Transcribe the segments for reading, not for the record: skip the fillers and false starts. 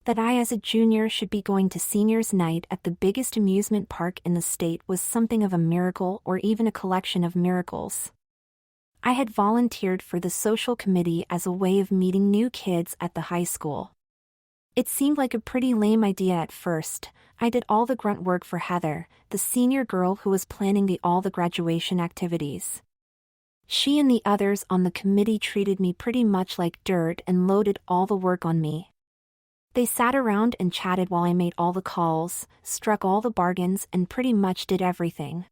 That I as a junior should be going to seniors' night at the biggest amusement park in the state was something of a miracle or even a collection of miracles. I had volunteered for the social committee as a way of meeting new kids at the high school. It seemed like a pretty lame idea at first. I did all the grunt work for Heather, the senior girl who was planning all the graduation activities. She and the others on the committee treated me pretty much like dirt and loaded all the work on me. They sat around and chatted while I made all the calls, struck all the bargains, and pretty much did everything.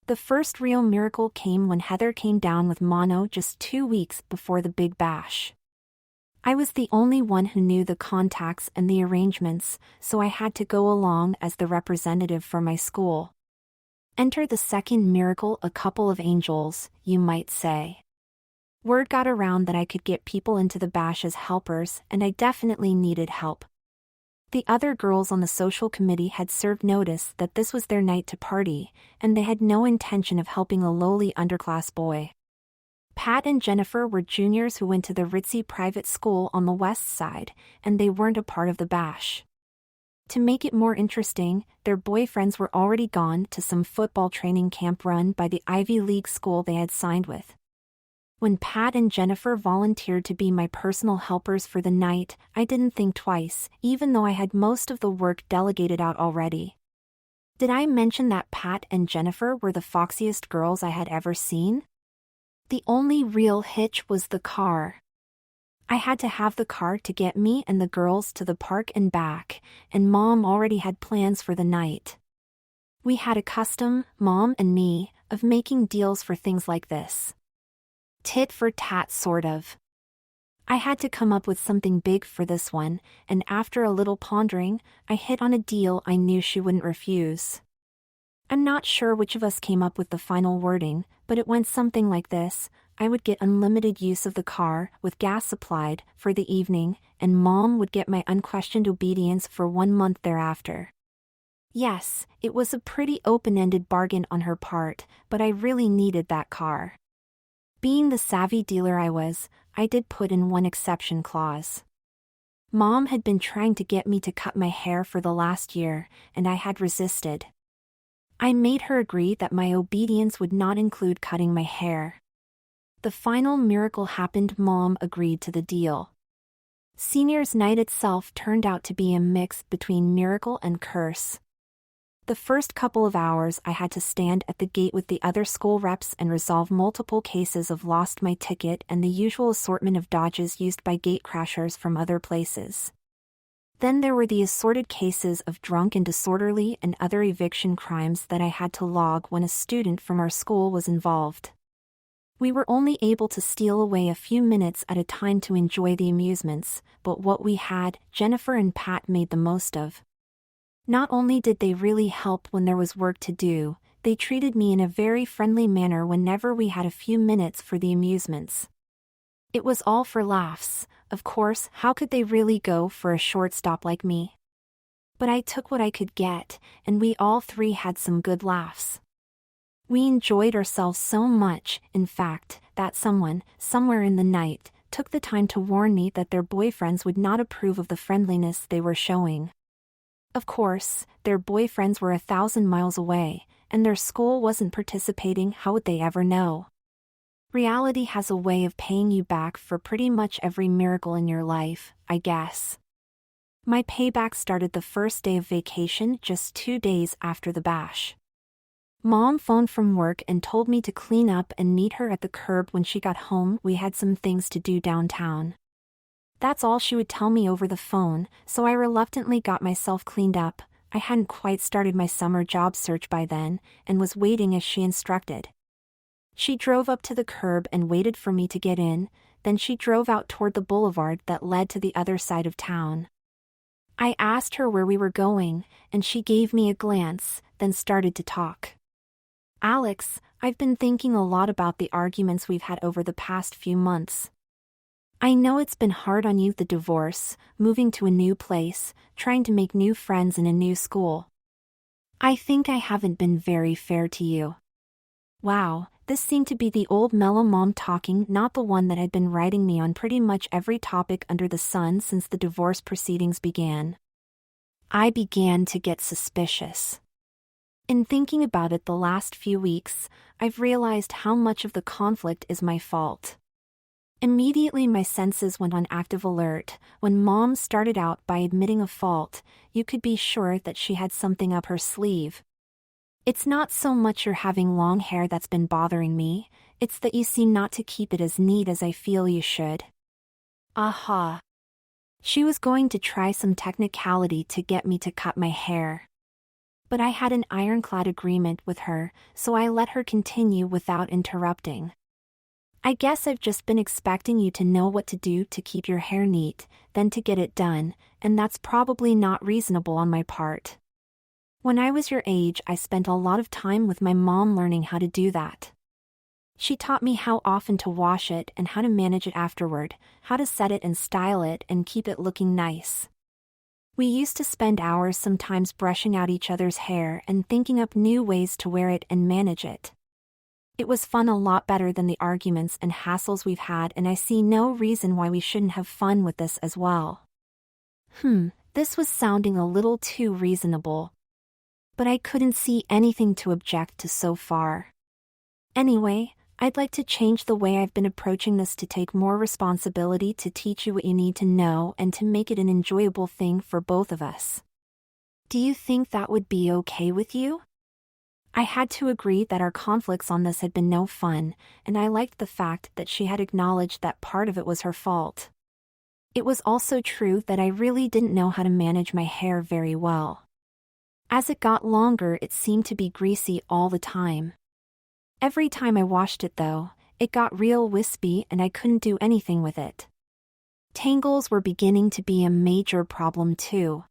The first real miracle came when Heather came down with mono just 2 weeks before the big bash. I was the only one who knew the contacts and the arrangements, so I had to go along as the representative for my school. Enter the second miracle, a couple of angels, you might say. Word got around that I could get people into the bash as helpers, and I definitely needed help. The other girls on the social committee had served notice that this was their night to party, and they had no intention of helping a lowly underclass boy. Pat and Jennifer were juniors who went to the ritzy private school on the west side, and they weren't a part of the bash. To make it more interesting, their boyfriends were already gone to some football training camp run by the Ivy League school they had signed with. When Pat and Jennifer volunteered to be my personal helpers for the night, I didn't think twice, even though I had most of the work delegated out already. Did I mention that Pat and Jennifer were the foxiest girls I had ever seen? The only real hitch was the car. I had to have the car to get me and the girls to the park and back, and Mom already had plans for the night. We had a custom, Mom and me, of making deals for things like this. Tit for tat sort of. I had to come up with something big for this one, and after a little pondering, I hit on a deal I knew she wouldn't refuse. I'm not sure which of us came up with the final wording, but it went something like this: I would get unlimited use of the car, with gas supplied, for the evening, and Mom would get my unquestioned obedience for 1 month thereafter. Yes, it was a pretty open-ended bargain on her part, but I really needed that car. Being the savvy dealer I was, I did put in one exception clause. Mom had been trying to get me to cut my hair for the last year, and I had resisted. I made her agree that my obedience would not include cutting my hair. The final miracle happened. Mom agreed to the deal. Seniors' night itself turned out to be a mix between miracle and curse. The first couple of hours I had to stand at the gate with the other school reps and resolve multiple cases of lost my ticket and the usual assortment of dodges used by gate crashers from other places. Then there were the assorted cases of drunk and disorderly and other eviction crimes that I had to log when a student from our school was involved. We were only able to steal away a few minutes at a time to enjoy the amusements, but what we had, Jennifer and Pat made the most of. Not only did they really help when there was work to do, they treated me in a very friendly manner whenever we had a few minutes for the amusements. It was all for laughs, of course. How could they really go for a shortstop like me? But I took what I could get, and we all three had some good laughs. We enjoyed ourselves so much, in fact, that someone, somewhere in the night, took the time to warn me that their boyfriends would not approve of the friendliness they were showing. Of course, their boyfriends were 1,000 miles away, and their school wasn't participating. How would they ever know? Reality has a way of paying you back for pretty much every miracle in your life, I guess. My payback started the first day of vacation, just 2 days after the bash. Mom phoned from work and told me to clean up and meet her at the curb when she got home. We had some things to do downtown. That's all she would tell me over the phone, so I reluctantly got myself cleaned up. I hadn't quite started my summer job search by then, and was waiting as she instructed. She drove up to the curb and waited for me to get in, then she drove out toward the boulevard that led to the other side of town. I asked her where we were going, and she gave me a glance, then started to talk. Alex, I've been thinking a lot about the arguments we've had over the past few months. I know it's been hard on you, the divorce, moving to a new place, trying to make new friends in a new school. I think I haven't been very fair to you. Wow, This seemed to be the old mellow mom talking, not the one that had been writing me on pretty much every topic under the sun since the divorce proceedings began. I began to get suspicious. In thinking about it the last few weeks, I've realized how much of the conflict is my fault. Immediately my senses went on active alert. When Mom started out by admitting a fault, you could be sure that she had something up her sleeve. It's not so much your having long hair that's been bothering me, it's that you seem not to keep it as neat as I feel you should. Aha. She was going to try some technicality to get me to cut my hair. But I had an ironclad agreement with her, so I let her continue without interrupting. I guess I've just been expecting you to know what to do to keep your hair neat, then to get it done, and that's probably not reasonable on my part. When I was your age, I spent a lot of time with my mom learning how to do that. She taught me how often to wash it and how to manage it afterward, how to set it and style it and keep it looking nice. We used to spend hours sometimes brushing out each other's hair and thinking up new ways to wear it and manage it. It was fun, a lot better than the arguments and hassles we've had, and I see no reason why we shouldn't have fun with this as well. This was sounding a little too reasonable. But I couldn't see anything to object to so far. Anyway, I'd like to change the way I've been approaching this to take more responsibility to teach you what you need to know and to make it an enjoyable thing for both of us. Do you think that would be okay with you? I had to agree that our conflicts on this had been no fun, and I liked the fact that she had acknowledged that part of it was her fault. It was also true that I really didn't know how to manage my hair very well. As it got longer, it seemed to be greasy all the time. Every time I washed it though, it got real wispy and I couldn't do anything with it. Tangles were beginning to be a major problem too.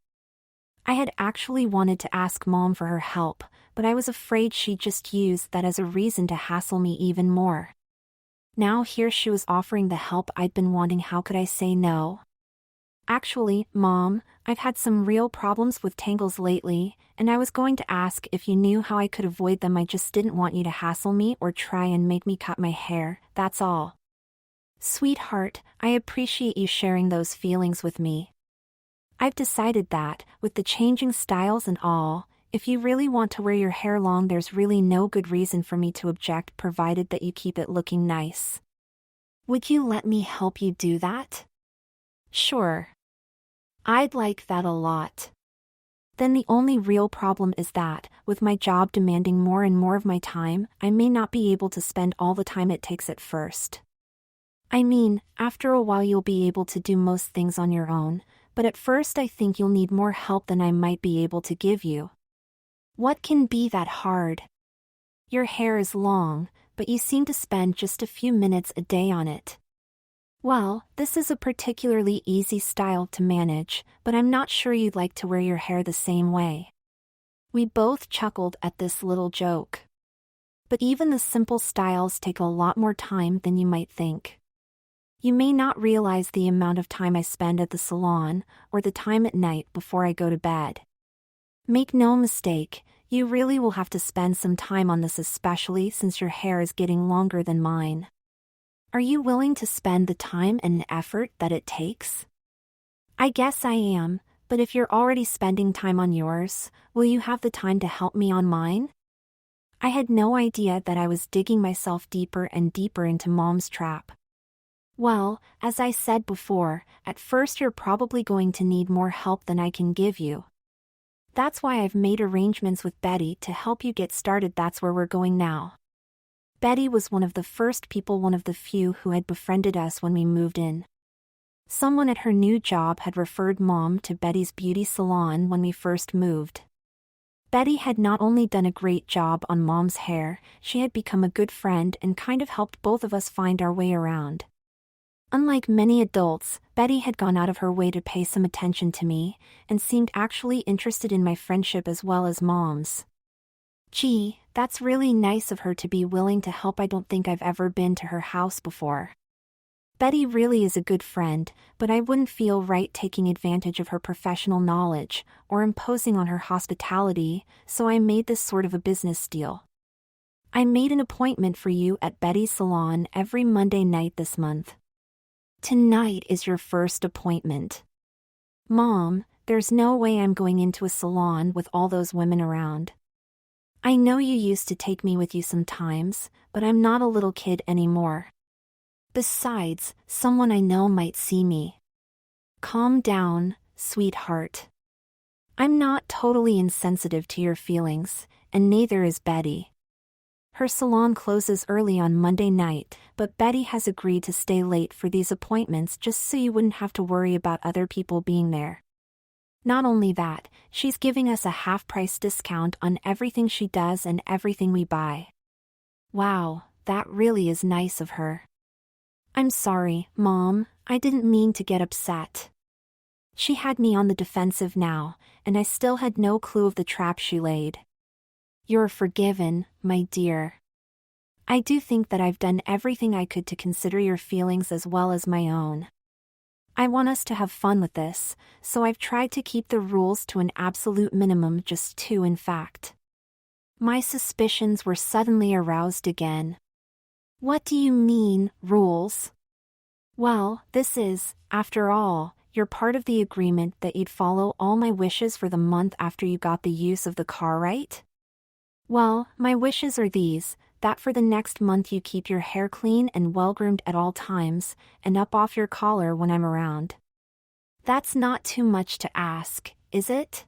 I had actually wanted to ask Mom for her help, but I was afraid she'd just use that as a reason to hassle me even more. Now here she was offering the help I'd been wanting. How could I say no? Actually, Mom, I've had some real problems with tangles lately, and I was going to ask if you knew how I could avoid them. I just didn't want you to hassle me or try and make me cut my hair, that's all. Sweetheart, I appreciate you sharing those feelings with me. I've decided that, with the changing styles and all, if you really want to wear your hair long, there's really no good reason for me to object, provided that you keep it looking nice. Would you let me help you do that? Sure. I'd like that a lot. Then the only real problem is that, with my job demanding more and more of my time, I may not be able to spend all the time it takes at first. I mean, after a while you'll be able to do most things on your own, but at first I think you'll need more help than I might be able to give you. What can be that hard? Your hair is long, but you seem to spend just a few minutes a day on it. Well, this is a particularly easy style to manage, but I'm not sure you'd like to wear your hair the same way. We both chuckled at this little joke. But even the simple styles take a lot more time than you might think. You may not realize the amount of time I spend at the salon, or the time at night before I go to bed. Make no mistake, you really will have to spend some time on this, especially since your hair is getting longer than mine. Are you willing to spend the time and effort that it takes? I guess I am, but if you're already spending time on yours, will you have the time to help me on mine? I had no idea that I was digging myself deeper and deeper into Mom's trap. Well, as I said before, at first you're probably going to need more help than I can give you. That's why I've made arrangements with Betty to help you get started. That's where we're going now. Betty was one of the first people, one of the few who had befriended us when we moved in. Someone at her new job had referred Mom to Betty's beauty salon when we first moved. Betty had not only done a great job on Mom's hair, she had become a good friend and kind of helped both of us find our way around. Unlike many adults, Betty had gone out of her way to pay some attention to me, and seemed actually interested in my friendship as well as Mom's. Gee, that's really nice of her to be willing to help. I don't think I've ever been to her house before. Betty really is a good friend, but I wouldn't feel right taking advantage of her professional knowledge, or imposing on her hospitality, so I made this sort of a business deal. I made an appointment for you at Betty's salon every Monday night this month. Tonight is your first appointment. Mom, there's no way I'm going into a salon with all those women around. I know you used to take me with you sometimes, but I'm not a little kid anymore. Besides, someone I know might see me. Calm down, sweetheart. I'm not totally insensitive to your feelings, and neither is Betty. Her salon closes early on Monday night, but Betty has agreed to stay late for these appointments just so you wouldn't have to worry about other people being there. Not only that, she's giving us a half-price discount on everything she does and everything we buy. Wow, that really is nice of her. I'm sorry, Mom, I didn't mean to get upset. She had me on the defensive now, and I still had no clue of the trap she laid. You're forgiven, my dear. I do think that I've done everything I could to consider your feelings as well as my own. I want us to have fun with this, so I've tried to keep the rules to an absolute minimum, just two in fact. My suspicions were suddenly aroused again. What do you mean, rules? Well, this is, after all, you're part of the agreement that you'd follow all my wishes for the month after you got the use of the car, right? Well, my wishes are these, that for the next month you keep your hair clean and well-groomed at all times, and up off your collar when I'm around. That's not too much to ask, is it?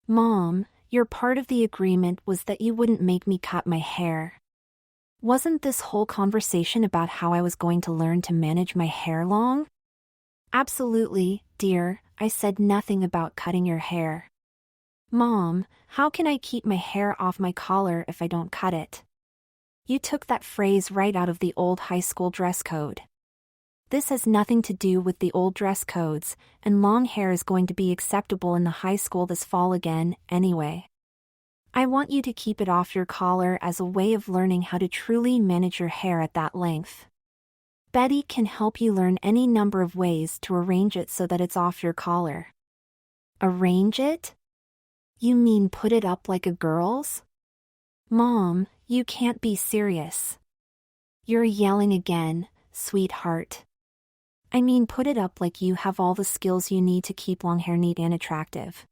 Mom, your part of the agreement was that you wouldn't make me cut my hair. Wasn't this whole conversation about how I was going to learn to manage my hair long? Absolutely, dear, I said nothing about cutting your hair. Mom, how can I keep my hair off my collar if I don't cut it? You took that phrase right out of the old high school dress code. This has nothing to do with the old dress codes, and long hair is going to be acceptable in the high school this fall again, anyway. I want you to keep it off your collar as a way of learning how to truly manage your hair at that length. Betty can help you learn any number of ways to arrange it so that it's off your collar. Arrange it? You mean put it up like a girl's? Mom, you can't be serious. You're yelling again, sweetheart. I mean put it up like you have all the skills you need to keep long hair neat and attractive.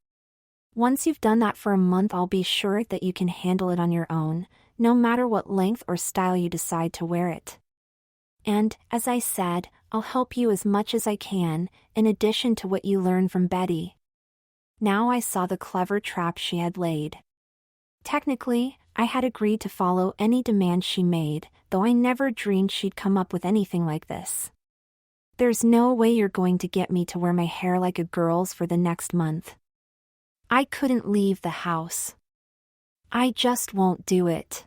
Once you've done that for a month, I'll be sure that you can handle it on your own, no matter what length or style you decide to wear it. And, as I said, I'll help you as much as I can, in addition to what you learn from Betty. Now I saw the clever trap she had laid. Technically, I had agreed to follow any demand she made, though I never dreamed she'd come up with anything like this. There's no way you're going to get me to wear my hair like a girl's for the next month. I couldn't leave the house. I just won't do it.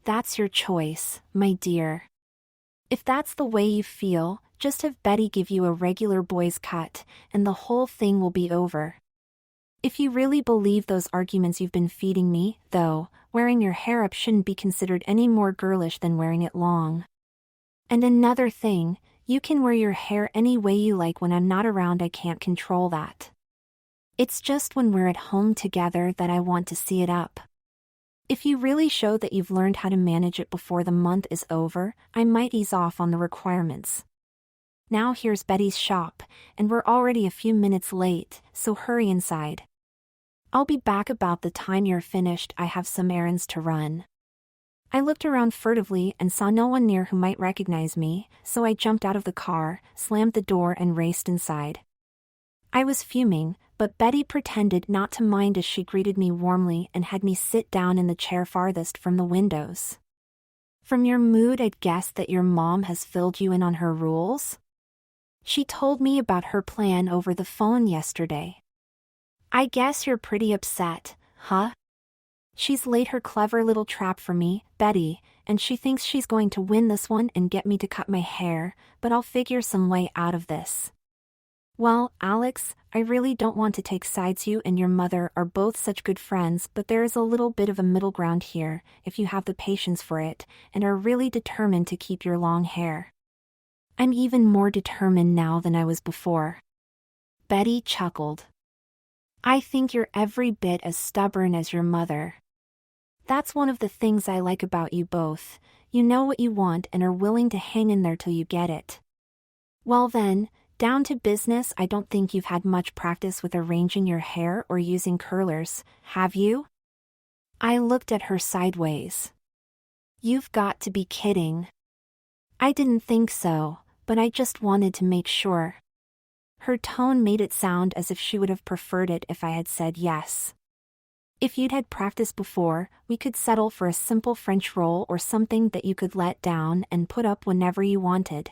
That's your choice, my dear. If that's the way you feel, just have Betty give you a regular boy's cut, and the whole thing will be over. If you really believe those arguments you've been feeding me, though, wearing your hair up shouldn't be considered any more girlish than wearing it long. And another thing, you can wear your hair any way you like when I'm not around. I can't control that. It's just when we're at home together that I want to see it up. If you really show that you've learned how to manage it before the month is over, I might ease off on the requirements. Now here's Betty's shop, and we're already a few minutes late, so hurry inside. I'll be back about the time you're finished. I have some errands to run. I looked around furtively and saw no one near who might recognize me, so I jumped out of the car, slammed the door and raced inside. I was fuming, but Betty pretended not to mind as she greeted me warmly and had me sit down in the chair farthest from the windows. From your mood, I'd guessed that your mom has filled you in on her rules? She told me about her plan over the phone yesterday. I guess you're pretty upset, huh? She's laid her clever little trap for me, Betty, and she thinks she's going to win this one and get me to cut my hair, but I'll figure some way out of this. Well, Alex, I really don't want to take sides. You and your mother are both such good friends, but there is a little bit of a middle ground here, if you have the patience for it, and are really determined to keep your long hair. I'm even more determined now than I was before. Betty chuckled. I think you're every bit as stubborn as your mother. That's one of the things I like about you both. You know what you want and are willing to hang in there till you get it. Well then, down to business. I don't think you've had much practice with arranging your hair or using curlers, have you? I looked at her sideways. You've got to be kidding. I didn't think so, but I just wanted to make sure. Her tone made it sound as if she would have preferred it if I had said yes. If you'd had practice before, we could settle for a simple French roll or something that you could let down and put up whenever you wanted.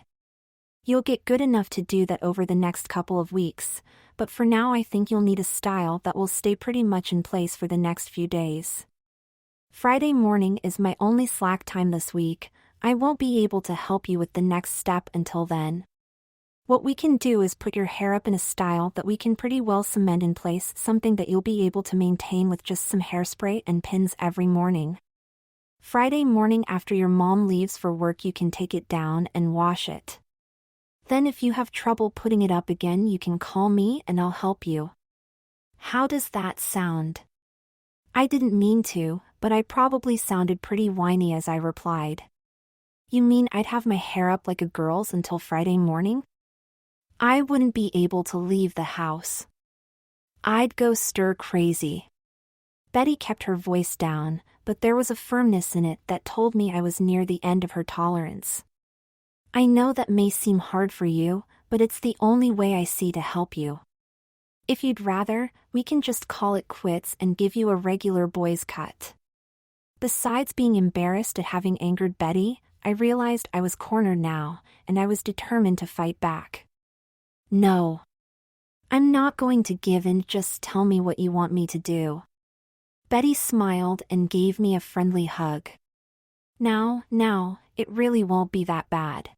You'll get good enough to do that over the next couple of weeks, but for now I think you'll need a style that will stay pretty much in place for the next few days. Friday morning is my only slack time this week. I won't be able to help you with the next step until then. What we can do is put your hair up in a style that we can pretty well cement in place, something that you'll be able to maintain with just some hairspray and pins every morning. Friday morning after your mom leaves for work you can take it down and wash it. Then if you have trouble putting it up again you can call me and I'll help you. How does that sound? I didn't mean to, but I probably sounded pretty whiny as I replied. You mean I'd have my hair up like a girl's until Friday morning? I wouldn't be able to leave the house. I'd go stir crazy. Betty kept her voice down, but there was a firmness in it that told me I was near the end of her tolerance. I know that may seem hard for you, but it's the only way I see to help you. If you'd rather, we can just call it quits and give you a regular boy's cut. Besides being embarrassed at having angered Betty, I realized I was cornered now, and I was determined to fight back. No. I'm not going to give in, just tell me what you want me to do. Betty smiled and gave me a friendly hug. Now, it really won't be that bad.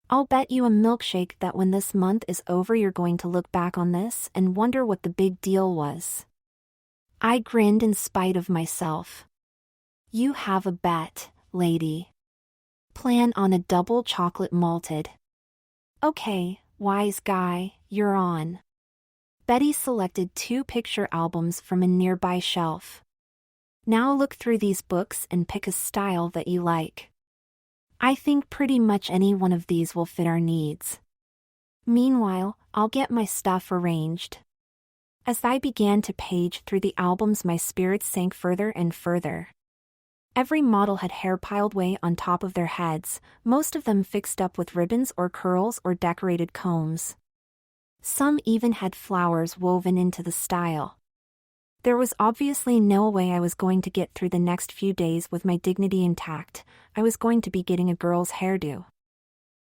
I'll bet you a milkshake that when this month is over you're going to look back on this and wonder what the big deal was. I grinned in spite of myself. You have a bet, lady. Plan on a double chocolate malted. Okay, wise guy, you're on. Betty selected 2 picture albums from a nearby shelf. Now look through these books and pick a style that you like. I think pretty much any one of these will fit our needs. Meanwhile, I'll get my stuff arranged. As I began to page through the albums my spirits sank further and further. Every model had hair piled way on top of their heads, most of them fixed up with ribbons or curls or decorated combs. Some even had flowers woven into the style. There was obviously no way I was going to get through the next few days with my dignity intact. I was going to be getting a girl's hairdo.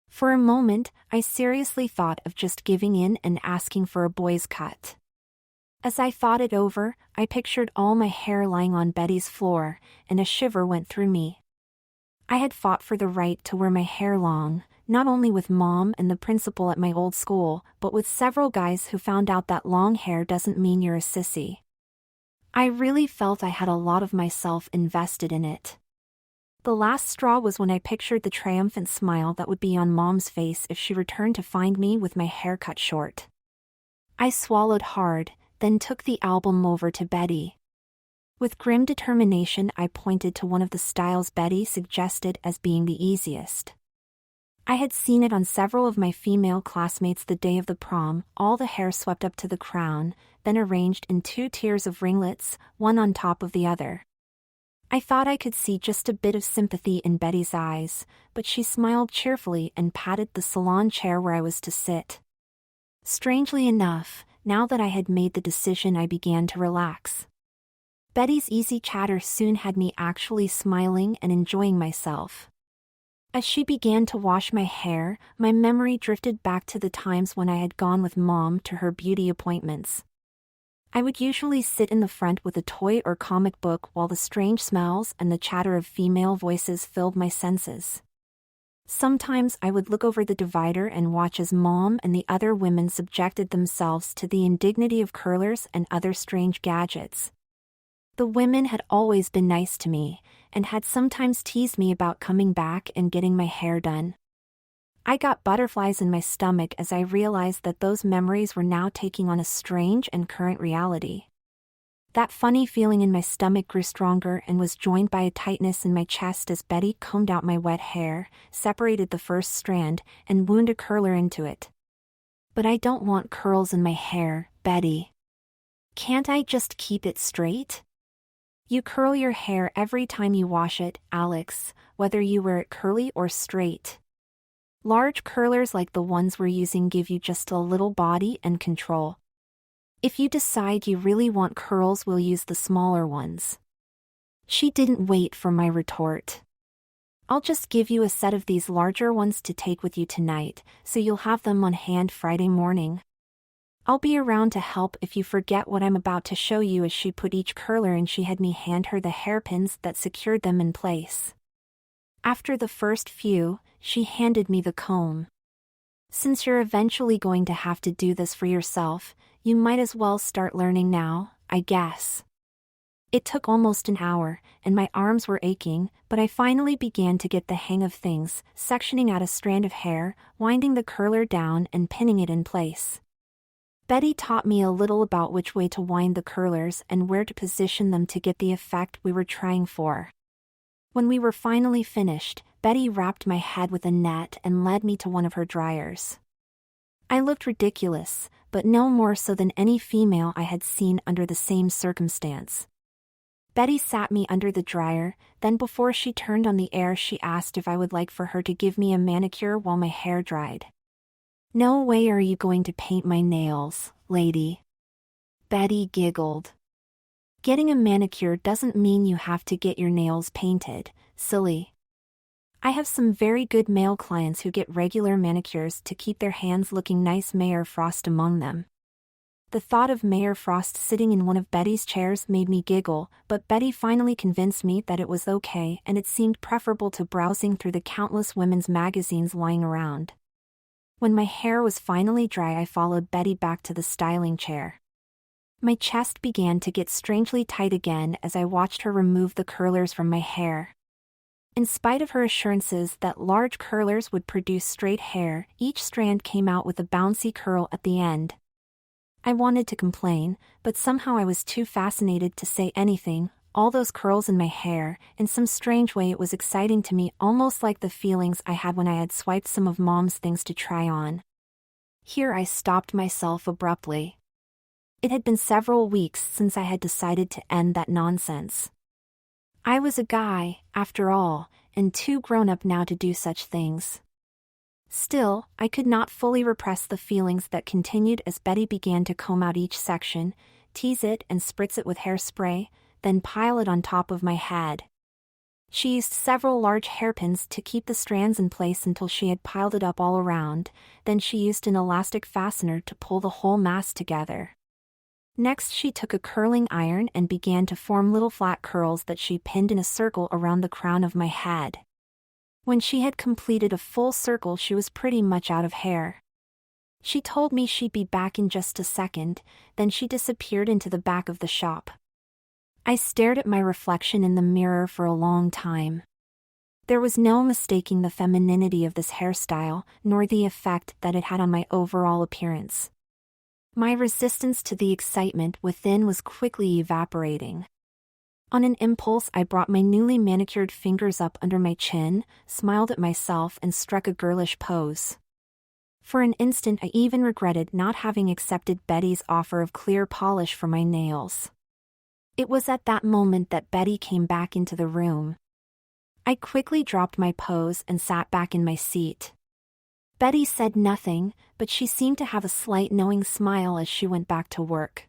For a moment, I seriously thought of just giving in and asking for a boy's cut. As I thought it over, I pictured all my hair lying on Betty's floor, and a shiver went through me. I had fought for the right to wear my hair long, not only with Mom and the principal at my old school, but with several guys who found out that long hair doesn't mean you're a sissy. I really felt I had a lot of myself invested in it. The last straw was when I pictured the triumphant smile that would be on Mom's face if she returned to find me with my hair cut short. I swallowed hard, then took the album over to Betty. With grim determination I pointed to one of the styles Betty suggested as being the easiest. I had seen it on several of my female classmates the day of the prom, all the hair swept up to the crown, then arranged in 2 tiers of ringlets, one on top of the other. I thought I could see just a bit of sympathy in Betty's eyes, but she smiled cheerfully and patted the salon chair where I was to sit. Strangely enough, now that I had made the decision I began to relax. Betty's easy chatter soon had me actually smiling and enjoying myself. As she began to wash my hair, my memory drifted back to the times when I had gone with Mom to her beauty appointments. I would usually sit in the front with a toy or comic book while the strange smells and the chatter of female voices filled my senses. Sometimes I would look over the divider and watch as Mom and the other women subjected themselves to the indignity of curlers and other strange gadgets. The women had always been nice to me, and had sometimes teased me about coming back and getting my hair done. I got butterflies in my stomach as I realized that those memories were now taking on a strange and current reality. That funny feeling in my stomach grew stronger and was joined by a tightness in my chest as Betty combed out my wet hair, separated the first strand, and wound a curler into it. But I don't want curls in my hair, Betty. Can't I just keep it straight? You curl your hair every time you wash it, Alex, whether you wear it curly or straight. Large curlers like the ones we're using give you just a little body and control. If you decide you really want curls, we'll use the smaller ones. She didn't wait for my retort. I'll just give you a set of these larger ones to take with you tonight, so you'll have them on hand Friday morning. I'll be around to help if you forget what I'm about to show you. As she put each curler in, she had me hand her the hairpins that secured them in place. After the first few, she handed me the comb. Since you're eventually going to have to do this for yourself, you might as well start learning now, I guess. It took almost an hour, and my arms were aching, but I finally began to get the hang of things, sectioning out a strand of hair, winding the curler down and pinning it in place. Betty taught me a little about which way to wind the curlers and where to position them to get the effect we were trying for. When we were finally finished, Betty wrapped my head with a net and led me to one of her dryers. I looked ridiculous, but no more so than any female I had seen under the same circumstance. Betty sat me under the dryer, then before she turned on the air she asked if I would like for her to give me a manicure while my hair dried. No way are you going to paint my nails, lady. Betty giggled. Getting a manicure doesn't mean you have to get your nails painted, silly. I have some very good male clients who get regular manicures to keep their hands looking nice, Mayor Frost among them. The thought of Mayor Frost sitting in one of Betty's chairs made me giggle, but Betty finally convinced me that it was okay and it seemed preferable to browsing through the countless women's magazines lying around. When my hair was finally dry, I followed Betty back to the styling chair. My chest began to get strangely tight again as I watched her remove the curlers from my hair. In spite of her assurances that large curlers would produce straight hair, each strand came out with a bouncy curl at the end. I wanted to complain, but somehow I was too fascinated to say anything. All those curls in my hair, in some strange way it was exciting to me, almost like the feelings I had when I had swiped some of Mom's things to try on. Here I stopped myself abruptly. It had been several weeks since I had decided to end that nonsense. I was a guy, after all, and too grown up now to do such things. Still, I could not fully repress the feelings that continued as Betty began to comb out each section, tease it and spritz it with hairspray, then pile it on top of my head. She used several large hairpins to keep the strands in place until she had piled it up all around, then she used an elastic fastener to pull the whole mass together. Next she took a curling iron and began to form little flat curls that she pinned in a circle around the crown of my head. When she had completed a full circle she was pretty much out of hair. She told me she'd be back in just a second, then she disappeared into the back of the shop. I stared at my reflection in the mirror for a long time. There was no mistaking the femininity of this hairstyle, nor the effect that it had on my overall appearance. My resistance to the excitement within was quickly evaporating. On an impulse I brought my newly manicured fingers up under my chin, smiled at myself and struck a girlish pose. For an instant I even regretted not having accepted Betty's offer of clear polish for my nails. It was at that moment that Betty came back into the room. I quickly dropped my pose and sat back in my seat. Betty said nothing, but she seemed to have a slight knowing smile as she went back to work.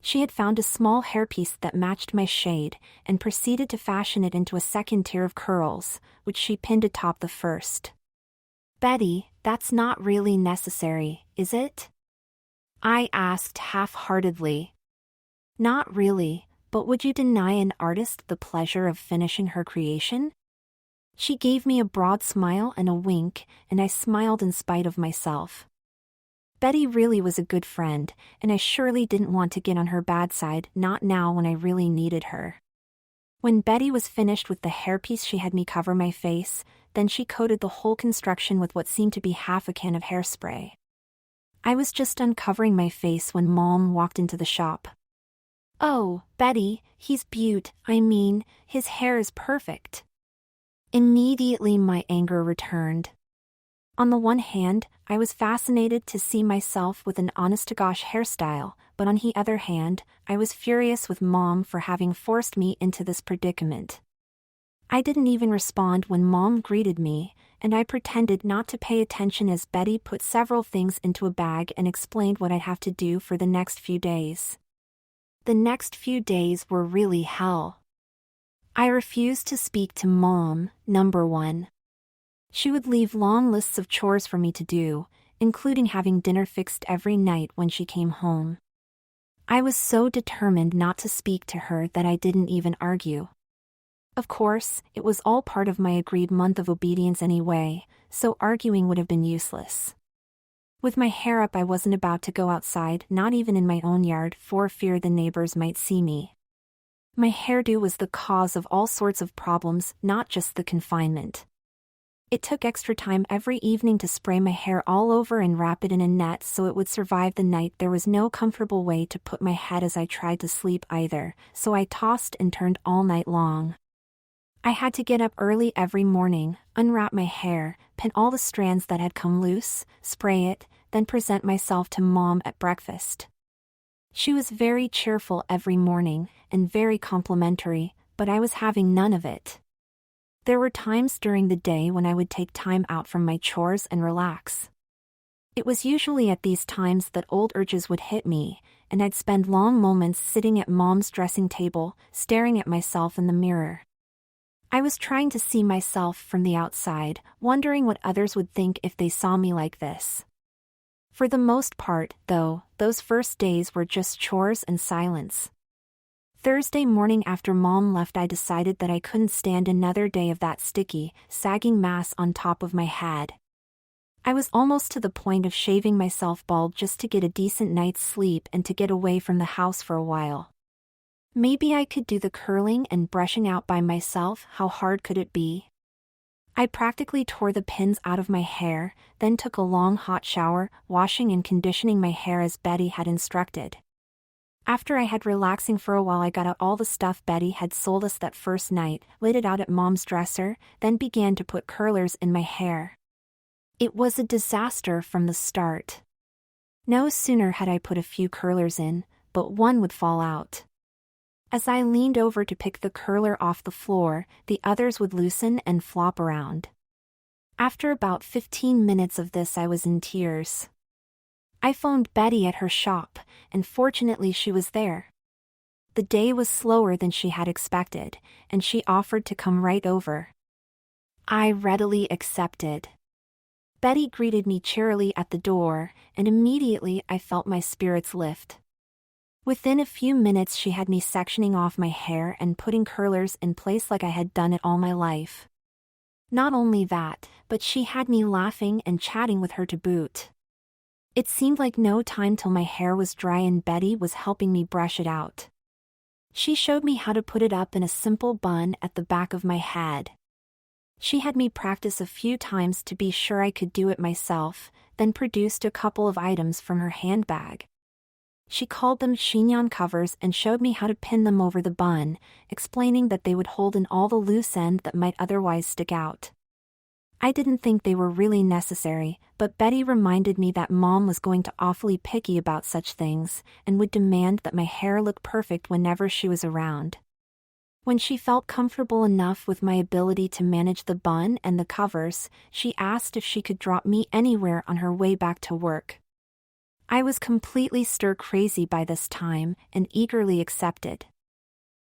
She had found a small hairpiece that matched my shade, and proceeded to fashion it into a second tier of curls, which she pinned atop the first. "Betty, that's not really necessary, is it?" I asked half-heartedly. "Not really, but would you deny an artist the pleasure of finishing her creation?" She gave me a broad smile and a wink, and I smiled in spite of myself. Betty really was a good friend, and I surely didn't want to get on her bad side, not now when I really needed her. When Betty was finished with the hairpiece she had me cover my face, then she coated the whole construction with what seemed to be half a can of hairspray. I was just uncovering my face when Mom walked into the shop. "Oh, Betty, his hair is perfect." Immediately my anger returned. On the one hand, I was fascinated to see myself with an honest-to-gosh hairstyle, but on the other hand, I was furious with Mom for having forced me into this predicament. I didn't even respond when Mom greeted me, and I pretended not to pay attention as Betty put several things into a bag and explained what I'd have to do for the next few days. The next few days were really hell. I refused to speak to Mom, number one. She would leave long lists of chores for me to do, including having dinner fixed every night when she came home. I was so determined not to speak to her that I didn't even argue. Of course, it was all part of my agreed month of obedience anyway, so arguing would have been useless. With my hair up, I wasn't about to go outside, not even in my own yard, for fear the neighbors might see me. My hairdo was the cause of all sorts of problems, not just the confinement. It took extra time every evening to spray my hair all over and wrap it in a net so it would survive the night. There was no comfortable way to put my head as I tried to sleep either, so I tossed and turned all night long. I had to get up early every morning, unwrap my hair, pin all the strands that had come loose, spray it, then present myself to Mom at breakfast. She was very cheerful every morning, and very complimentary, but I was having none of it. There were times during the day when I would take time out from my chores and relax. It was usually at these times that old urges would hit me, and I'd spend long moments sitting at Mom's dressing table, staring at myself in the mirror. I was trying to see myself from the outside, wondering what others would think if they saw me like this. For the most part, though, those first days were just chores and silence. Thursday morning after Mom left, I decided that I couldn't stand another day of that sticky, sagging mass on top of my head. I was almost to the point of shaving myself bald just to get a decent night's sleep and to get away from the house for a while. Maybe I could do the curling and brushing out by myself. How hard could it be? I practically tore the pins out of my hair, then took a long hot shower, washing and conditioning my hair as Betty had instructed. After I had relaxing for a while, I got out all the stuff Betty had sold us that first night, laid it out at Mom's dresser, then began to put curlers in my hair. It was a disaster from the start. No sooner had I put a few curlers in, but one would fall out. As I leaned over to pick the curler off the floor, the others would loosen and flop around. After about 15 minutes of this, I was in tears. I phoned Betty at her shop, and fortunately she was there. The day was slower than she had expected, and she offered to come right over. I readily accepted. Betty greeted me cheerily at the door, and immediately I felt my spirits lift. Within a few minutes she had me sectioning off my hair and putting curlers in place like I had done it all my life. Not only that, but she had me laughing and chatting with her to boot. It seemed like no time till my hair was dry and Betty was helping me brush it out. She showed me how to put it up in a simple bun at the back of my head. She had me practice a few times to be sure I could do it myself, then produced a couple of items from her handbag. She called them chignon covers and showed me how to pin them over the bun, explaining that they would hold in all the loose end that might otherwise stick out. I didn't think they were really necessary, but Betty reminded me that Mom was going to awfully picky about such things, and would demand that my hair look perfect whenever she was around. When she felt comfortable enough with my ability to manage the bun and the covers, she asked if she could drop me anywhere on her way back to work. I was completely stir-crazy by this time, and eagerly accepted.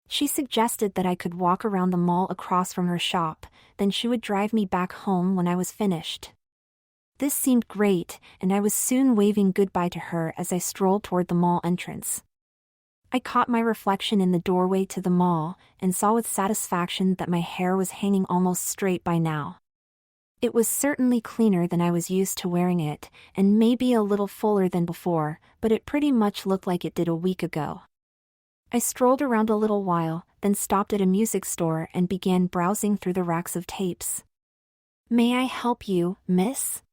She suggested that I could walk around the mall across from her shop, then she would drive me back home when I was finished. This seemed great, and I was soon waving goodbye to her as I strolled toward the mall entrance. I caught my reflection in the doorway to the mall, and saw with satisfaction that my hair was hanging almost straight by now. It was certainly cleaner than I was used to wearing it, and maybe a little fuller than before, but it pretty much looked like it did a week ago. I strolled around a little while, then stopped at a music store and began browsing through the racks of tapes. "May I help you, miss?"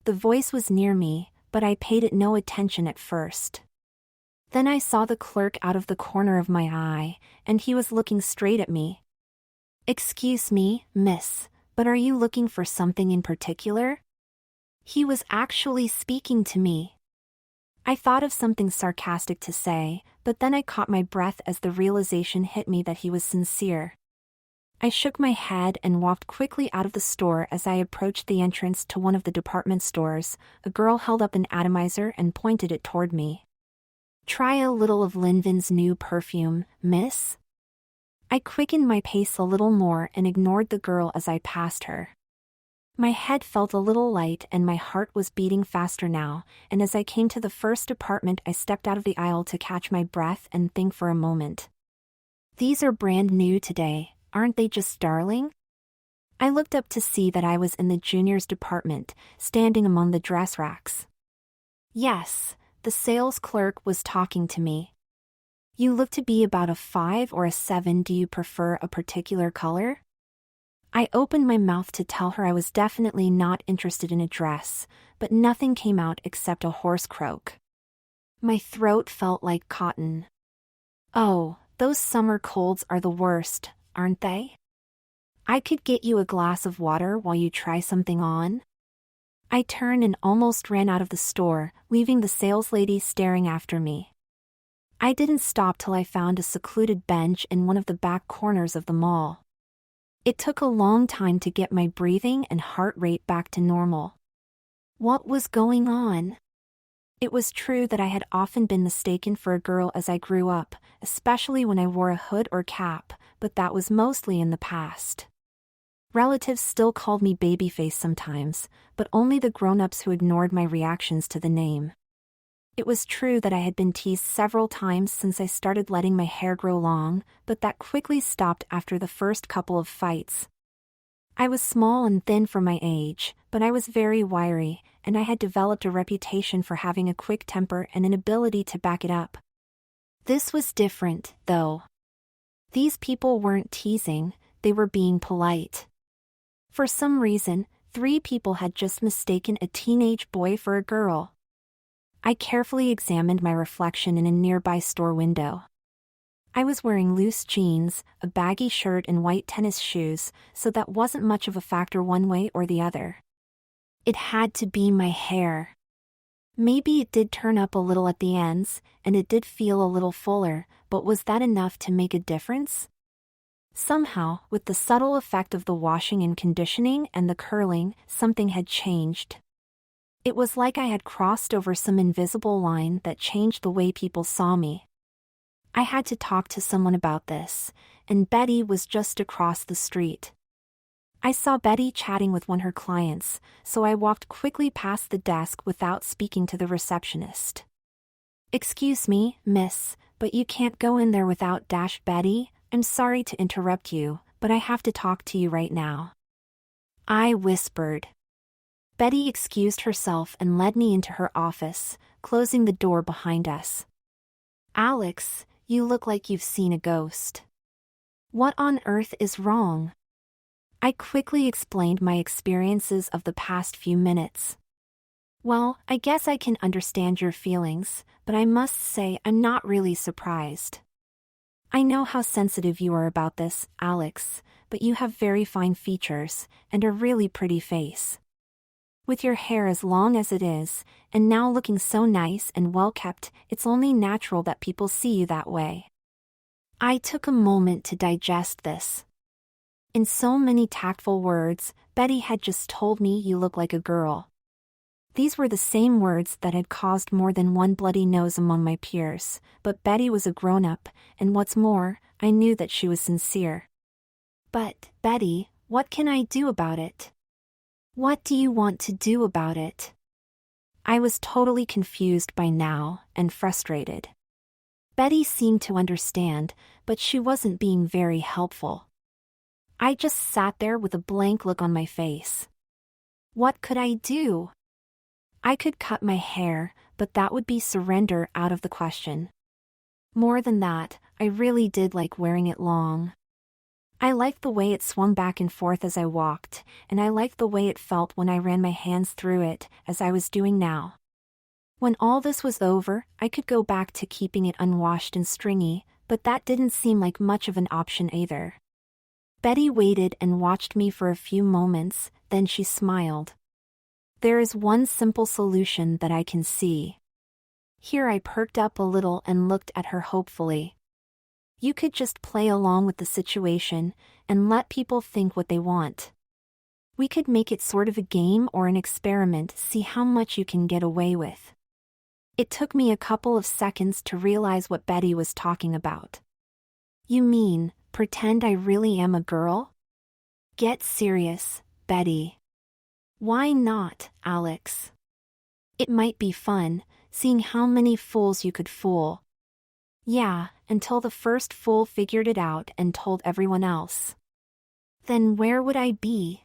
The voice was near me, but I paid it no attention at first. Then I saw the clerk out of the corner of my eye, and he was looking straight at me. "Excuse me, miss, but are you looking for something in particular?" He was actually speaking to me. I thought of something sarcastic to say, but then I caught my breath as the realization hit me that he was sincere. I shook my head and walked quickly out of the store. As I approached the entrance to one of the department stores, a girl held up an atomizer and pointed it toward me. "Try a little of Linvin's new perfume, miss?" I quickened my pace a little more and ignored the girl as I passed her. My head felt a little light and my heart was beating faster now, and as I came to the first department I stepped out of the aisle to catch my breath and think for a moment. "These are brand new today, aren't they just darling?" I looked up to see that I was in the juniors department, standing among the dress racks. Yes, the sales clerk was talking to me. "You look to be about a 5 or a 7. Do you prefer a particular color?" I opened my mouth to tell her I was definitely not interested in a dress, but nothing came out except a hoarse croak. My throat felt like cotton. "Oh, those summer colds are the worst, aren't they? I could get you a glass of water while you try something on." I turned and almost ran out of the store, leaving the saleslady staring after me. I didn't stop till I found a secluded bench in one of the back corners of the mall. It took a long time to get my breathing and heart rate back to normal. What was going on? It was true that I had often been mistaken for a girl as I grew up, especially when I wore a hood or cap, but that was mostly in the past. Relatives still called me babyface sometimes, but only the grown-ups who ignored my reactions to the name. It was true that I had been teased several times since I started letting my hair grow long, but that quickly stopped after the first couple of fights. I was small and thin for my age, but I was very wiry, and I had developed a reputation for having a quick temper and an ability to back it up. This was different, though. These people weren't teasing, they were being polite. For some reason, 3 people had just mistaken a teenage boy for a girl. I carefully examined my reflection in a nearby store window. I was wearing loose jeans, a baggy shirt and white tennis shoes, so that wasn't much of a factor one way or the other. It had to be my hair. Maybe it did turn up a little at the ends, and it did feel a little fuller, but was that enough to make a difference? Somehow, with the subtle effect of the washing and conditioning and the curling, something had changed. It was like I had crossed over some invisible line that changed the way people saw me. I had to talk to someone about this, and Betty was just across the street. I saw Betty chatting with one of her clients, so I walked quickly past the desk without speaking to the receptionist. "Excuse me, miss, but you can't go in there without Betty. I'm sorry to interrupt you, but I have to talk to you right now." I whispered. Betty excused herself and led me into her office, closing the door behind us. "Alex, you look like you've seen a ghost. What on earth is wrong?" I quickly explained my experiences of the past few minutes. "Well, I guess I can understand your feelings, but I must say I'm not really surprised. I know how sensitive you are about this, Alex, but you have very fine features and a really pretty face. With your hair as long as it is, and now looking so nice and well-kept, it's only natural that people see you that way." I took a moment to digest this. In so many tactful words, Betty had just told me you look like a girl. These were the same words that had caused more than one bloody nose among my peers, but Betty was a grown-up, and what's more, I knew that she was sincere. "But, Betty, what can I do about it? What do you want to do about it?" I was totally confused by now, and frustrated. Betty seemed to understand, but she wasn't being very helpful. I just sat there with a blank look on my face. What could I do? I could cut my hair, but that would be surrender out of the question. More than that, I really did like wearing it long. I liked the way it swung back and forth as I walked, and I liked the way it felt when I ran my hands through it, as I was doing now. When all this was over, I could go back to keeping it unwashed and stringy, but that didn't seem like much of an option either. Betty waited and watched me for a few moments, then she smiled. There is one simple solution that I can see. Here I perked up a little and looked at her hopefully. You could just play along with the situation and let people think what they want. We could make it sort of a game or an experiment, see how much you can get away with. It took me a couple of seconds to realize what Betty was talking about. You mean, pretend I really am a girl? Get serious, Betty. Why not, Alex? It might be fun, seeing how many fools you could fool. Yeah, until the first fool figured it out and told everyone else. Then where would I be?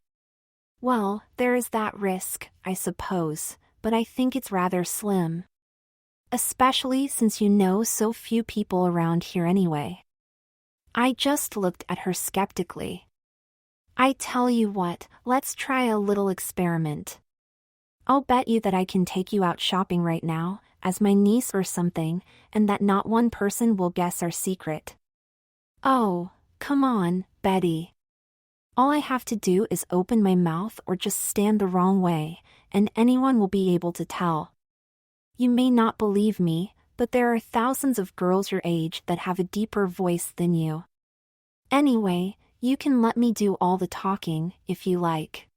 Well, there is that risk, I suppose, but I think it's rather slim. Especially since you know so few people around here anyway. I just looked at her skeptically. I tell you what, let's try a little experiment. I'll bet you that I can take you out shopping right now, as my niece or something, and that not one person will guess our secret. Oh, come on, Betty. All I have to do is open my mouth or just stand the wrong way, and anyone will be able to tell. You may not believe me, but there are thousands of girls your age that have a deeper voice than you. Anyway, you can let me do all the talking, if you like.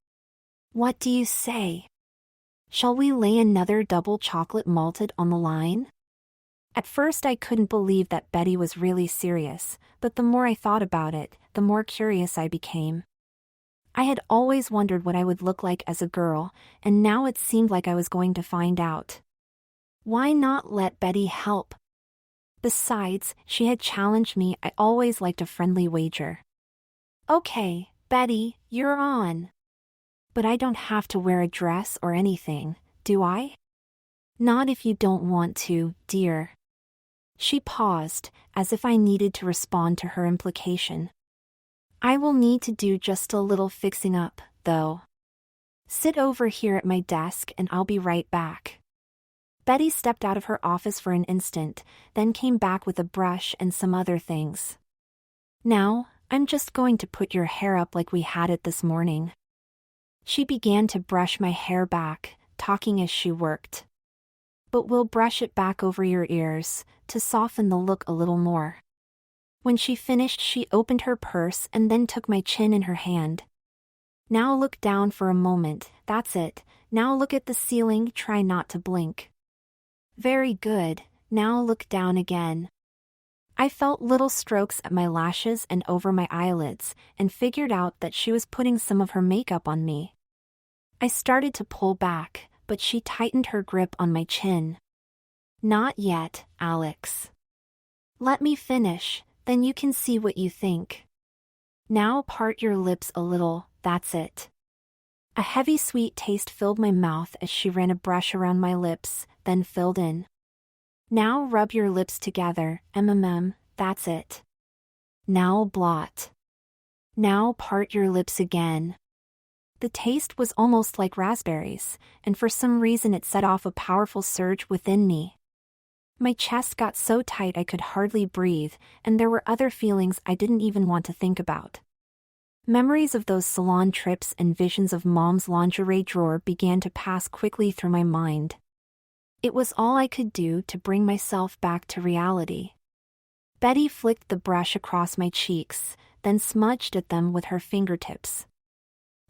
What do you say? Shall we lay another double chocolate malted on the line? At first I couldn't believe that Betty was really serious, but the more I thought about it, the more curious I became. I had always wondered what I would look like as a girl, and now it seemed like I was going to find out. Why not let Betty help? Besides, she had challenged me. I always liked a friendly wager. Okay, Betty, you're on. But I don't have to wear a dress or anything, do I? Not if you don't want to, dear. She paused, as if I needed to respond to her implication. I will need to do just a little fixing up, though. Sit over here at my desk and I'll be right back. Betty stepped out of her office for an instant, then came back with a brush and some other things. Now, I'm just going to put your hair up like we had it this morning. She began to brush my hair back, talking as she worked. But we'll brush it back over your ears, to soften the look a little more. When she finished, she opened her purse and then took my chin in her hand. Now look down for a moment, that's it, now look at the ceiling, try not to blink. Very good, now look down again. I felt little strokes at my lashes and over my eyelids, and figured out that she was putting some of her makeup on me. I started to pull back, but she tightened her grip on my chin. Not yet, Alex. Let me finish, then you can see what you think. Now part your lips a little, that's it. A heavy sweet taste filled my mouth as she ran a brush around my lips, then filled in. Now rub your lips together, that's it. Now blot. Now part your lips again. The taste was almost like raspberries, and for some reason it set off a powerful surge within me. My chest got so tight I could hardly breathe, and there were other feelings I didn't even want to think about. Memories of those salon trips and visions of Mom's lingerie drawer began to pass quickly through my mind. It was all I could do to bring myself back to reality. Betty flicked the brush across my cheeks, then smudged at them with her fingertips.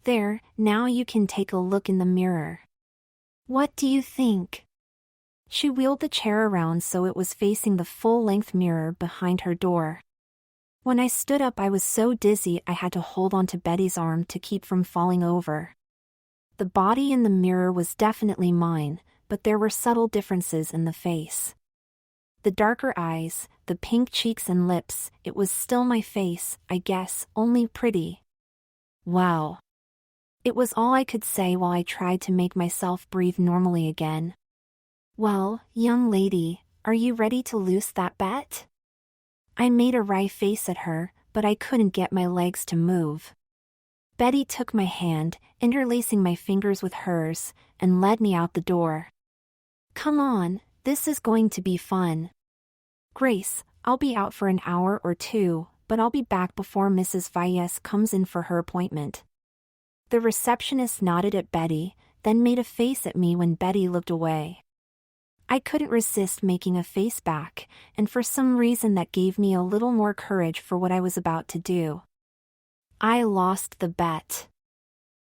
There, now you can take a look in the mirror. What do you think? She wheeled the chair around so it was facing the full-length mirror behind her door. When I stood up, I was so dizzy I had to hold onto Betty's arm to keep from falling over. The body in the mirror was definitely mine, but there were subtle differences in the face. The darker eyes, the pink cheeks and lips, it was still my face, I guess, only pretty. Wow. It was all I could say while I tried to make myself breathe normally again. Well, young lady, are you ready to loose that bet? I made a wry face at her, but I couldn't get my legs to move. Betty took my hand, interlacing my fingers with hers, and led me out the door. Come on, this is going to be fun. Grace, I'll be out for an hour or two, but I'll be back before Mrs. Valles comes in for her appointment. The receptionist nodded at Betty, then made a face at me when Betty looked away. I couldn't resist making a face back, and for some reason that gave me a little more courage for what I was about to do. I lost the bet.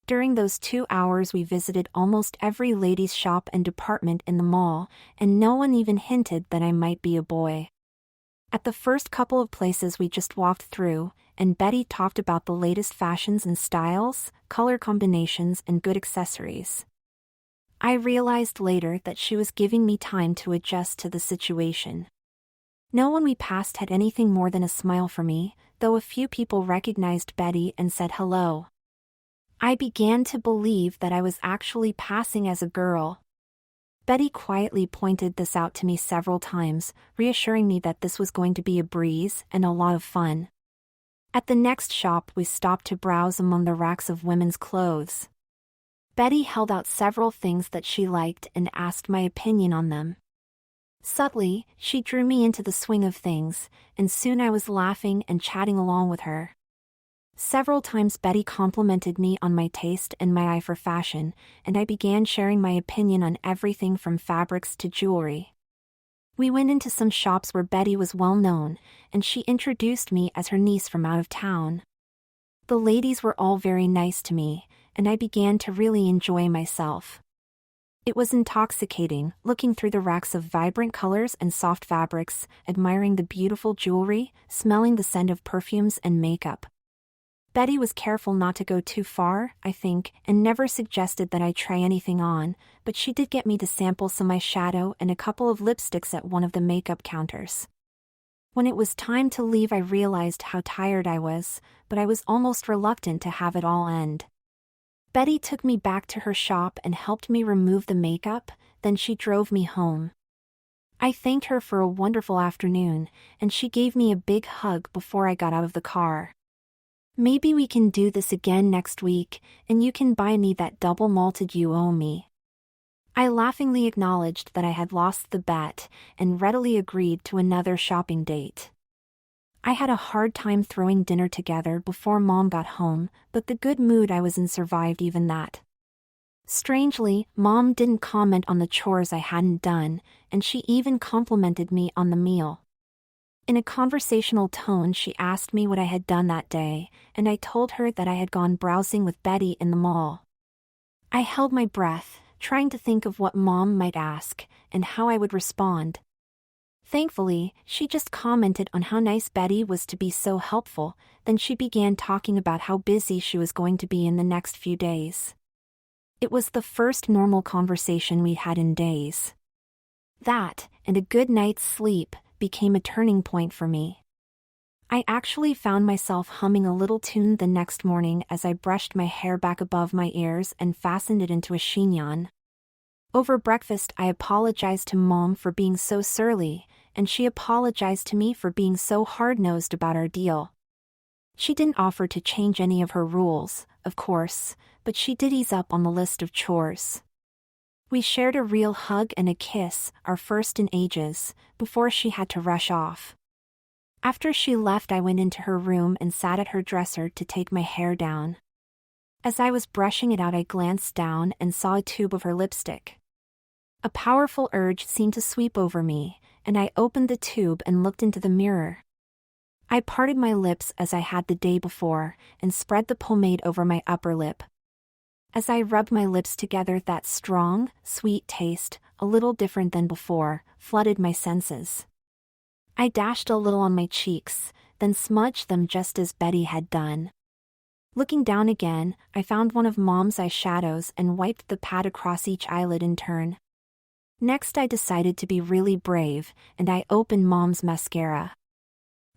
During those 2 hours we visited almost every ladies' shop and department in the mall, and no one even hinted that I might be a boy. At the first couple of places we just walked through, and Betty talked about the latest fashions and styles, color combinations, and good accessories. I realized later that she was giving me time to adjust to the situation. No one we passed had anything more than a smile for me, though a few people recognized Betty and said hello. I began to believe that I was actually passing as a girl. Betty quietly pointed this out to me several times, reassuring me that this was going to be a breeze and a lot of fun. At the next shop we stopped to browse among the racks of women's clothes. Betty held out several things that she liked and asked my opinion on them. Subtly, she drew me into the swing of things, and soon I was laughing and chatting along with her. Several times Betty complimented me on my taste and my eye for fashion, and I began sharing my opinion on everything from fabrics to jewelry. We went into some shops where Betty was well known, and she introduced me as her niece from out of town. The ladies were all very nice to me, and I began to really enjoy myself. It was intoxicating, looking through the racks of vibrant colors and soft fabrics, admiring the beautiful jewelry, smelling the scent of perfumes and makeup. Betty was careful not to go too far, I think, and never suggested that I try anything on, but she did get me to sample some eyeshadow and a couple of lipsticks at one of the makeup counters. When it was time to leave I realized how tired I was, but I was almost reluctant to have it all end. Betty took me back to her shop and helped me remove the makeup, then she drove me home. I thanked her for a wonderful afternoon, and she gave me a big hug before I got out of the car. Maybe we can do this again next week, and you can buy me that double malted you owe me. I laughingly acknowledged that I had lost the bet, and readily agreed to another shopping date. I had a hard time throwing dinner together before Mom got home, but the good mood I was in survived even that. Strangely, Mom didn't comment on the chores I hadn't done, and she even complimented me on the meal. In a conversational tone she asked me what I had done that day, and I told her that I had gone browsing with Betty in the mall. I held my breath, trying to think of what Mom might ask, and how I would respond. Thankfully, she just commented on how nice Betty was to be so helpful, then she began talking about how busy she was going to be in the next few days. It was the first normal conversation we'd had in days. That, and a good night's sleep, became a turning point for me. I actually found myself humming a little tune the next morning as I brushed my hair back above my ears and fastened it into a chignon. Over breakfast I apologized to Mom for being so surly, and she apologized to me for being so hard-nosed about our deal. She didn't offer to change any of her rules, of course, but she did ease up on the list of chores. We shared a real hug and a kiss, our first in ages, before she had to rush off. After she left I went into her room and sat at her dresser to take my hair down. As I was brushing it out I glanced down and saw a tube of her lipstick. A powerful urge seemed to sweep over me, and I opened the tube and looked into the mirror. I parted my lips as I had the day before, and spread the pomade over my upper lip. As I rubbed my lips together that strong, sweet taste, a little different than before, flooded my senses. I dashed a little on my cheeks, then smudged them just as Betty had done. Looking down again, I found one of Mom's eyeshadows and wiped the pad across each eyelid in turn. Next I decided to be really brave, and I opened Mom's mascara.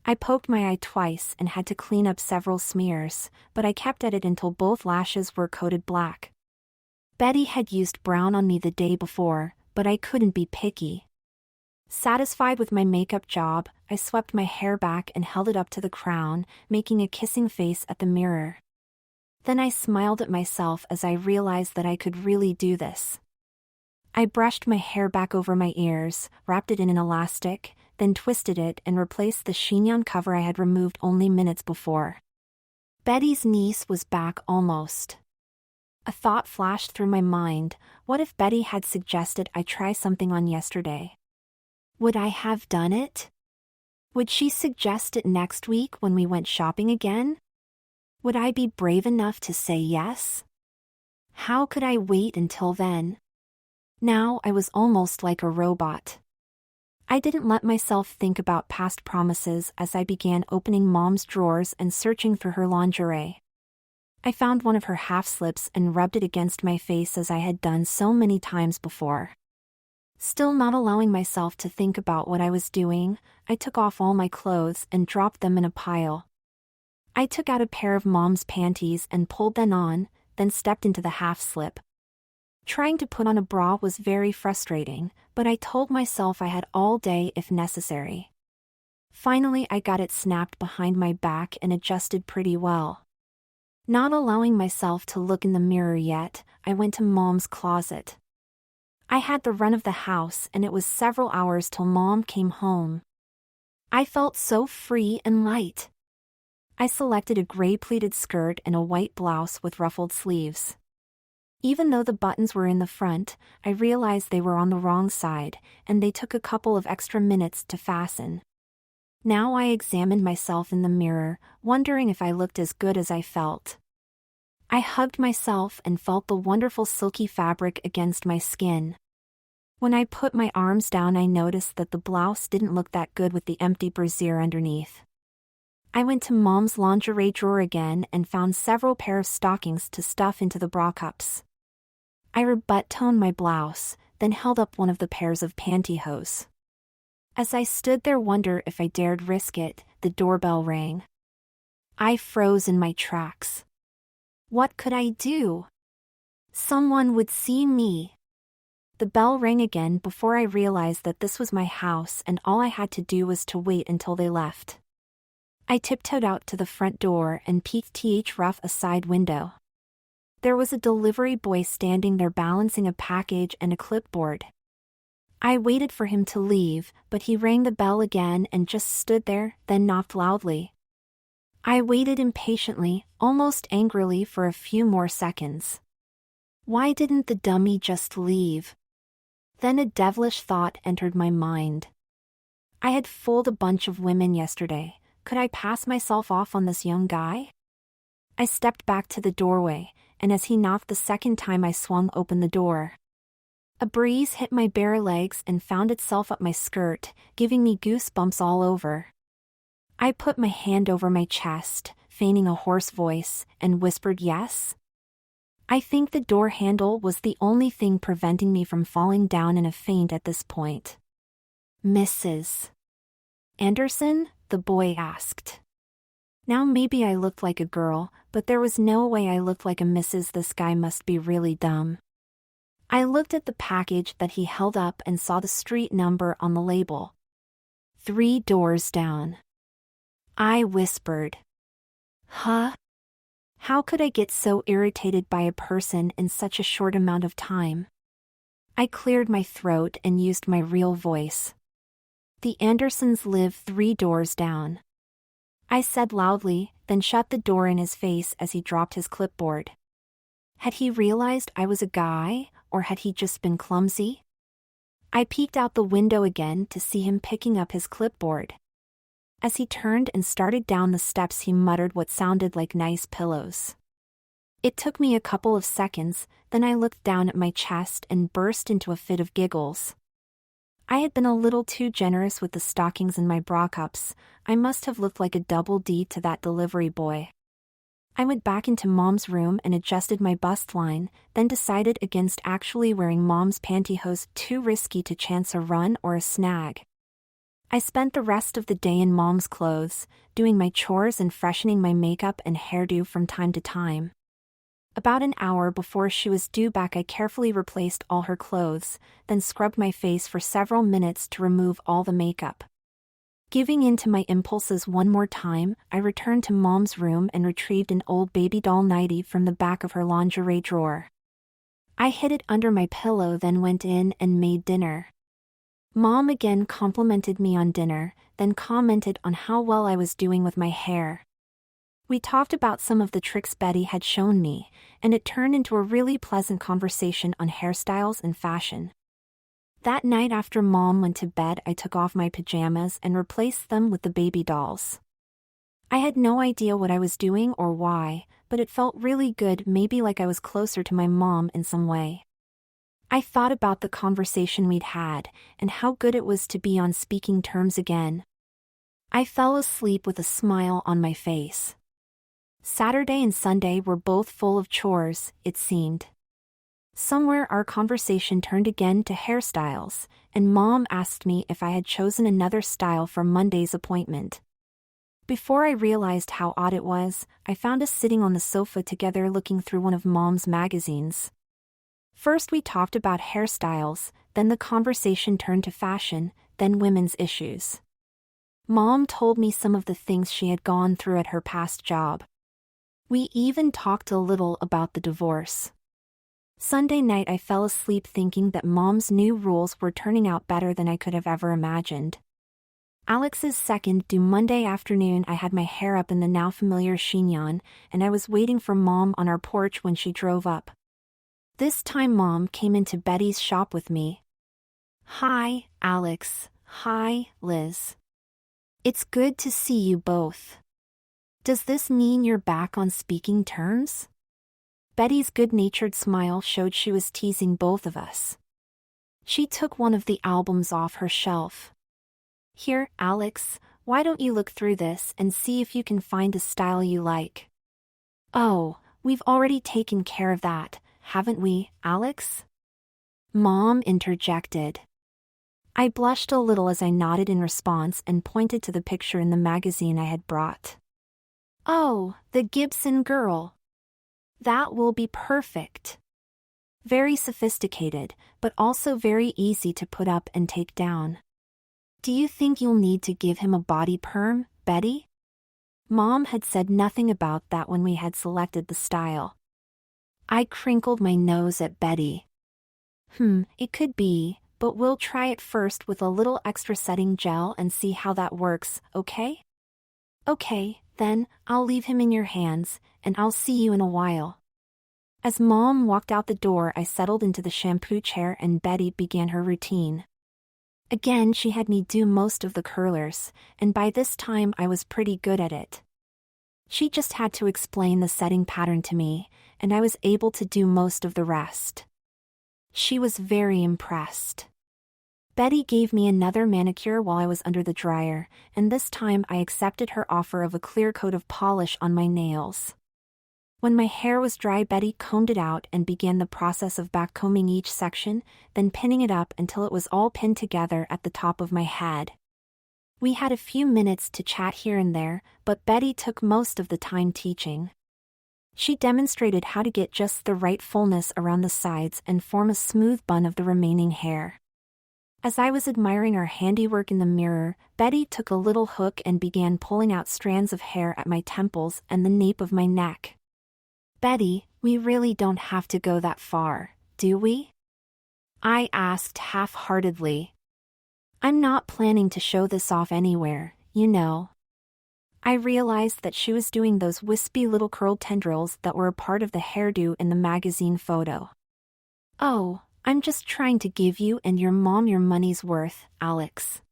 I poked my eye twice and had to clean up several smears, but I kept at it until both lashes were coated black. Betty had used brown on me the day before, but I couldn't be picky. Satisfied with my makeup job, I swept my hair back and held it up to the crown, making a kissing face at the mirror. Then I smiled at myself as I realized that I could really do this. I brushed my hair back over my ears, wrapped it in an elastic, then twisted it and replaced the chignon cover I had removed only minutes before. Betty's niece was back almost. A thought flashed through my mind: what if Betty had suggested I try something on yesterday? Would I have done it? Would she suggest it next week when we went shopping again? Would I be brave enough to say yes? How could I wait until then? Now I was almost like a robot. I didn't let myself think about past promises as I began opening Mom's drawers and searching through her lingerie. I found one of her half-slips and rubbed it against my face as I had done so many times before. Still not allowing myself to think about what I was doing, I took off all my clothes and dropped them in a pile. I took out a pair of Mom's panties and pulled them on, then stepped into the half-slip. Trying to put on a bra was very frustrating, but I told myself I had all day if necessary. Finally, I got it snapped behind my back and adjusted pretty well. Not allowing myself to look in the mirror yet, I went to Mom's closet. I had the run of the house and it was several hours till Mom came home. I felt so free and light. I selected a gray pleated skirt and a white blouse with ruffled sleeves. Even though the buttons were in the front, I realized they were on the wrong side, and they took a couple of extra minutes to fasten. Now I examined myself in the mirror, wondering if I looked as good as I felt. I hugged myself and felt the wonderful silky fabric against my skin. When I put my arms down, I noticed that the blouse didn't look that good with the empty brassiere underneath. I went to Mom's lingerie drawer again and found several pairs of stockings to stuff into the bra cups. I butt-toned my blouse, then held up one of the pairs of pantyhose. As I stood there wondering if I dared risk it, the doorbell rang. I froze in my tracks. What could I do? Someone would see me. The bell rang again before I realized that this was my house and all I had to do was to wait until they left. I tiptoed out to the front door and peeked rough a side window. There was a delivery boy standing there balancing a package and a clipboard. I waited for him to leave, but he rang the bell again and just stood there, then knocked loudly. I waited impatiently, almost angrily, for a few more seconds. Why didn't the dummy just leave? Then a devilish thought entered my mind. I had fooled a bunch of women yesterday. Could I pass myself off on this young guy? I stepped back to the doorway, and as he knocked the second time I swung open the door. A breeze hit my bare legs and found itself up my skirt, giving me goosebumps all over. I put my hand over my chest, feigning a hoarse voice, and whispered yes. I think the door handle was the only thing preventing me from falling down in a faint at this point. Mrs. Anderson? The boy asked. Now maybe I looked like a girl, but there was no way I looked like a Mrs. This guy must be really dumb. I looked at the package that he held up and saw the street number on the label. 3 doors down. I whispered. Huh? How could I get so irritated by a person in such a short amount of time? I cleared my throat and used my real voice. The Andersons live 3 doors down. I said loudly, then shut the door in his face as he dropped his clipboard. Had he realized I was a guy, or had he just been clumsy? I peeked out the window again to see him picking up his clipboard. As he turned and started down the steps, he muttered what sounded like nice pillows. It took me a couple of seconds, then I looked down at my chest and burst into a fit of giggles. I had been a little too generous with the stockings in my bra cups. I must have looked like a double D to that delivery boy. I went back into Mom's room and adjusted my bust line, then decided against actually wearing Mom's pantyhose, too risky to chance a run or a snag. I spent the rest of the day in Mom's clothes, doing my chores and freshening my makeup and hairdo from time to time. About an hour before she was due back, I carefully replaced all her clothes, then scrubbed my face for several minutes to remove all the makeup. Giving in to my impulses one more time, I returned to Mom's room and retrieved an old baby doll nightie from the back of her lingerie drawer. I hid it under my pillow, then went in and made dinner. Mom again complimented me on dinner, then commented on how well I was doing with my hair. We talked about some of the tricks Betty had shown me, and it turned into a really pleasant conversation on hairstyles and fashion. That night after Mom went to bed, I took off my pajamas and replaced them with the baby dolls. I had no idea what I was doing or why, but it felt really good, maybe like I was closer to my mom in some way. I thought about the conversation we'd had, and how good it was to be on speaking terms again. I fell asleep with a smile on my face. Saturday and Sunday were both full of chores, it seemed. Somewhere our conversation turned again to hairstyles, and Mom asked me if I had chosen another style for Monday's appointment. Before I realized how odd it was, I found us sitting on the sofa together looking through one of Mom's magazines. First we talked about hairstyles, then the conversation turned to fashion, then women's issues. Mom told me some of the things she had gone through at her past job. We even talked a little about the divorce. Sunday night I fell asleep thinking that Mom's new rules were turning out better than I could have ever imagined. Alex's second due Monday afternoon, I had my hair up in the now familiar chignon, and I was waiting for Mom on our porch when she drove up. This time Mom came into Betty's shop with me. "Hi, Alex. Hi, Liz. It's good to see you both. Does this mean you're back on speaking terms?" Betty's good-natured smile showed she was teasing both of us. She took one of the albums off her shelf. "Here, Alex, why don't you look through this and see if you can find a style you like?" "Oh, we've already taken care of that, haven't we, Alex?" Mom interjected. I blushed a little as I nodded in response and pointed to the picture in the magazine I had brought. "Oh, the Gibson girl. That will be perfect. Very sophisticated, but also very easy to put up and take down. Do you think you'll need to give him a body perm, Betty?" Mom had said nothing about that when we had selected the style. I crinkled my nose at Betty. It could be, but we'll try it first with a little extra setting gel and see how that works, okay? Okay, then, I'll leave him in your hands, and I'll see you in a while. As Mom walked out the door, I settled into the shampoo chair and Betty began her routine. Again, she had me do most of the curlers, and by this time I was pretty good at it. She just had to explain the setting pattern to me, and I was able to do most of the rest. She was very impressed. Betty gave me another manicure while I was under the dryer, and this time I accepted her offer of a clear coat of polish on my nails. When my hair was dry, Betty combed it out and began the process of backcombing each section, then pinning it up until it was all pinned together at the top of my head. We had a few minutes to chat here and there, but Betty took most of the time teaching. She demonstrated how to get just the right fullness around the sides and form a smooth bun of the remaining hair. As I was admiring our handiwork in the mirror, Betty took a little hook and began pulling out strands of hair at my temples and the nape of my neck. "Betty, we really don't have to go that far, do we?" I asked half-heartedly. "I'm not planning to show this off anywhere, you know." I realized that she was doing those wispy little curled tendrils that were a part of the hairdo in the magazine photo. "Oh, I'm just trying to give you and your mom your money's worth, Alex.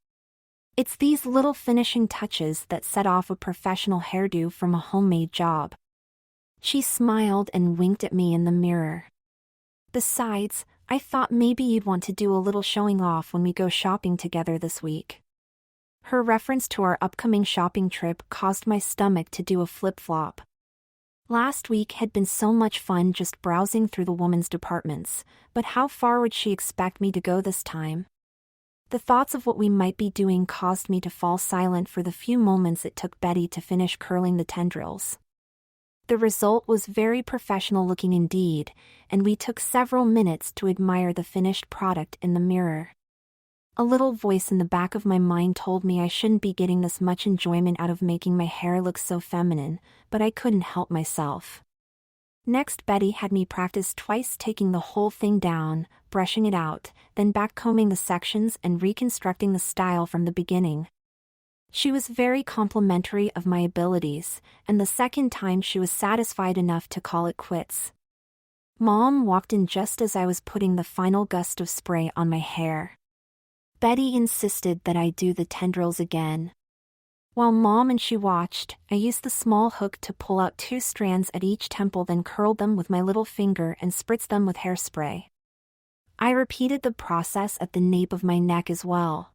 It's these little finishing touches that set off a professional hairdo from a homemade job." She smiled and winked at me in the mirror. "Besides, I thought maybe you'd want to do a little showing off when we go shopping together this week." Her reference to our upcoming shopping trip caused my stomach to do a flip-flop. Last week had been so much fun just browsing through the women's departments, but how far would she expect me to go this time? The thoughts of what we might be doing caused me to fall silent for the few moments it took Betty to finish curling the tendrils. The result was very professional looking indeed, and we took several minutes to admire the finished product in the mirror. A little voice in the back of my mind told me I shouldn't be getting this much enjoyment out of making my hair look so feminine, but I couldn't help myself. Next, Betty had me practice twice taking the whole thing down, brushing it out, then backcombing the sections and reconstructing the style from the beginning. She was very complimentary of my abilities, and the second time she was satisfied enough to call it quits. Mom walked in just as I was putting the final gust of spray on my hair. Betty insisted that I do the tendrils again. While Mom and she watched, I used the small hook to pull out 2 strands at each temple, then curled them with my little finger and spritzed them with hairspray. I repeated the process at the nape of my neck as well.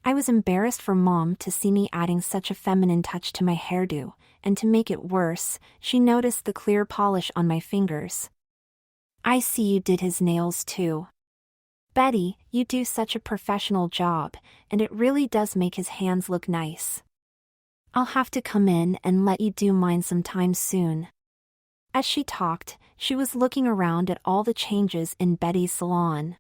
I was embarrassed for Mom to see me adding such a feminine touch to my hairdo, and to make it worse, she noticed the clear polish on my fingers. "I see you did his nails too. Betty, you do such a professional job, and it really does make his hands look nice. I'll have to come in and let you do mine sometime soon." As she talked, she was looking around at all the changes in Betty's salon.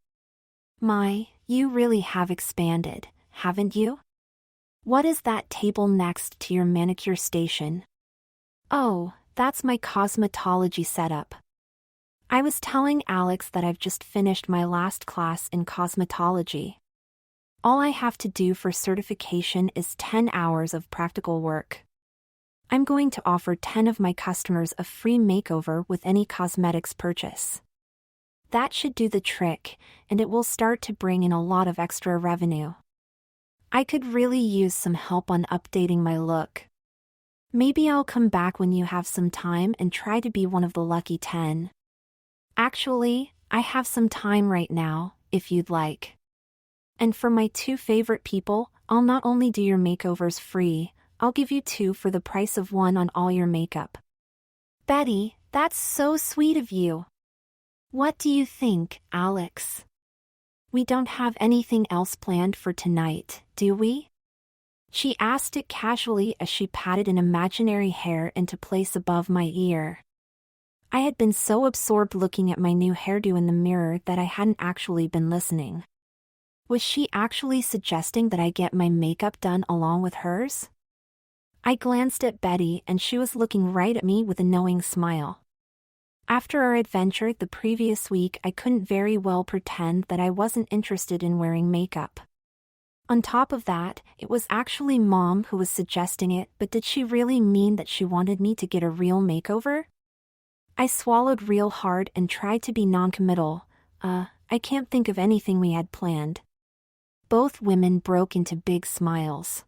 "My, you really have expanded, haven't you? What is that table next to your manicure station?" "Oh, that's my cosmetology setup. I was telling Alex that I've just finished my last class in cosmetology. All I have to do for certification is 10 hours of practical work. I'm going to offer 10 of my customers a free makeover with any cosmetics purchase. That should do the trick, and it will start to bring in a lot of extra revenue. I could really use some help on updating my look. Maybe I'll come back when you have some time and try to be one of the lucky 10. Actually, I have some time right now, if you'd like. And for my 2 favorite people, I'll not only do your makeovers free, I'll give you 2 for the price of 1 on all your makeup." "Betty, that's so sweet of you. What do you think, Alex? We don't have anything else planned for tonight, do we?" She asked it casually as she patted an imaginary hair into place above my ear. I had been so absorbed looking at my new hairdo in the mirror that I hadn't actually been listening. Was she actually suggesting that I get my makeup done along with hers? I glanced at Betty and she was looking right at me with a knowing smile. After our adventure the previous week, I couldn't very well pretend that I wasn't interested in wearing makeup. On top of that, it was actually Mom who was suggesting it, but did she really mean that she wanted me to get a real makeover? I swallowed real hard and tried to be non-committal. I can't think of anything we had planned." Both women broke into big smiles.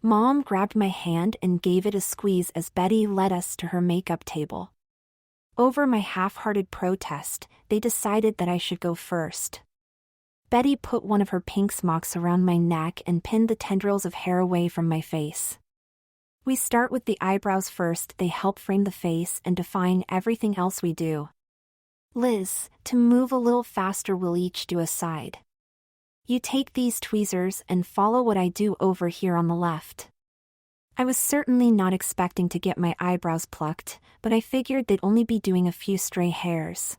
Mom grabbed my hand and gave it a squeeze as Betty led us to her makeup table. Over my half-hearted protest, they decided that I should go first. Betty put one of her pink smocks around my neck and pinned the tendrils of hair away from my face. "We start with the eyebrows first. They help frame the face and define everything else we do. Liz, to move a little faster, we'll each do a side. You take these tweezers and follow what I do over here on the left." I was certainly not expecting to get my eyebrows plucked, but I figured they'd only be doing a few stray hairs.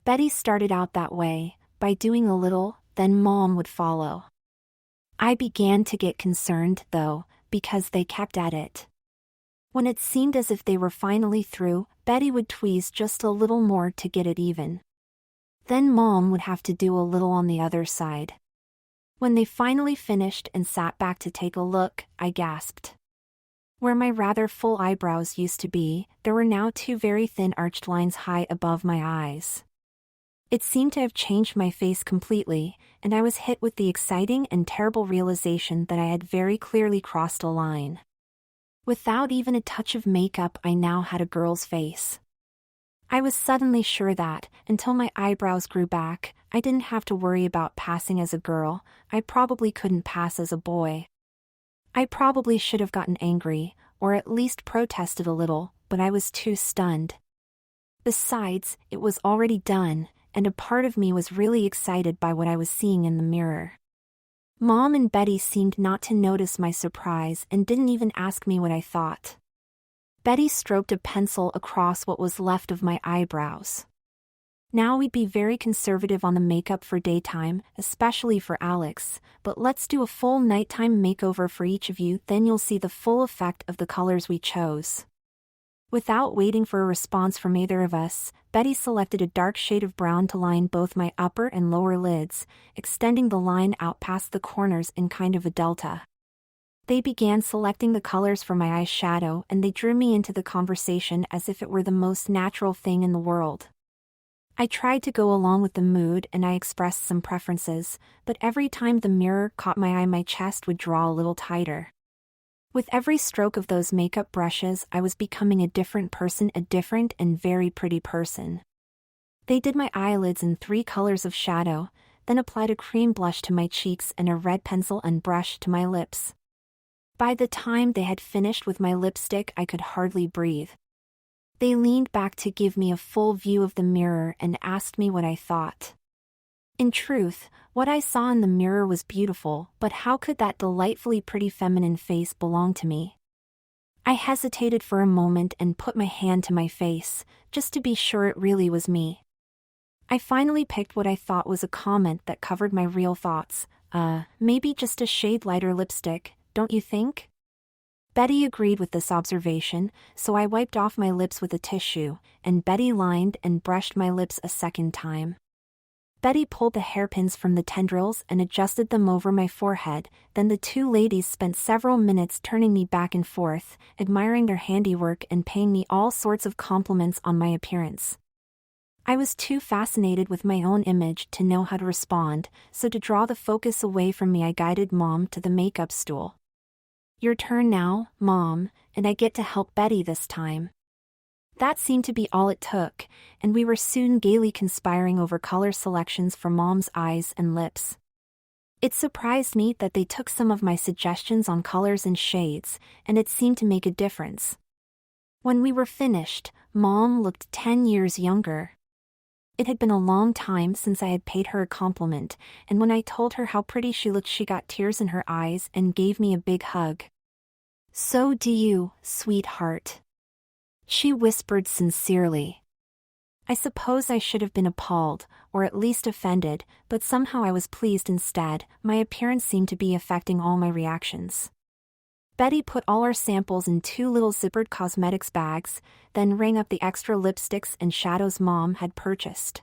Betty started out that way, by doing a little, then Mom would follow. I began to get concerned, though, because they kept at it. When it seemed as if they were finally through, Betty would tweeze just a little more to get it even. Then Mom would have to do a little on the other side. When they finally finished and sat back to take a look, I gasped. Where my rather full eyebrows used to be, there were now 2 very thin arched lines high above my eyes. It seemed to have changed my face completely, and I was hit with the exciting and terrible realization that I had very clearly crossed a line. Without even a touch of makeup, I now had a girl's face. I was suddenly sure that, until my eyebrows grew back, I didn't have to worry about passing as a girl. I probably couldn't pass as a boy. I probably should have gotten angry, or at least protested a little, but I was too stunned. Besides, it was already done, and a part of me was really excited by what I was seeing in the mirror. Mom and Betty seemed not to notice my surprise and didn't even ask me what I thought. Betty stroked a pencil across what was left of my eyebrows. Now we'd be very conservative on the makeup for daytime, especially for Alex, but let's do a full nighttime makeover for each of you, then you'll see the full effect of the colors we chose. Without waiting for a response from either of us, Betty selected a dark shade of brown to line both my upper and lower lids, extending the line out past the corners in kind of a delta. They began selecting the colors for my eyeshadow, and they drew me into the conversation as if it were the most natural thing in the world. I tried to go along with the mood and I expressed some preferences, but every time the mirror caught my eye, my chest would draw a little tighter. With every stroke of those makeup brushes, I was becoming a different person, a different and very pretty person. They did my eyelids in 3 colors of shadow, then applied a cream blush to my cheeks and a red pencil and brush to my lips. By the time they had finished with my lipstick, I could hardly breathe. They leaned back to give me a full view of the mirror and asked me what I thought. In truth, what I saw in the mirror was beautiful, but how could that delightfully pretty feminine face belong to me? I hesitated for a moment and put my hand to my face, just to be sure it really was me. I finally picked what I thought was a comment that covered my real thoughts. Maybe just a shade lighter lipstick, don't you think? Betty agreed with this observation, so I wiped off my lips with a tissue, and Betty lined and brushed my lips a second time. Betty pulled the hairpins from the tendrils and adjusted them over my forehead, then the 2 ladies spent several minutes turning me back and forth, admiring their handiwork and paying me all sorts of compliments on my appearance. I was too fascinated with my own image to know how to respond, so to draw the focus away from me I guided Mom to the makeup stool. Your turn now, Mom, and I get to help Betty this time. That seemed to be all it took, and we were soon gaily conspiring over color selections for Mom's eyes and lips. It surprised me that they took some of my suggestions on colors and shades, and it seemed to make a difference. When we were finished, Mom looked 10 years younger. It had been a long time since I had paid her a compliment, and when I told her how pretty she looked, she got tears in her eyes and gave me a big hug. "So do you, sweetheart," she whispered sincerely. I suppose I should have been appalled, or at least offended, but somehow I was pleased instead. My appearance seemed to be affecting all my reactions. Betty put all our samples in 2 little zippered cosmetics bags, then rang up the extra lipsticks and shadows Mom had purchased.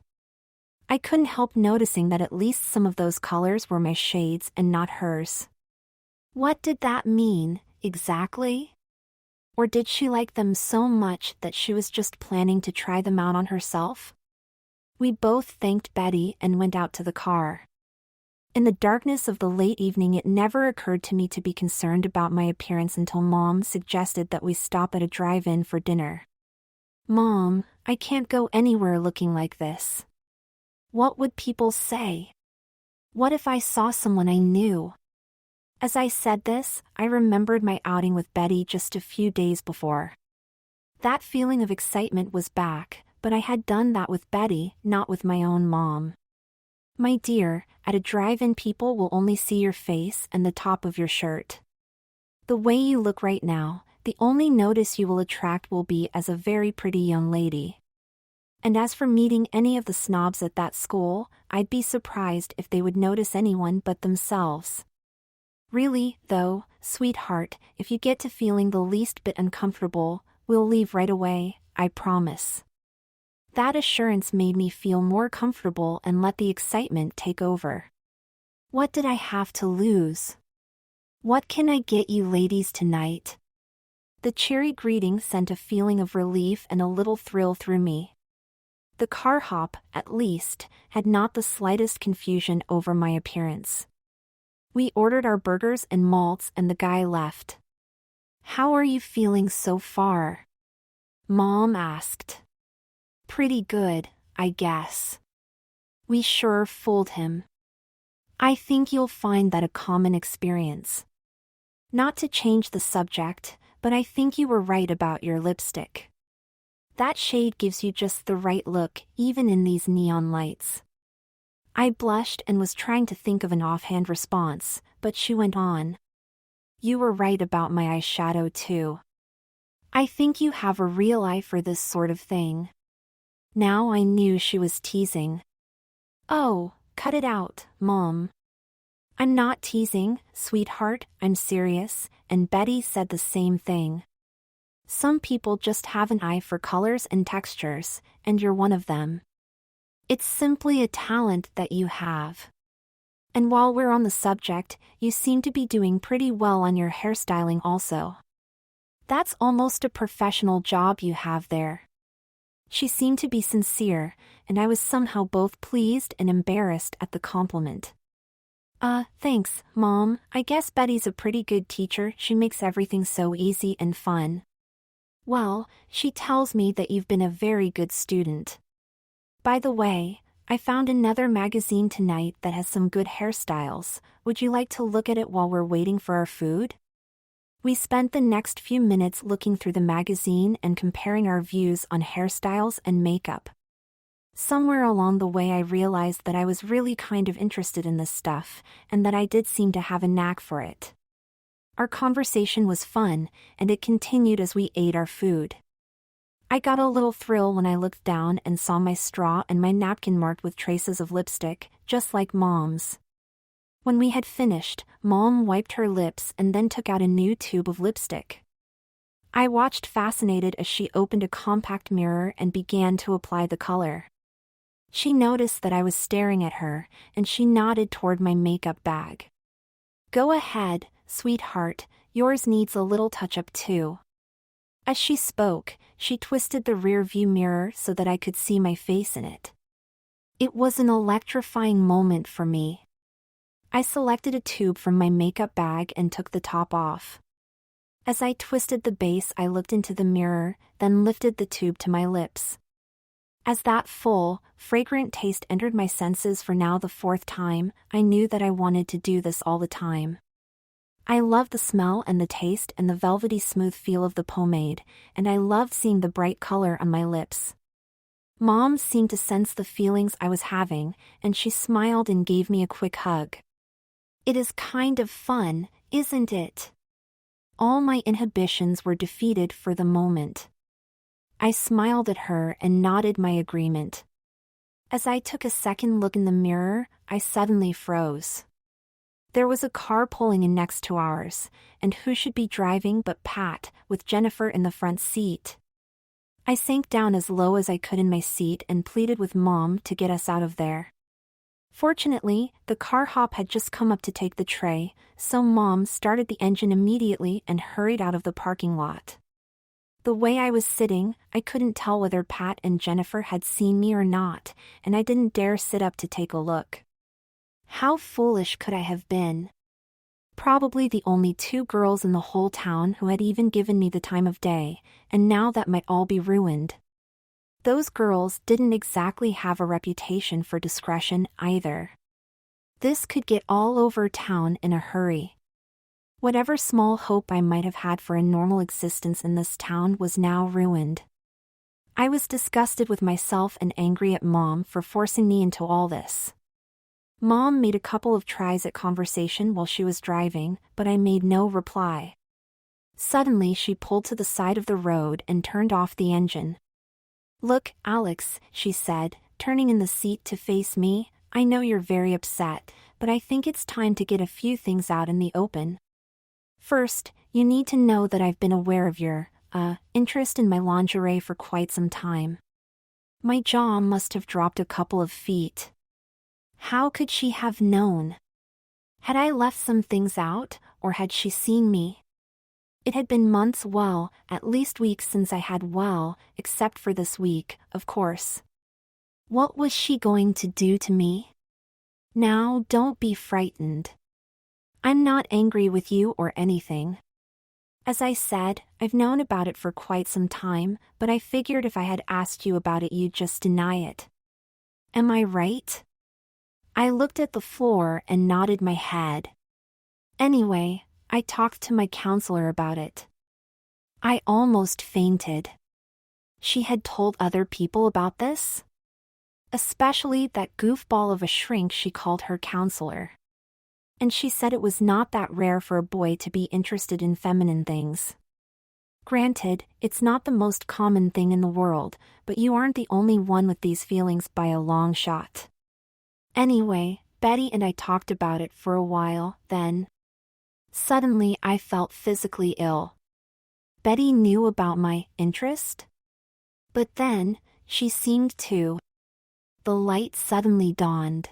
I couldn't help noticing that at least some of those colors were my shades and not hers. What did that mean, exactly? Or did she like them so much that she was just planning to try them out on herself? We both thanked Betty and went out to the car. In the darkness of the late evening, it never occurred to me to be concerned about my appearance until Mom suggested that we stop at a drive-in for dinner. "Mom, I can't go anywhere looking like this. What would people say? What if I saw someone I knew?" As I said this, I remembered my outing with Betty just a few days before. That feeling of excitement was back, but I had done that with Betty, not with my own mom. "My dear, at a drive-in people will only see your face and the top of your shirt. The way you look right now, the only notice you will attract will be as a very pretty young lady. And as for meeting any of the snobs at that school, I'd be surprised if they would notice anyone but themselves. Really, though, sweetheart, if you get to feeling the least bit uncomfortable, we'll leave right away, I promise." That assurance made me feel more comfortable and let the excitement take over. What did I have to lose? "What can I get you ladies tonight?" The cheery greeting sent a feeling of relief and a little thrill through me. The car hop, at least, had not the slightest confusion over my appearance. We ordered our burgers and malts and the guy left. "How are you feeling so far?" Mom asked. "Pretty good, I guess." We sure fooled him. I think you'll find that a common experience. Not to change the subject, but I think you were right about your lipstick. That shade gives you just the right look, even in these neon lights. I blushed and was trying to think of an offhand response, but she went on. "You were right about my eyeshadow too. I think you have a real eye for this sort of thing." Now I knew she was teasing. "Oh, cut it out, Mom." "I'm not teasing, sweetheart, I'm serious," and Betty said the same thing. Some people just have an eye for colors and textures, and you're one of them. It's simply a talent that you have. And while we're on the subject, you seem to be doing pretty well on your hairstyling also. That's almost a professional job you have there. She seemed to be sincere, and I was somehow both pleased and embarrassed at the compliment. Thanks, Mom. I guess Betty's a pretty good teacher. She makes everything so easy and fun. Well, she tells me that you've been a very good student. By the way, I found another magazine tonight that has some good hairstyles. Would you like to look at it while we're waiting for our food? We spent the next few minutes looking through the magazine and comparing our views on hairstyles and makeup. Somewhere along the way I realized that I was really kind of interested in this stuff, and that I did seem to have a knack for it. Our conversation was fun, and it continued as we ate our food. I got a little thrill when I looked down and saw my straw and my napkin marked with traces of lipstick, just like Mom's. When we had finished, Mom wiped her lips and then took out a new tube of lipstick. I watched fascinated as she opened a compact mirror and began to apply the color. She noticed that I was staring at her, and she nodded toward my makeup bag. Go ahead, sweetheart, yours needs a little touch-up too. As she spoke, she twisted the rear-view mirror so that I could see my face in it. It was an electrifying moment for me. I selected a tube from my makeup bag and took the top off. As I twisted the base, I looked into the mirror, then lifted the tube to my lips. As that full, fragrant taste entered my senses for now the fourth time, I knew that I wanted to do this all the time. I loved the smell and the taste and the velvety smooth feel of the pomade, and I loved seeing the bright color on my lips. Mom seemed to sense the feelings I was having, and she smiled and gave me a quick hug. It is kind of fun, isn't it? All my inhibitions were defeated for the moment. I smiled at her and nodded my agreement. As I took a second look in the mirror, I suddenly froze. There was a car pulling in next to ours, and who should be driving but Pat, with Jennifer in the front seat. I sank down as low as I could in my seat and pleaded with Mom to get us out of there. Fortunately, the car hop had just come up to take the tray, so Mom started the engine immediately and hurried out of the parking lot. The way I was sitting, I couldn't tell whether Pat and Jennifer had seen me or not, and I didn't dare sit up to take a look. How foolish could I have been? Probably the only two girls in the whole town who had even given me the time of day, and now that might all be ruined. Those girls didn't exactly have a reputation for discretion either. This could get all over town in a hurry. Whatever small hope I might have had for a normal existence in this town was now ruined. I was disgusted with myself and angry at Mom for forcing me into all this. Mom made a couple of tries at conversation while she was driving, but I made no reply. Suddenly she pulled to the side of the road and turned off the engine. Look, Alex, she said, turning in the seat to face me, I know you're very upset, but I think it's time to get a few things out in the open. First, you need to know that I've been aware of your, interest in my lingerie for quite some time. My jaw must have dropped a couple of feet. How could she have known? Had I left some things out, or had she seen me? It had been months, well, at least weeks since I had, well, except for this week, of course. What was she going to do to me? Now, don't be frightened. I'm not angry with you or anything. As I said, I've known about it for quite some time, but I figured if I had asked you about it you'd just deny it. Am I right? I looked at the floor and nodded my head. Anyway, I talked to my counselor about it. I almost fainted. She had told other people about this? Especially that goofball of a shrink she called her counselor. And she said it was not that rare for a boy to be interested in feminine things. Granted, it's not the most common thing in the world, but you aren't the only one with these feelings by a long shot. Anyway, Betty and I talked about it for a while, then. Suddenly I felt physically ill. Betty knew about my interest? But then, she seemed to. The light suddenly dawned.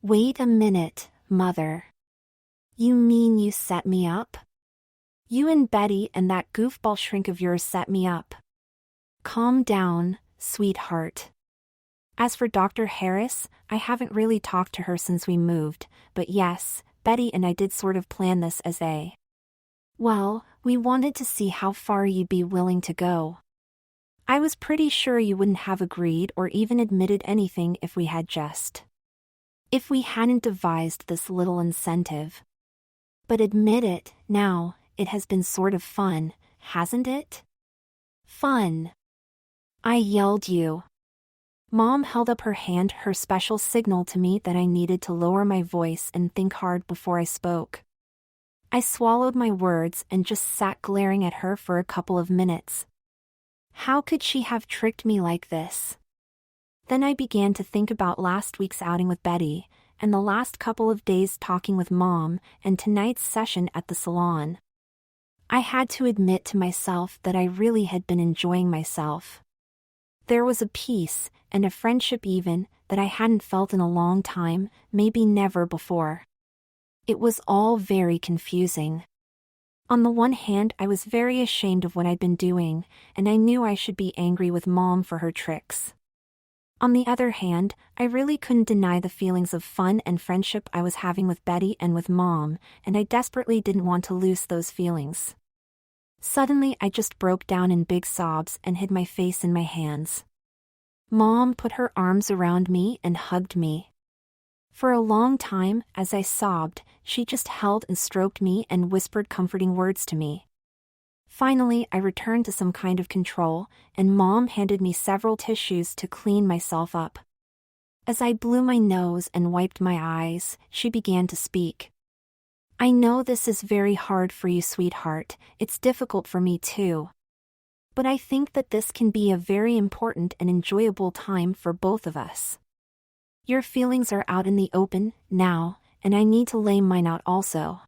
Wait a minute, Mother. You mean you set me up? You and Betty and that goofball shrink of yours set me up. Calm down, sweetheart. As for Dr. Harris, I haven't really talked to her since we moved, but yes, Betty and I did sort of plan this as a. Well, we wanted to see how far you'd be willing to go. I was pretty sure you wouldn't have agreed or even admitted anything if we had just. If we hadn't devised this little incentive. But admit it, now, it has been sort of fun, hasn't it? Fun. I yelled you. Mom held up her hand, her special signal to me that I needed to lower my voice and think hard before I spoke. I swallowed my words and just sat glaring at her for a couple of minutes. How could she have tricked me like this? Then I began to think about last week's outing with Betty, and the last couple of days talking with Mom, and tonight's session at the salon. I had to admit to myself that I really had been enjoying myself. There was a peace, and a friendship even, that I hadn't felt in a long time, maybe never before. It was all very confusing. On the one hand, I was very ashamed of what I'd been doing, and I knew I should be angry with Mom for her tricks. On the other hand, I really couldn't deny the feelings of fun and friendship I was having with Betty and with Mom, and I desperately didn't want to lose those feelings. Suddenly, I just broke down in big sobs and hid my face in my hands. Mom put her arms around me and hugged me. For a long time, as I sobbed, she just held and stroked me and whispered comforting words to me. Finally, I returned to some kind of control, and Mom handed me several tissues to clean myself up. As I blew my nose and wiped my eyes, she began to speak. I know this is very hard for you, sweetheart, it's difficult for me too. But I think that this can be a very important and enjoyable time for both of us. Your feelings are out in the open, now, and I need to lay mine out also.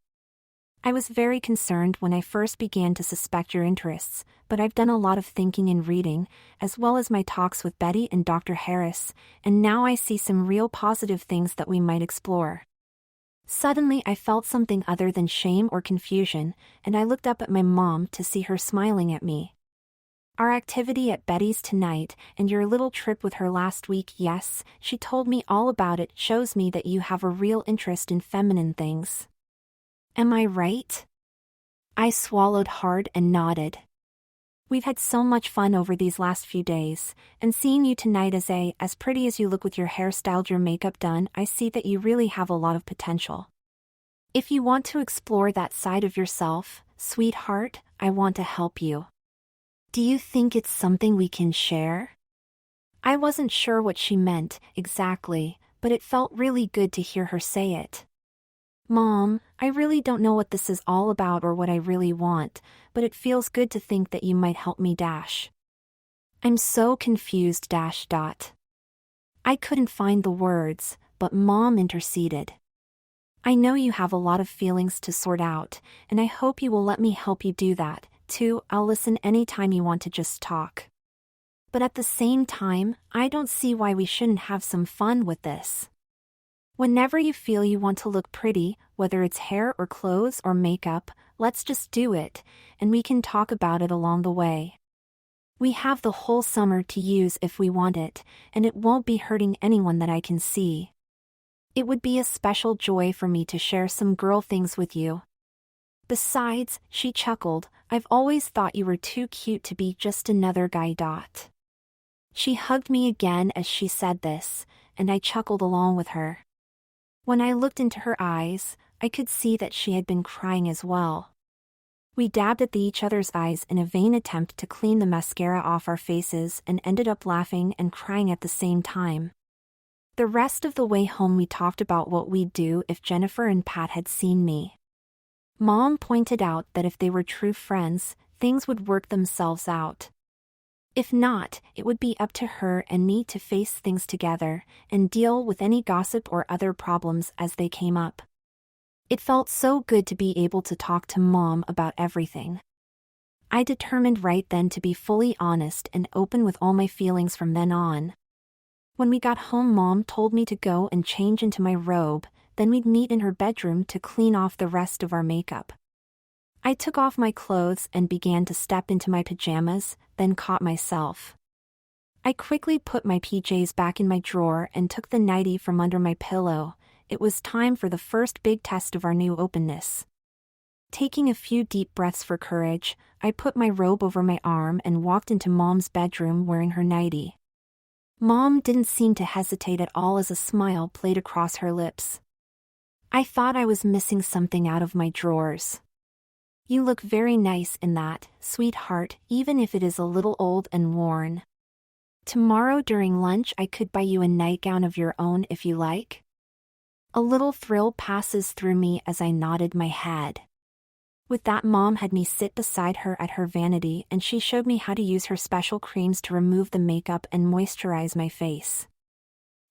I was very concerned when I first began to suspect your interests, but I've done a lot of thinking and reading, as well as my talks with Betty and Dr. Harris, and now I see some real positive things that we might explore. Suddenly I felt something other than shame or confusion, and I looked up at my mom to see her smiling at me. Our activity at Betty's tonight, and your little trip with her last week, yes, she told me all about it, shows me that you have a real interest in feminine things. Am I right? I swallowed hard and nodded. We've had so much fun over these last few days, and seeing you tonight as pretty as you look with your hair styled, your makeup done, I see that you really have a lot of potential. If you want to explore that side of yourself, sweetheart, I want to help you. Do you think it's something we can share? I wasn't sure what she meant, exactly, but it felt really good to hear her say it. Mom, I really don't know what this is all about or what I really want, but it feels good to think that you might help me dash. I'm so confused dash dot. I couldn't find the words, but Mom interceded. I know you have a lot of feelings to sort out, and I hope you will let me help you do that. Too, I'll listen anytime you want to just talk. But at the same time, I don't see why we shouldn't have some fun with this. Whenever you feel you want to look pretty, whether it's hair or clothes or makeup, let's just do it, and we can talk about it along the way. We have the whole summer to use if we want it, and it won't be hurting anyone that I can see. It would be a special joy for me to share some girl things with you. Besides, she chuckled, I've always thought you were too cute to be just another guy dot. She hugged me again as she said this, and I chuckled along with her. When I looked into her eyes, I could see that she had been crying as well. We dabbed at each other's eyes in a vain attempt to clean the mascara off our faces and ended up laughing and crying at the same time. The rest of the way home we talked about what we'd do if Jennifer and Pat had seen me. Mom pointed out that if they were true friends, things would work themselves out. If not, it would be up to her and me to face things together and deal with any gossip or other problems as they came up. It felt so good to be able to talk to Mom about everything. I determined right then to be fully honest and open with all my feelings from then on. When we got home, Mom told me to go and change into my robe, then we'd meet in her bedroom to clean off the rest of our makeup. I took off my clothes and began to step into my pajamas, then caught myself. I quickly put my PJs back in my drawer and took the nightie from under my pillow. It was time for the first big test of our new openness. Taking a few deep breaths for courage, I put my robe over my arm and walked into Mom's bedroom wearing her nightie. Mom didn't seem to hesitate at all as a smile played across her lips. I thought I was missing something out of my drawers. You look very nice in that, sweetheart, even if it is a little old and worn. Tomorrow during lunch I could buy you a nightgown of your own if you like. A little thrill passes through me as I nodded my head. With that, Mom had me sit beside her at her vanity and she showed me how to use her special creams to remove the makeup and moisturize my face.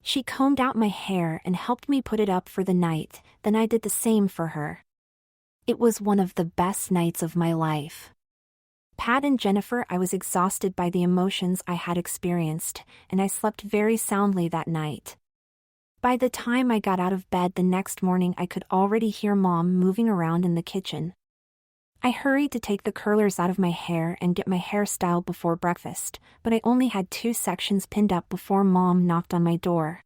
She combed out my hair and helped me put it up for the night, then I did the same for her. It was one of the best nights of my life. Pat and Jennifer, I was exhausted by the emotions I had experienced, and I slept very soundly that night. By the time I got out of bed the next morning, I could already hear Mom moving around in the kitchen. I hurried to take the curlers out of my hair and get my hair styled before breakfast, but I only had 2 sections pinned up before Mom knocked on my door.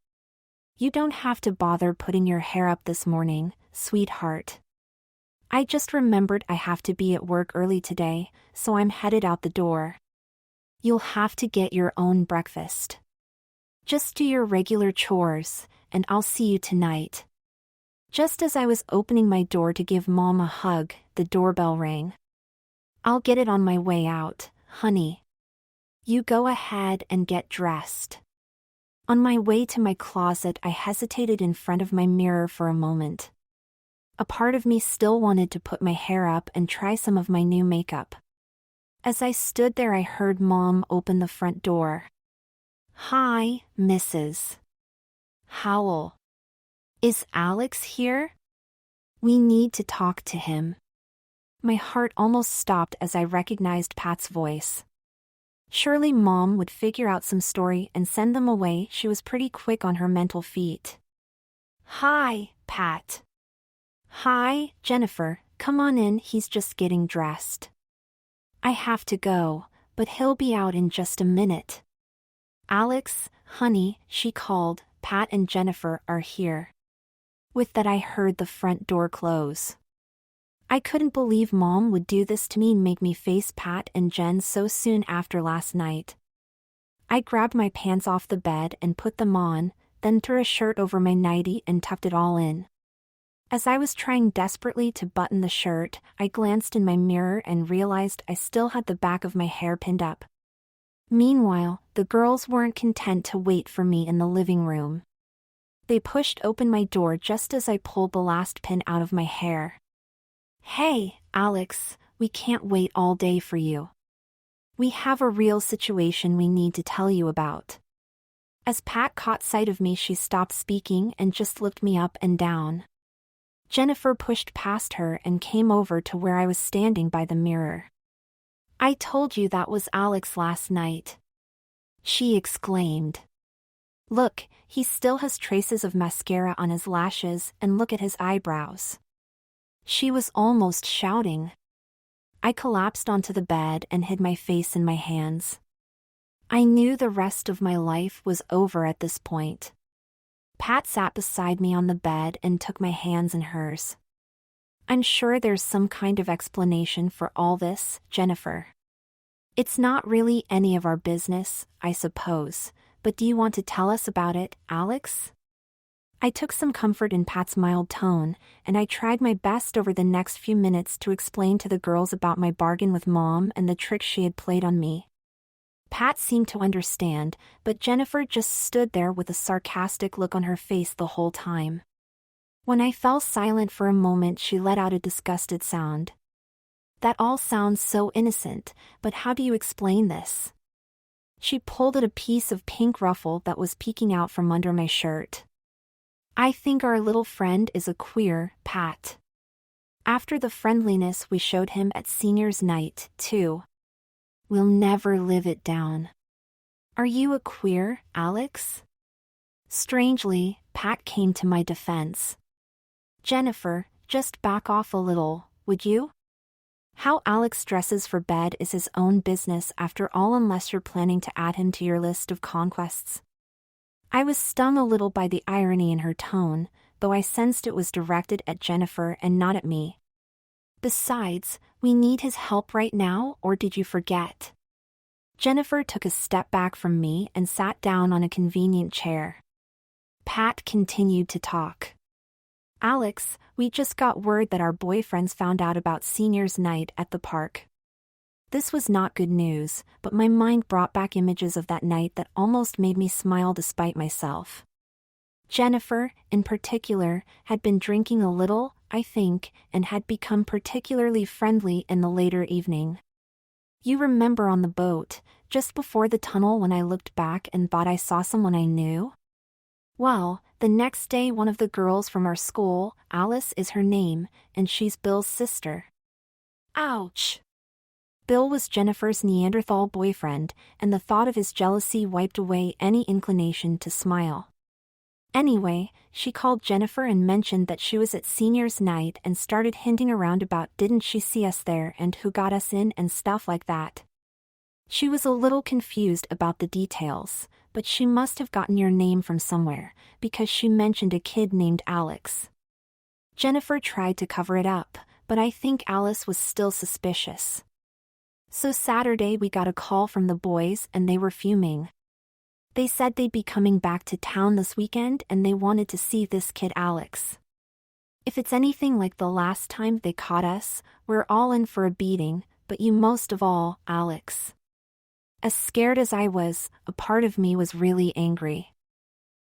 "You don't have to bother putting your hair up this morning, sweetheart. I just remembered I have to be at work early today, so I'm headed out the door. You'll have to get your own breakfast. Just do your regular chores, and I'll see you tonight." Just as I was opening my door to give Mom a hug, the doorbell rang. "I'll get it on my way out, honey. You go ahead and get dressed." On my way to my closet, I hesitated in front of my mirror for a moment. A part of me still wanted to put my hair up and try some of my new makeup. As I stood there, I heard Mom open the front door. "Hi, Mrs. Howell. Is Alex here? We need to talk to him." My heart almost stopped as I recognized Pat's voice. Surely Mom would figure out some story and send them away. She was pretty quick on her mental feet. "Hi, Pat." "Hi, Jennifer, come on in, he's just getting dressed." "I have to go, but he'll be out in just a minute." "Alex, honey," she called, "Pat and Jennifer are here." With that, I heard the front door close. I couldn't believe Mom would do this to me and make me face Pat and Jen so soon after last night. I grabbed my pants off the bed and put them on, then threw a shirt over my nightie and tucked it all in. As I was trying desperately to button the shirt, I glanced in my mirror and realized I still had the back of my hair pinned up. Meanwhile, the girls weren't content to wait for me in the living room. They pushed open my door just as I pulled the last pin out of my hair. "Hey, Alex, we can't wait all day for you. We have a real situation we need to tell you about." As Pat caught sight of me, she stopped speaking and just looked me up and down. Jennifer pushed past her and came over to where I was standing by the mirror. "I told you that was Alex last night," she exclaimed. "Look, he still has traces of mascara on his lashes, and look at his eyebrows." She was almost shouting. I collapsed onto the bed and hid my face in my hands. I knew the rest of my life was over at this point. Pat sat beside me on the bed and took my hands in hers. "I'm sure there's some kind of explanation for all this, Jennifer. It's not really any of our business, I suppose, but do you want to tell us about it, Alex?" I took some comfort in Pat's mild tone, and I tried my best over the next few minutes to explain to the girls about my bargain with Mom and the trick she had played on me. Pat seemed to understand, but Jennifer just stood there with a sarcastic look on her face the whole time. When I fell silent for a moment, she let out a disgusted sound. "That all sounds so innocent, but how do you explain this?" She pulled at a piece of pink ruffle that was peeking out from under my shirt. "I think our little friend is a queer, Pat. After the friendliness we showed him at seniors night, too. We'll never live it down. Are you a queer, Alex? Strangely, Pat came to my defense. Jennifer, just back off a little, would you? How Alex dresses for bed is his own business after all, unless you're planning to add him to your list of conquests. I was stung a little by the irony in her tone, though I sensed it was directed at Jennifer and not at me. Besides, we need his help right now, or did you forget? Jennifer took a step back from me and sat down on a convenient chair. Pat continued to talk. Alex, we just got word that our boyfriends found out about seniors night at the park. This was not good news, but my mind brought back images of that night that almost made me smile despite myself. Jennifer, in particular, had been drinking a little, I think, and had become particularly friendly in the later evening. You remember on the boat, just before the tunnel, when I looked back and thought I saw someone I knew? Well, the next day one of the girls from our school, Alice is her name, and she's Bill's sister. Ouch! Bill was Jennifer's Neanderthal boyfriend, and the thought of his jealousy wiped away any inclination to smile. Anyway, she called Jennifer and mentioned that she was at seniors night and started hinting around about didn't she see us there and who got us in and stuff like that. She was a little confused about the details, but she must have gotten your name from somewhere, because she mentioned a kid named Alex. Jennifer tried to cover it up, but I think Alice was still suspicious. So Saturday we got a call from the boys and they were fuming. They said they'd be coming back to town this weekend and they wanted to see this kid Alex. If it's anything like the last time they caught us, we're all in for a beating, but you most of all, Alex. As scared as I was, a part of me was really angry.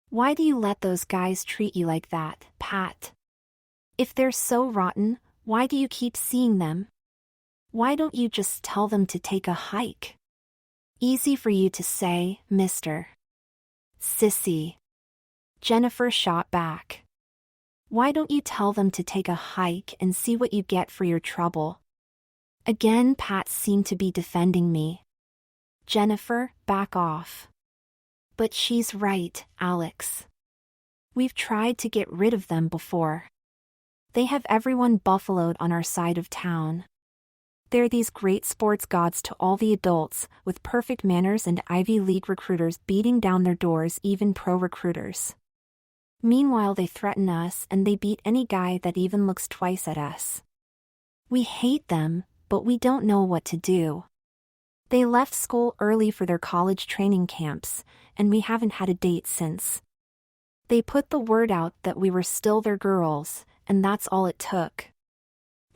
Why do you let those guys treat you like that, Pat? If they're so rotten, why do you keep seeing them? Why don't you just tell them to take a hike? Easy for you to say, mister. Sissy. Jennifer shot back. Why don't you tell them to take a hike and see what you get for your trouble? Again, Pat seemed to be defending me. Jennifer, back off. But she's right, Alex. We've tried to get rid of them before. They have everyone buffaloed on our side of town. They're these great sports gods to all the adults, with perfect manners and Ivy League recruiters beating down their doors, even pro recruiters. Meanwhile, they threaten us and they beat any guy that even looks twice at us. We hate them, but we don't know what to do. They left school early for their college training camps, and we haven't had a date since. They put the word out that we were still their girls, and that's all it took.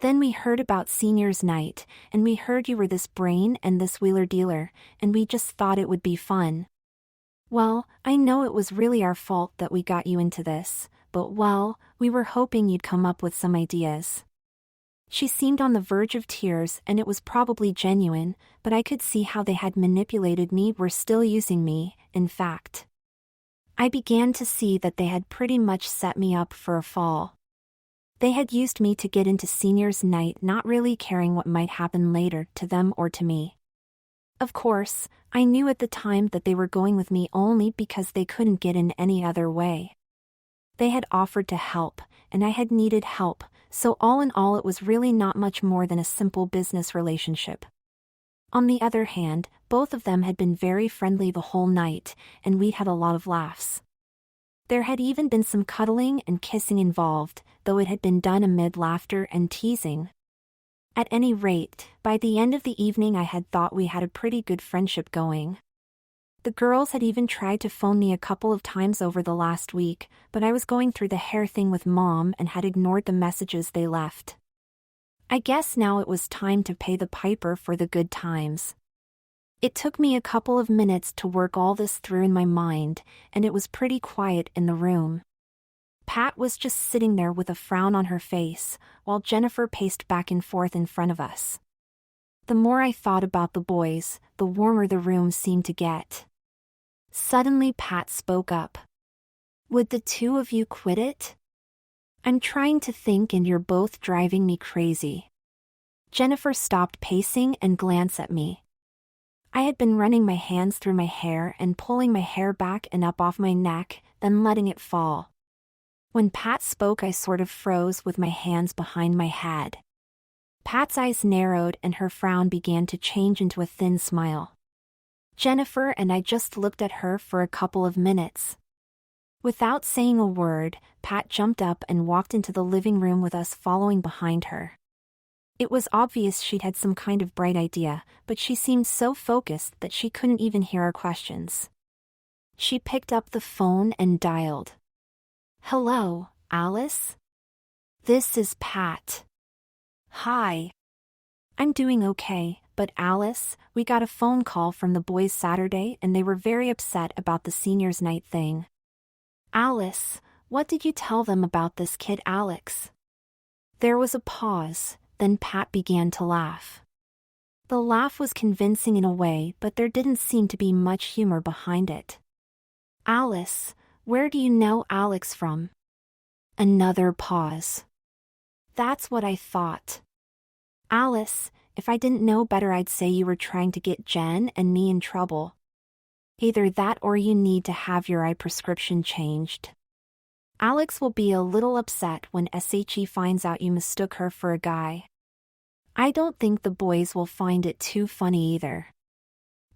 Then we heard about seniors night, and we heard you were this brain and this wheeler dealer, and we just thought it would be fun. Well, I know it was really our fault that we got you into this, but well, we were hoping you'd come up with some ideas. She seemed on the verge of tears, and it was probably genuine, but I could see how they had manipulated me, were still using me, in fact. I began to see that they had pretty much set me up for a fall. They had used me to get into seniors night, not really caring what might happen later to them or to me. Of course, I knew at the time that they were going with me only because they couldn't get in any other way. They had offered to help, and I had needed help, so all in all it was really not much more than a simple business relationship. On the other hand, both of them had been very friendly the whole night, and we'd had a lot of laughs. There had even been some cuddling and kissing involved, though it had been done amid laughter and teasing. At any rate, by the end of the evening I had thought we had a pretty good friendship going. The girls had even tried to phone me a couple of times over the last week, but I was going through the hair thing with Mom and had ignored the messages they left. I guess now it was time to pay the piper for the good times. It took me a couple of minutes to work all this through in my mind, and it was pretty quiet in the room. Pat was just sitting there with a frown on her face, while Jennifer paced back and forth in front of us. The more I thought about the boys, the warmer the room seemed to get. Suddenly Pat spoke up. Would the two of you quit it? I'm trying to think and you're both driving me crazy. Jennifer stopped pacing and glanced at me. I had been running my hands through my hair and pulling my hair back and up off my neck, then letting it fall. When Pat spoke, I sort of froze with my hands behind my head. Pat's eyes narrowed and her frown began to change into a thin smile. Jennifer and I just looked at her for a couple of minutes. Without saying a word, Pat jumped up and walked into the living room with us following behind her. It was obvious she'd had some kind of bright idea, but she seemed so focused that she couldn't even hear our questions. She picked up the phone and dialed. "Hello, Alice? This is Pat." "Hi. I'm doing okay, but Alice, we got a phone call from the boys Saturday and they were very upset about the seniors' night thing." "Alice, what did you tell them about this kid Alex?" There was a pause, then Pat began to laugh. The laugh was convincing in a way, but there didn't seem to be much humor behind it. "Alice, where do you know Alex from?" Another pause. "That's what I thought. Alice, if I didn't know better I'd say you were trying to get Jen and me in trouble. Either that or you need to have your eye prescription changed. Alex will be a little upset when SHE finds out you mistook her for a guy. I don't think the boys will find it too funny either."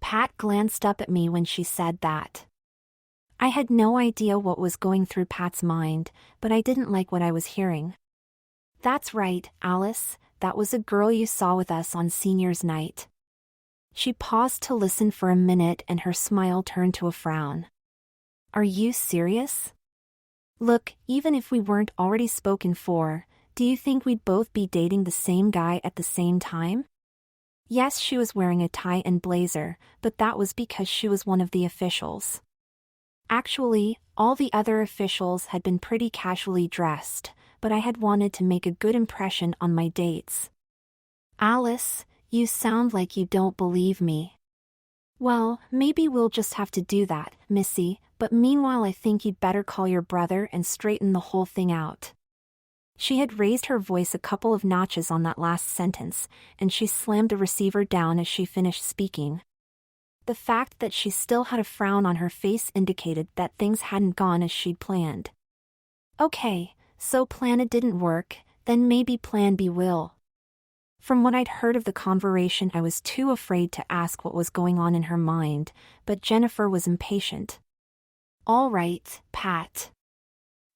Pat glanced up at me when she said that. I had no idea what was going through Pat's mind, but I didn't like what I was hearing. "That's right, Alice, that was a girl you saw with us on seniors' night." She paused to listen for a minute and her smile turned to a frown. "Are you serious? Look, even if we weren't already spoken for, do you think we'd both be dating the same guy at the same time?" Yes, she was wearing a tie and blazer, but that was because she was one of the officials. Actually, all the other officials had been pretty casually dressed, but I had wanted to make a good impression on my dates. "Alice, you sound like you don't believe me." "Well, maybe we'll just have to do that, Missy, but meanwhile I think you'd better call your brother and straighten the whole thing out." She had raised her voice a couple of notches on that last sentence, and she slammed the receiver down as she finished speaking. The fact that she still had a frown on her face indicated that things hadn't gone as she'd planned. "Okay, so plan A didn't work, then maybe plan B will." From what I'd heard of the conversation, I was too afraid to ask what was going on in her mind, but Jennifer was impatient. "All right, Pat.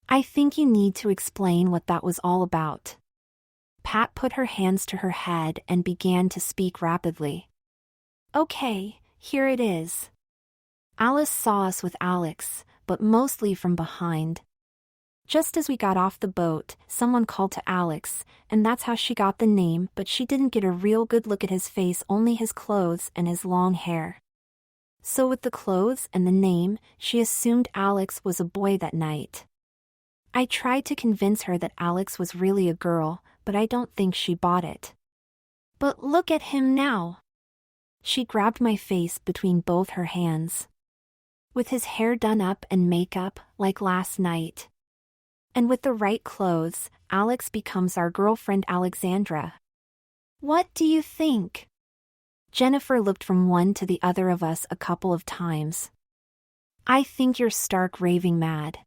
I think you need to explain what that was all about." Pat put her hands to her head and began to speak rapidly. "Okay, here it is. Alice saw us with Alex, but mostly from behind. Just as we got off the boat, someone called to Alex, and that's how she got the name, but she didn't get a real good look at his face, only his clothes and his long hair. So with the clothes and the name, she assumed Alex was a boy that night. I tried to convince her that Alex was really a girl, but I don't think she bought it. But look at him now." She grabbed my face between both her hands. "With his hair done up and makeup, like last night. And with the right clothes, Alex becomes our girlfriend Alexandra. What do you think?" Jennifer looked from one to the other of us a couple of times. "I think you're stark raving mad.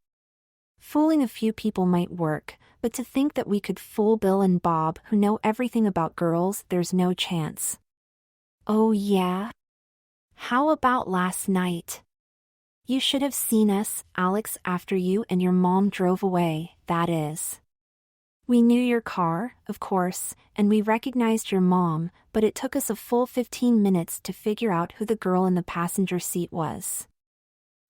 Fooling a few people might work, but to think that we could fool Bill and Bob, who know everything about girls, there's no chance." "Oh yeah? How about last night? You should have seen us, Alex, after you and your mom drove away, that is. We knew your car, of course, and we recognized your mom, but it took us a full 15 minutes to figure out who the girl in the passenger seat was.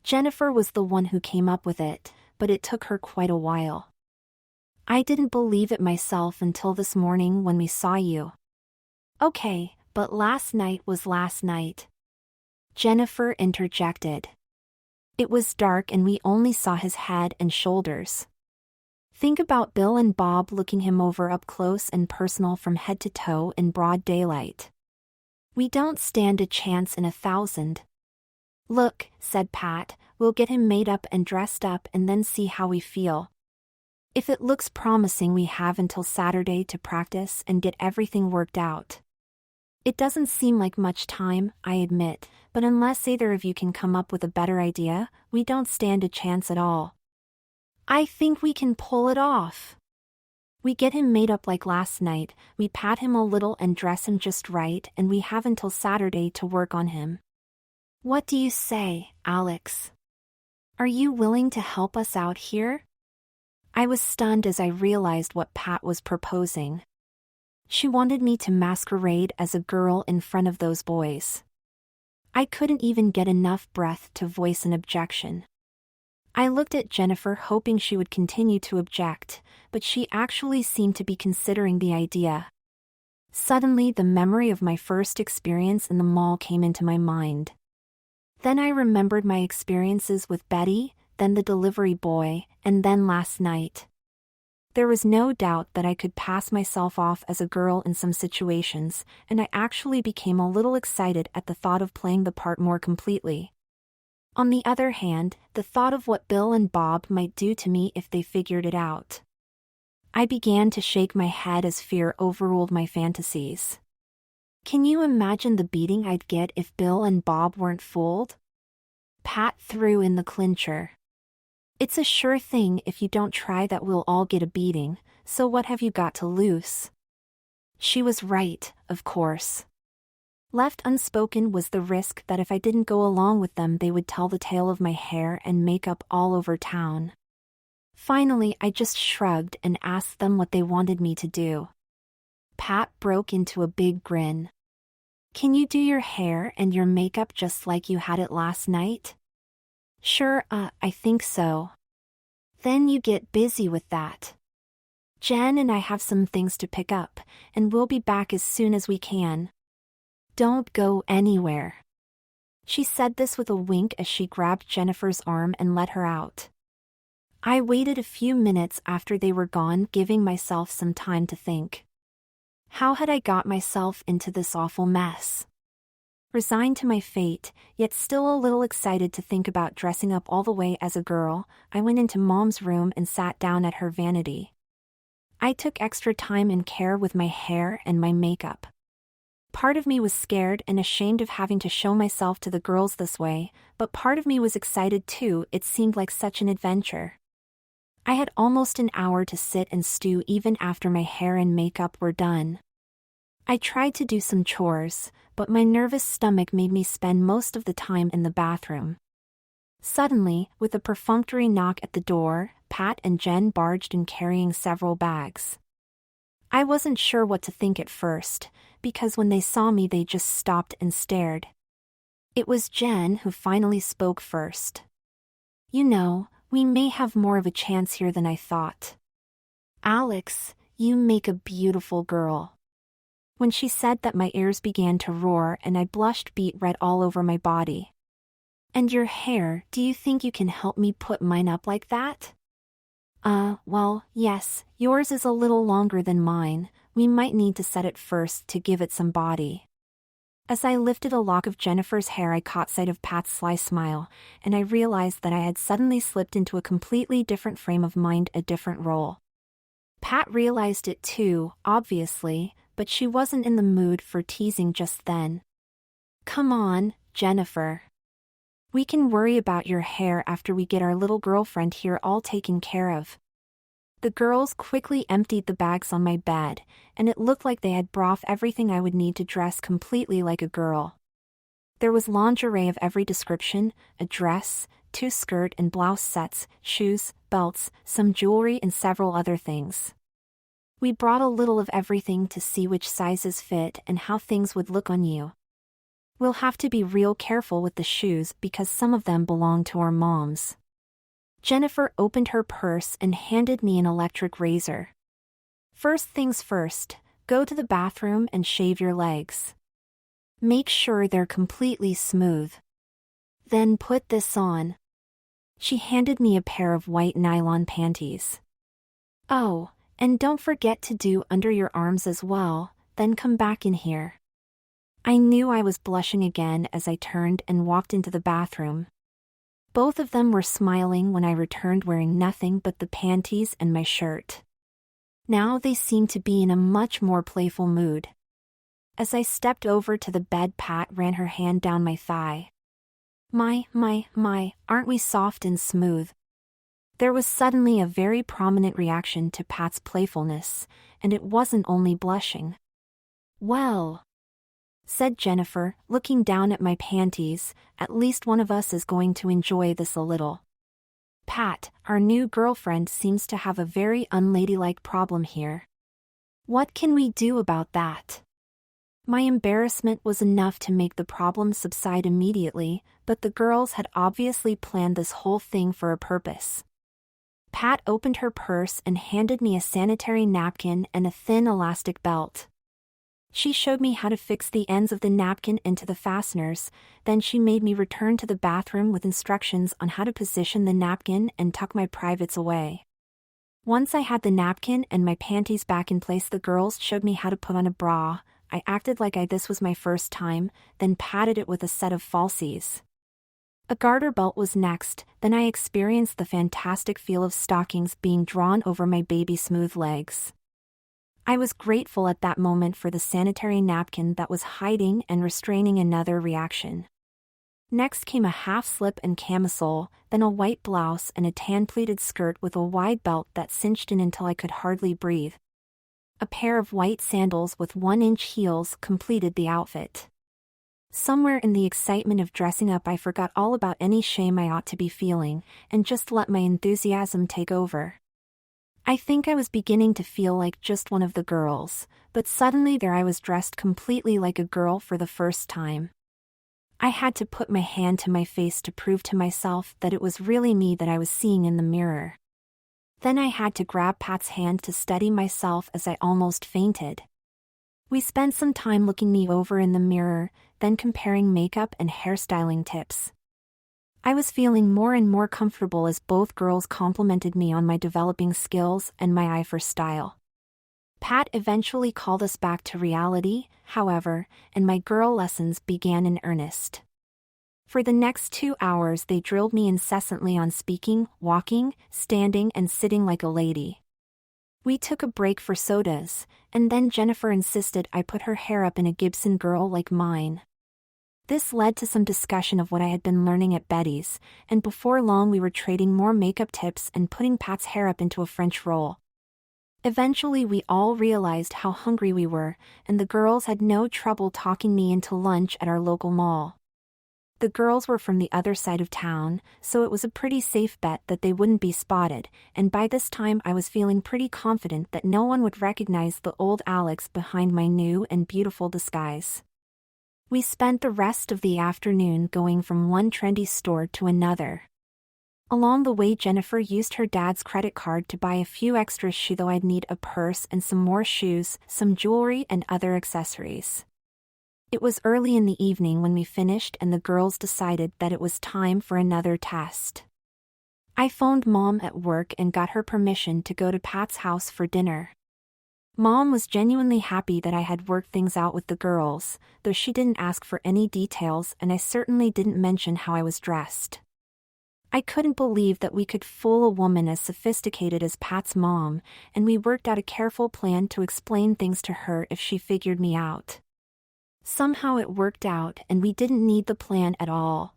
Jennifer was the one who came up with it, but it took her quite a while. I didn't believe it myself until this morning when we saw you." "Okay, but last night was last night," Jennifer interjected. "It was dark and we only saw his head and shoulders. Think about Bill and Bob looking him over up close and personal from head to toe in broad daylight. We don't stand a chance in 1,000. "Look," said Pat, "we'll get him made up and dressed up and then see how we feel. If it looks promising, we have until Saturday to practice and get everything worked out. It doesn't seem like much time, I admit, but unless either of you can come up with a better idea, we don't stand a chance at all. I think we can pull it off. We get him made up like last night, we pat him a little and dress him just right, and we have until Saturday to work on him. What do you say, Alex? Are you willing to help us out here? I was stunned as I realized what Pat was proposing. She wanted me to masquerade as a girl in front of those boys. I couldn't even get enough breath to voice an objection. I looked at Jennifer hoping she would continue to object, but she actually seemed to be considering the idea. Suddenly, the memory of my first experience in the mall came into my mind. Then I remembered my experiences with Betty, then the delivery boy, and then last night. There was no doubt that I could pass myself off as a girl in some situations, and I actually became a little excited at the thought of playing the part more completely. On the other hand, the thought of what Bill and Bob might do to me if they figured it out. I began to shake my head as fear overruled my fantasies. Can you imagine the beating I'd get if Bill and Bob weren't fooled? Pat threw in the clincher. It's a sure thing if you don't try that we'll all get a beating, so what have you got to lose? She was right, of course. Left unspoken was the risk that if I didn't go along with them they would tell the tale of my hair and makeup all over town. Finally, I just shrugged and asked them what they wanted me to do. Pat broke into a big grin. Can you do your hair and your makeup just like you had it last night? Sure, I think so. Then you get busy with that. Jen and I have some things to pick up, and we'll be back as soon as we can. Don't go anywhere. She said this with a wink as she grabbed Jennifer's arm and let her out. I waited a few minutes after they were gone, giving myself some time to think. How had I got myself into this awful mess? Resigned to my fate, yet still a little excited to think about dressing up all the way as a girl, I went into Mom's room and sat down at her vanity. I took extra time and care with my hair and my makeup. Part of me was scared and ashamed of having to show myself to the girls this way, but part of me was excited too. It seemed like such an adventure. I had almost an hour to sit and stew even after my hair and makeup were done. I tried to do some chores, but my nervous stomach made me spend most of the time in the bathroom. Suddenly, with a perfunctory knock at the door, Pat and Jen barged in carrying several bags. I wasn't sure what to think at first, because when they saw me they just stopped and stared. It was Jen who finally spoke first. You know, we may have more of a chance here than I thought. Alex, you make a beautiful girl. When she said that, my ears began to roar and I blushed beet red all over my body. And your hair, do you think you can help me put mine up like that? Well, yes, yours is a little longer than mine. We might need to set it first to give it some body. As I lifted a lock of Jennifer's hair, I caught sight of Pat's sly smile, and I realized that I had suddenly slipped into a completely different frame of mind, a different role. Pat realized it too, obviously, but she wasn't in the mood for teasing just then. Come on, Jennifer. We can worry about your hair after we get our little girlfriend here all taken care of. The girls quickly emptied the bags on my bed, and it looked like they had brought everything I would need to dress completely like a girl. There was lingerie of every description, a dress, 2 skirt and blouse sets, shoes, belts, some jewelry and several other things. We brought a little of everything to see which sizes fit and how things would look on you. We'll have to be real careful with the shoes because some of them belong to our moms. Jennifer opened her purse and handed me an electric razor. First things first, go to the bathroom and shave your legs. Make sure they're completely smooth. Then put this on. She handed me a pair of white nylon panties. Oh, and don't forget to do under your arms as well, then come back in here. I knew I was blushing again as I turned and walked into the bathroom. Both of them were smiling when I returned wearing nothing but the panties and my shirt. Now they seemed to be in a much more playful mood. As I stepped over to the bed, Pat ran her hand down my thigh. My, aren't we soft and smooth? There was suddenly a very prominent reaction to Pat's playfulness, and it wasn't only blushing. Well, said Jennifer, looking down at my panties, at least one of us is going to enjoy this a little. Pat, our new girlfriend, seems to have a very unladylike problem here. What can we do about that? My embarrassment was enough to make the problem subside immediately, but the girls had obviously planned this whole thing for a purpose. Pat opened her purse and handed me a sanitary napkin and a thin elastic belt. She showed me how to fix the ends of the napkin into the fasteners, then she made me return to the bathroom with instructions on how to position the napkin and tuck my privates away. Once I had the napkin and my panties back in place, the girls showed me how to put on a bra. I acted like this was my first time, then patted it with a set of falsies. A garter belt was next, then I experienced the fantastic feel of stockings being drawn over my baby smooth legs. I was grateful at that moment for the sanitary napkin that was hiding and restraining another reaction. Next came a half-slip and camisole, then a white blouse and a tan-pleated skirt with a wide belt that cinched in until I could hardly breathe. A pair of white sandals with 1-inch heels completed the outfit. Somewhere in the excitement of dressing up, I forgot all about any shame I ought to be feeling, and just let my enthusiasm take over. I think I was beginning to feel like just one of the girls, but suddenly there I was dressed completely like a girl for the first time. I had to put my hand to my face to prove to myself that it was really me that I was seeing in the mirror. Then I had to grab Pat's hand to steady myself as I almost fainted. We spent some time looking me over in the mirror, then comparing makeup and hairstyling tips. I was feeling more and more comfortable as both girls complimented me on my developing skills and my eye for style. Pat eventually called us back to reality, however, and my girl lessons began in earnest. For the next 2 hours they drilled me incessantly on speaking, walking, standing and sitting like a lady. We took a break for sodas, and then Jennifer insisted I put her hair up in a Gibson girl like mine. This led to some discussion of what I had been learning at Betty's, and before long we were trading more makeup tips and putting Pat's hair up into a French roll. Eventually we all realized how hungry we were, and the girls had no trouble talking me into lunch at our local mall. The girls were from the other side of town, so it was a pretty safe bet that they wouldn't be spotted, and by this time I was feeling pretty confident that no one would recognize the old Alex behind my new and beautiful disguise. We spent the rest of the afternoon going from one trendy store to another. Along the way Jennifer used her dad's credit card to buy a few extras, though I'd need a purse and some more shoes, some jewelry and other accessories. It was early in the evening when we finished and the girls decided that it was time for another test. I phoned Mom at work and got her permission to go to Pat's house for dinner. Mom was genuinely happy that I had worked things out with the girls, though she didn't ask for any details and I certainly didn't mention how I was dressed. I couldn't believe that we could fool a woman as sophisticated as Pat's mom, and we worked out a careful plan to explain things to her if she figured me out. Somehow it worked out and we didn't need the plan at all.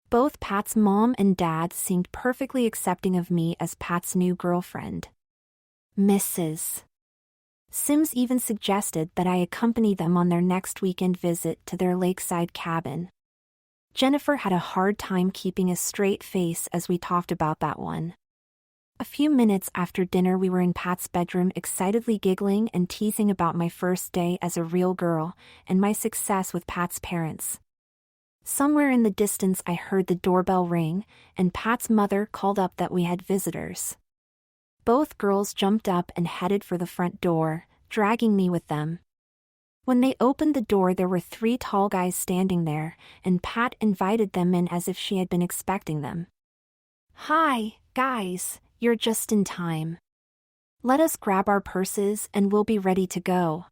Both Pat's mom and dad seemed perfectly accepting of me as Pat's new girlfriend. Mrs. Sims even suggested that I accompany them on their next weekend visit to their lakeside cabin. Jennifer had a hard time keeping a straight face as we talked about that one. A few minutes after dinner we were in Pat's bedroom excitedly giggling and teasing about my first day as a real girl, and my success with Pat's parents. Somewhere in the distance I heard the doorbell ring, and Pat's mother called up that we had visitors. Both girls jumped up and headed for the front door, dragging me with them. When they opened the door there were 3 tall guys standing there, and Pat invited them in as if she had been expecting them. "Hi, guys, you're just in time. Let us grab our purses and we'll be ready to go.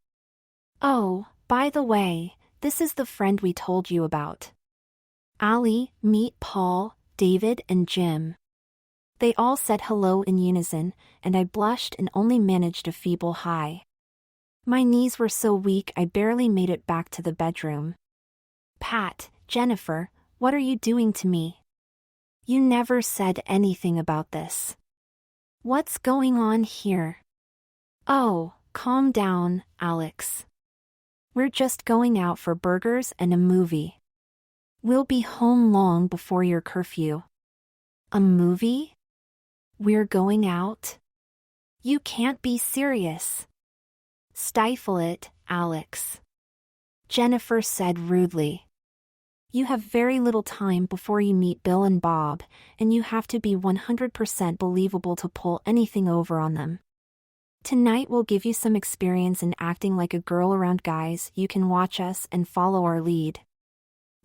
Oh, by the way, this is the friend we told you about. Ali, meet Paul, David and Jim. They all said hello in unison, and I blushed and only managed a feeble hi. My knees were so weak I barely made it back to the bedroom. Pat, Jennifer, what are you doing to me? You never said anything about this. What's going on here? Oh, calm down, Alex. We're just going out for burgers and a movie. We'll be home long before your curfew. A movie? We're going out? You can't be serious. Stifle it, Alex. Jennifer said rudely. You have very little time before you meet Bill and Bob, and you have to be 100% believable to pull anything over on them. Tonight we'll give you some experience in acting like a girl around guys. You can watch us and follow our lead.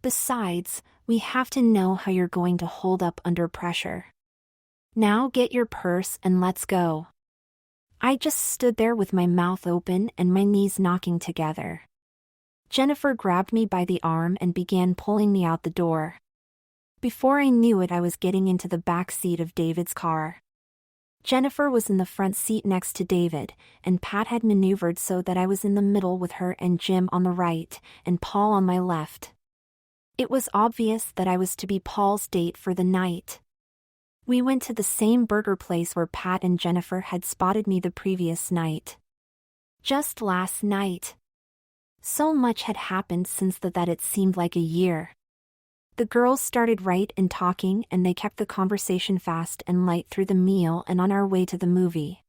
Besides, we have to know how you're going to hold up under pressure. Now get your purse and let's go. I just stood there with my mouth open and my knees knocking together. Jennifer grabbed me by the arm and began pulling me out the door. Before I knew it, I was getting into the back seat of David's car. Jennifer was in the front seat next to David, and Pat had maneuvered so that I was in the middle with her and Jim on the right, and Paul on my left. It was obvious that I was to be Paul's date for the night. We went to the same burger place where Pat and Jennifer had spotted me the previous night. Just last night. So much had happened since that it seemed like a year. The girls started right in talking, and they kept the conversation fast and light through the meal and on our way to the movie.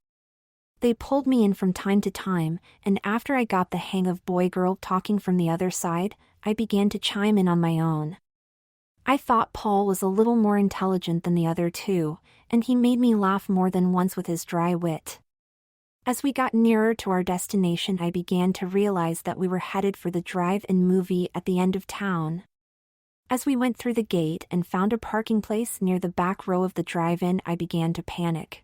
They pulled me in from time to time, and after I got the hang of boy-girl talking from the other side, I began to chime in on my own. I thought Paul was a little more intelligent than the other two, and he made me laugh more than once with his dry wit. As we got nearer to our destination, I began to realize that we were headed for the drive-in movie at the end of town. As we went through the gate and found a parking place near the back row of the drive-in, I began to panic.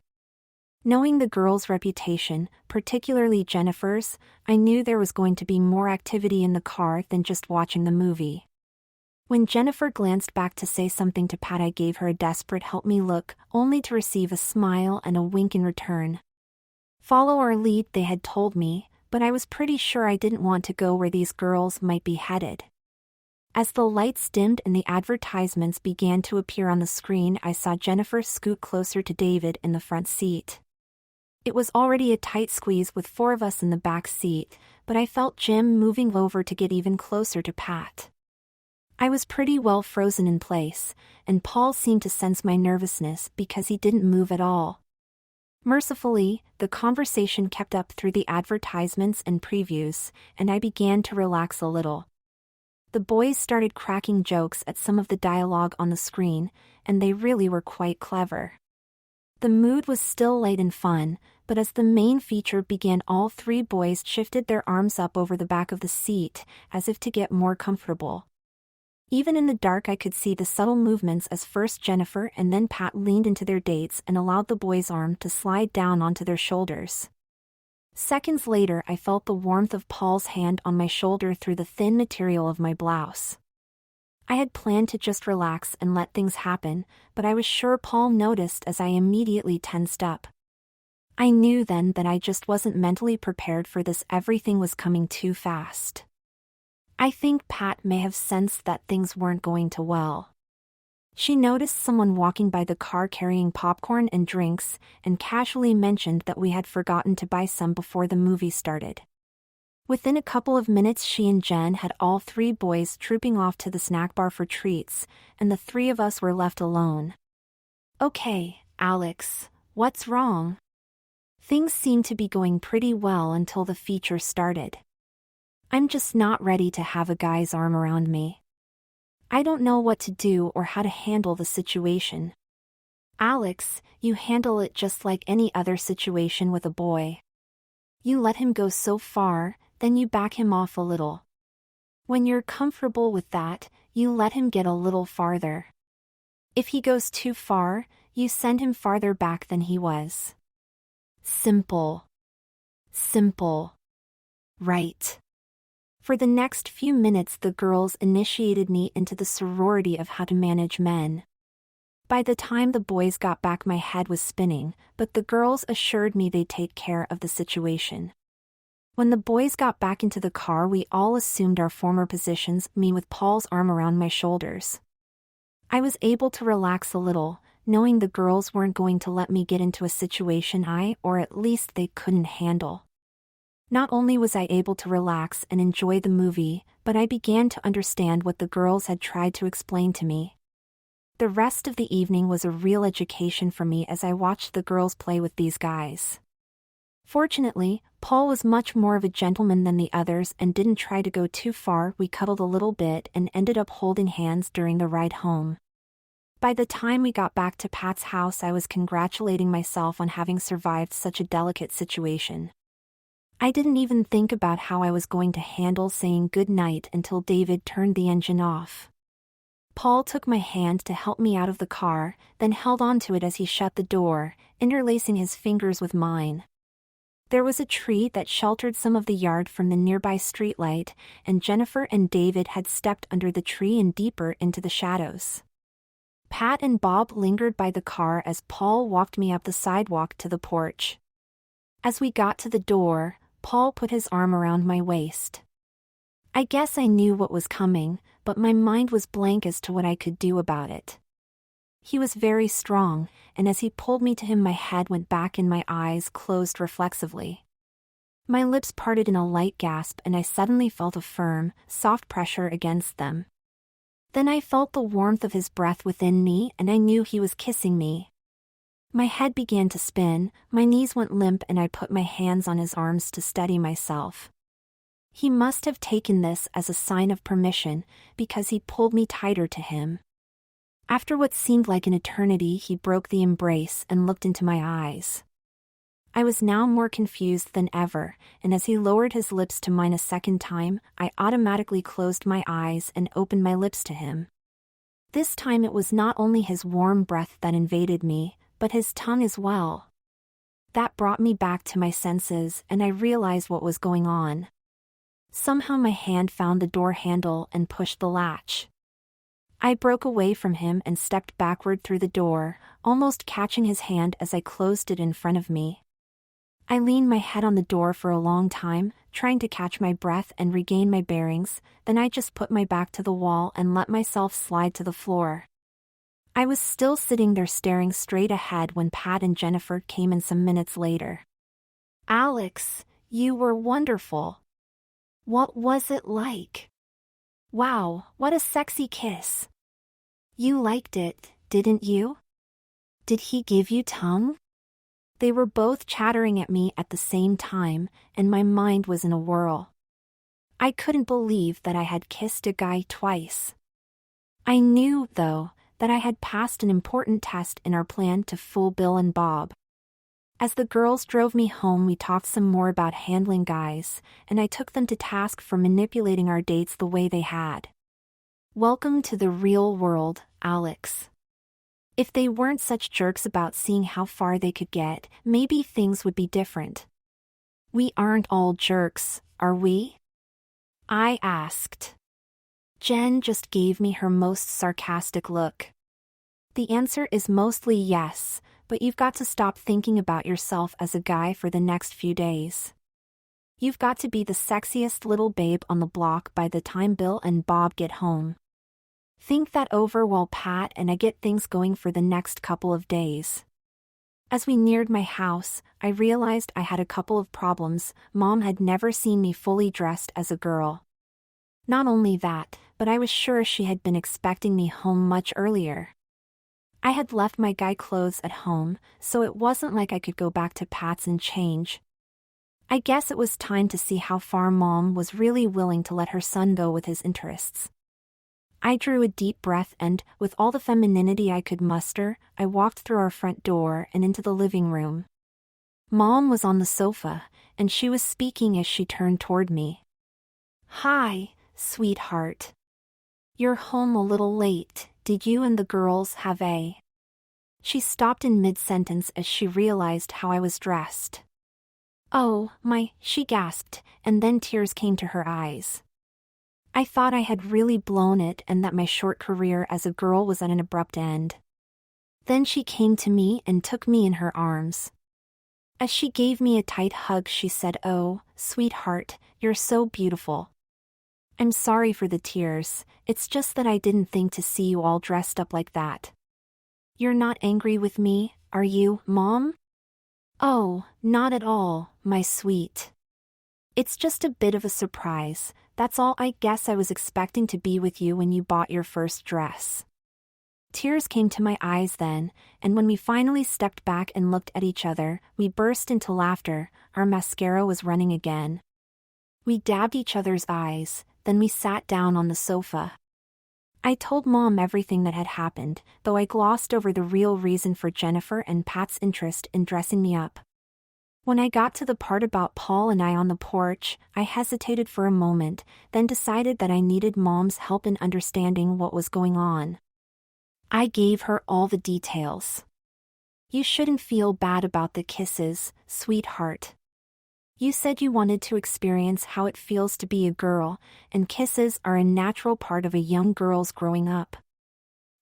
Knowing the girls' reputation, particularly Jennifer's, I knew there was going to be more activity in the car than just watching the movie. When Jennifer glanced back to say something to Pat, I gave her a desperate help me look, only to receive a smile and a wink in return. Follow our lead, they had told me, but I was pretty sure I didn't want to go where these girls might be headed. As the lights dimmed and the advertisements began to appear on the screen, I saw Jennifer scoot closer to David in the front seat. It was already a tight squeeze with 4 of us in the back seat, but I felt Jim moving over to get even closer to Pat. I was pretty well frozen in place, and Paul seemed to sense my nervousness because he didn't move at all. Mercifully, the conversation kept up through the advertisements and previews, and I began to relax a little. The boys started cracking jokes at some of the dialogue on the screen, and they really were quite clever. The mood was still light and fun, but as the main feature began, all 3 boys shifted their arms up over the back of the seat, as if to get more comfortable. Even in the dark I could see the subtle movements as first Jennifer and then Pat leaned into their dates and allowed the boy's arm to slide down onto their shoulders. Seconds later I felt the warmth of Paul's hand on my shoulder through the thin material of my blouse. I had planned to just relax and let things happen, but I was sure Paul noticed as I immediately tensed up. I knew then that I just wasn't mentally prepared for this. Everything was coming too fast. I think Pat may have sensed that things weren't going too well. She noticed someone walking by the car carrying popcorn and drinks, and casually mentioned that we had forgotten to buy some before the movie started. Within a couple of minutes she and Jen had all 3 boys trooping off to the snack bar for treats, and the 3 of us were left alone. Okay, Alex, what's wrong? Things seemed to be going pretty well until the feature started. I'm just not ready to have a guy's arm around me. I don't know what to do or how to handle the situation. Alex, you handle it just like any other situation with a boy. You let him go so far, then you back him off a little. When you're comfortable with that, you let him get a little farther. If he goes too far, you send him farther back than he was. Simple. Simple. Right. For the next few minutes the girls initiated me into the sorority of how to manage men. By the time the boys got back, my head was spinning, but the girls assured me they'd take care of the situation. When the boys got back into the car, we all assumed our former positions, me with Paul's arm around my shoulders. I was able to relax a little, knowing the girls weren't going to let me get into a situation or at least they couldn't handle. Not only was I able to relax and enjoy the movie, but I began to understand what the girls had tried to explain to me. The rest of the evening was a real education for me as I watched the girls play with these guys. Fortunately, Paul was much more of a gentleman than the others and didn't try to go too far. We cuddled a little bit and ended up holding hands during the ride home. By the time we got back to Pat's house, I was congratulating myself on having survived such a delicate situation. I didn't even think about how I was going to handle saying goodnight until David turned the engine off. Paul took my hand to help me out of the car, then held onto it as he shut the door, interlacing his fingers with mine. There was a tree that sheltered some of the yard from the nearby streetlight, and Jennifer and David had stepped under the tree and deeper into the shadows. Pat and Bob lingered by the car as Paul walked me up the sidewalk to the porch. As we got to the door, Paul put his arm around my waist. I guess I knew what was coming, but my mind was blank as to what I could do about it. He was very strong, and as he pulled me to him, my head went back and my eyes closed reflexively. My lips parted in a light gasp and I suddenly felt a firm, soft pressure against them. Then I felt the warmth of his breath within me and I knew he was kissing me. My head began to spin, my knees went limp and I put my hands on his arms to steady myself. He must have taken this as a sign of permission, because he pulled me tighter to him. After what seemed like an eternity, he broke the embrace and looked into my eyes. I was now more confused than ever, and as he lowered his lips to mine a second time, I automatically closed my eyes and opened my lips to him. This time it was not only his warm breath that invaded me, but his tongue as well. That brought me back to my senses and I realized what was going on. Somehow my hand found the door handle and pushed the latch. I broke away from him and stepped backward through the door, almost catching his hand as I closed it in front of me. I leaned my head on the door for a long time, trying to catch my breath and regain my bearings, then I just put my back to the wall and let myself slide to the floor. I was still sitting there staring straight ahead when Pat and Jennifer came in some minutes later. "Alex, you were wonderful. What was it like? Wow, what a sexy kiss. You liked it, didn't you? Did he give you tongue?" They were both chattering at me at the same time, and my mind was in a whirl. I couldn't believe that I had kissed a guy twice. I knew, though, that I had passed an important test in our plan to fool Bill and Bob. As the girls drove me home, we talked some more about handling guys, and I took them to task for manipulating our dates the way they had. Welcome to the real world, Alex. If they weren't such jerks about seeing how far they could get, maybe things would be different. We aren't all jerks, are we? I asked. Jen just gave me her most sarcastic look. The answer is mostly yes, but you've got to stop thinking about yourself as a guy for the next few days. You've got to be the sexiest little babe on the block by the time Bill and Bob get home. Think that over while Pat and I get things going for the next couple of days. As we neared my house, I realized I had a couple of problems. Mom had never seen me fully dressed as a girl. Not only that, but I was sure she had been expecting me home much earlier. I had left my guy clothes at home, so it wasn't like I could go back to Pat's and change. I guess it was time to see how far Mom was really willing to let her son go with his interests. I drew a deep breath and, with all the femininity I could muster, I walked through our front door and into the living room. Mom was on the sofa, and she was speaking as she turned toward me. "Hi, sweetheart. You're home a little late. Did you and the girls have a..." She stopped in mid-sentence as she realized how I was dressed. "Oh, she gasped, and then tears came to her eyes. I thought I had really blown it and that my short career as a girl was at an abrupt end. Then she came to me and took me in her arms. As she gave me a tight hug, she said, "Oh, sweetheart, you're so beautiful." I'm sorry for the tears, it's just that I didn't think to see you all dressed up like that. You're not angry with me, are you, Mom? Oh, not at all, my sweet. It's just a bit of a surprise, that's all. I guess I was expecting to be with you when you bought your first dress. Tears came to my eyes then, and when we finally stepped back and looked at each other, we burst into laughter. Our mascara was running again. We dabbed each other's eyes, then we sat down on the sofa. I told Mom everything that had happened, though I glossed over the real reason for Jennifer and Pat's interest in dressing me up. When I got to the part about Paul and I on the porch, I hesitated for a moment, then decided that I needed Mom's help in understanding what was going on. I gave her all the details. You shouldn't feel bad about the kisses, sweetheart. You said you wanted to experience how it feels to be a girl, and kisses are a natural part of a young girl's growing up.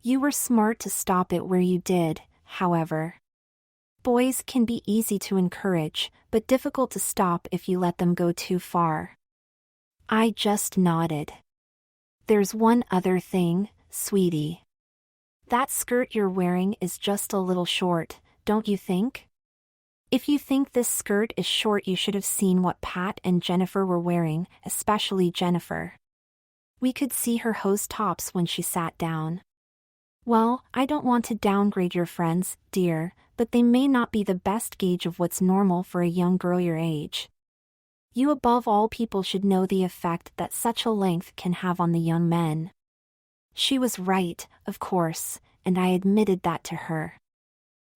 You were smart to stop it where you did, however. Boys can be easy to encourage, but difficult to stop if you let them go too far. I just nodded. There's one other thing, sweetie. That skirt you're wearing is just a little short, don't you think? If you think this skirt is short, you should have seen what Pat and Jennifer were wearing, especially Jennifer. We could see her hose tops when she sat down. Well, I don't want to downgrade your friends, dear, but they may not be the best gauge of what's normal for a young girl your age. You above all people should know the effect that such a length can have on the young men. She was right, of course, and I admitted that to her.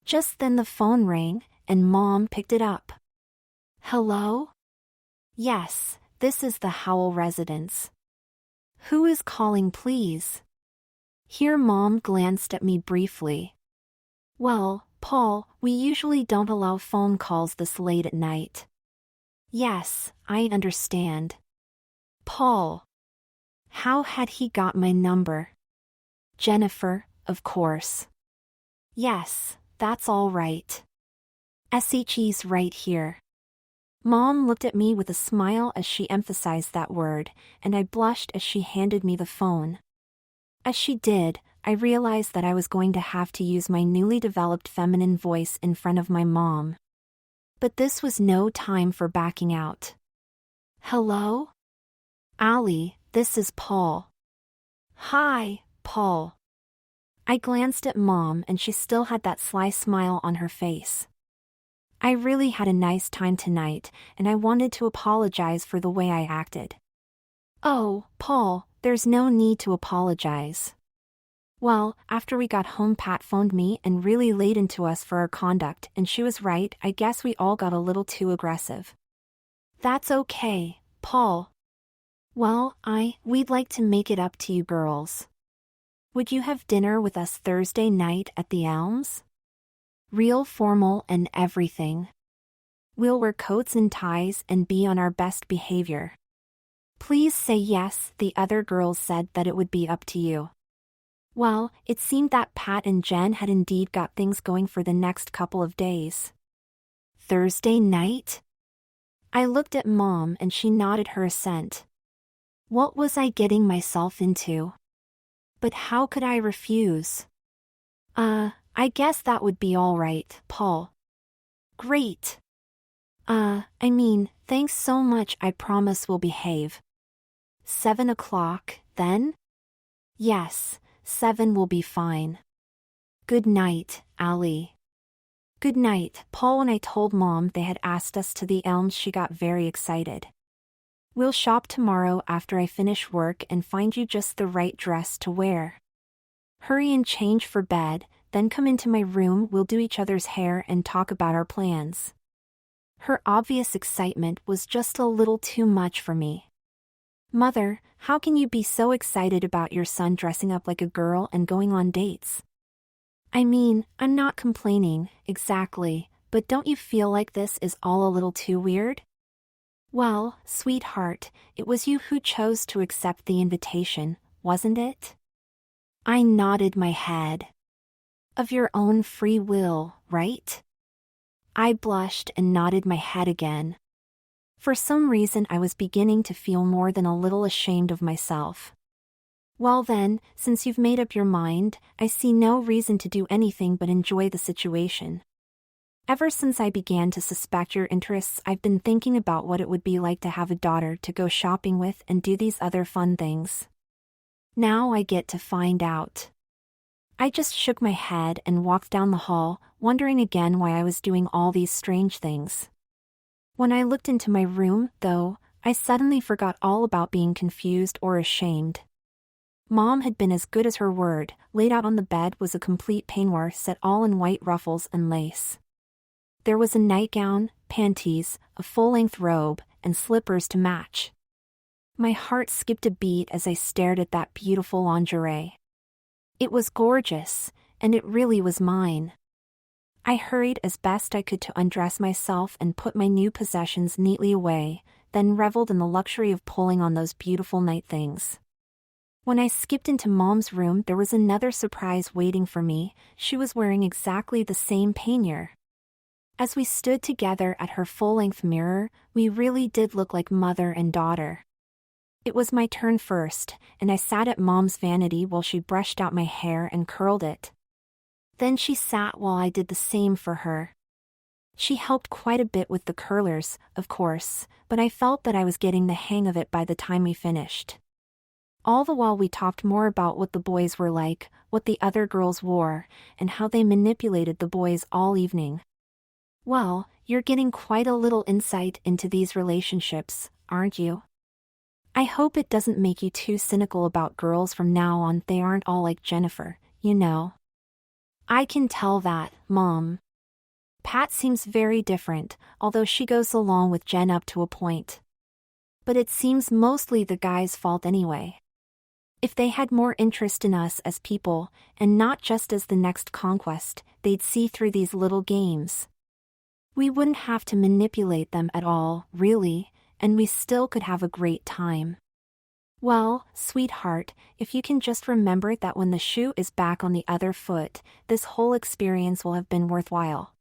Just then the phone rang, and Mom picked it up. Hello? Yes, this is the Howell residence. Who is calling, please? Here Mom glanced at me briefly. Well, Paul, we usually don't allow phone calls this late at night. Yes, I understand. Paul. How had he got my number? Jennifer, of course. Yes, that's all right. SHE's right here. Mom looked at me with a smile as she emphasized that word, and I blushed as she handed me the phone. As she did, I realized that I was going to have to use my newly developed feminine voice in front of my mom. But this was no time for backing out. Hello? Allie, this is Paul. Hi, Paul. I glanced at Mom and she still had that sly smile on her face. I really had a nice time tonight, and I wanted to apologize for the way I acted. Oh, Paul, there's no need to apologize. Well, after we got home, Pat phoned me and really laid into us for our conduct, and she was right. I guess we all got a little too aggressive. That's okay, Paul. Well, we'd like to make it up to you girls. Would you have dinner with us Thursday night at the Elms? Real formal and everything. We'll wear coats and ties and be on our best behavior. Please say yes. The other girls said that it would be up to you. Well, it seemed that Pat and Jen had indeed got things going for the next couple of days. Thursday night? I looked at Mom and she nodded her assent. What was I getting myself into? But how could I refuse? I guess that would be all right, Paul. Great. Thanks so much. I promise we'll behave. 7 o'clock, then? Yes, 7 will be fine. Good night, Allie. Good night, Paul. When I told Mom they had asked us to the Elms, she got very excited. We'll shop tomorrow after I finish work and find you just the right dress to wear. Hurry and change for bed, then come into my room. We'll do each other's hair and talk about our plans. Her obvious excitement was just a little too much for me. Mother, how can you be so excited about your son dressing up like a girl and going on dates? I'm not complaining, exactly, but don't you feel like this is all a little too weird? Well, sweetheart, it was you who chose to accept the invitation, wasn't it? I nodded my head. Of your own free will, right? I blushed and nodded my head again. For some reason I was beginning to feel more than a little ashamed of myself. Well then, since you've made up your mind, I see no reason to do anything but enjoy the situation. Ever since I began to suspect your interests, I've been thinking about what it would be like to have a daughter to go shopping with and do these other fun things. Now I get to find out. I just shook my head and walked down the hall, wondering again why I was doing all these strange things. When I looked into my room, though, I suddenly forgot all about being confused or ashamed. Mom had been as good as her word. Laid out on the bed was a complete peignoir set all in white ruffles and lace. There was a nightgown, panties, a full-length robe, and slippers to match. My heart skipped a beat as I stared at that beautiful lingerie. It was gorgeous, and it really was mine. I hurried as best I could to undress myself and put my new possessions neatly away, then reveled in the luxury of pulling on those beautiful night things. When I skipped into Mom's room, there was another surprise waiting for me. She was wearing exactly the same peignoir. As we stood together at her full-length mirror, we really did look like mother and daughter. It was my turn first, and I sat at Mom's vanity while she brushed out my hair and curled it. Then she sat while I did the same for her. She helped quite a bit with the curlers, of course, but I felt that I was getting the hang of it by the time we finished. All the while we talked more about what the boys were like, what the other girls wore, and how they manipulated the boys all evening. Well, you're getting quite a little insight into these relationships, aren't you? I hope it doesn't make you too cynical about girls from now on. They aren't all like Jennifer, you know. I can tell that, Mom. Pat seems very different, although she goes along with Jen up to a point. But it seems mostly the guy's fault anyway. If they had more interest in us as people, and not just as the next conquest, they'd see through these little games. We wouldn't have to manipulate them at all, really, and we still could have a great time. Well, sweetheart, if you can just remember that when the shoe is back on the other foot, this whole experience will have been worthwhile.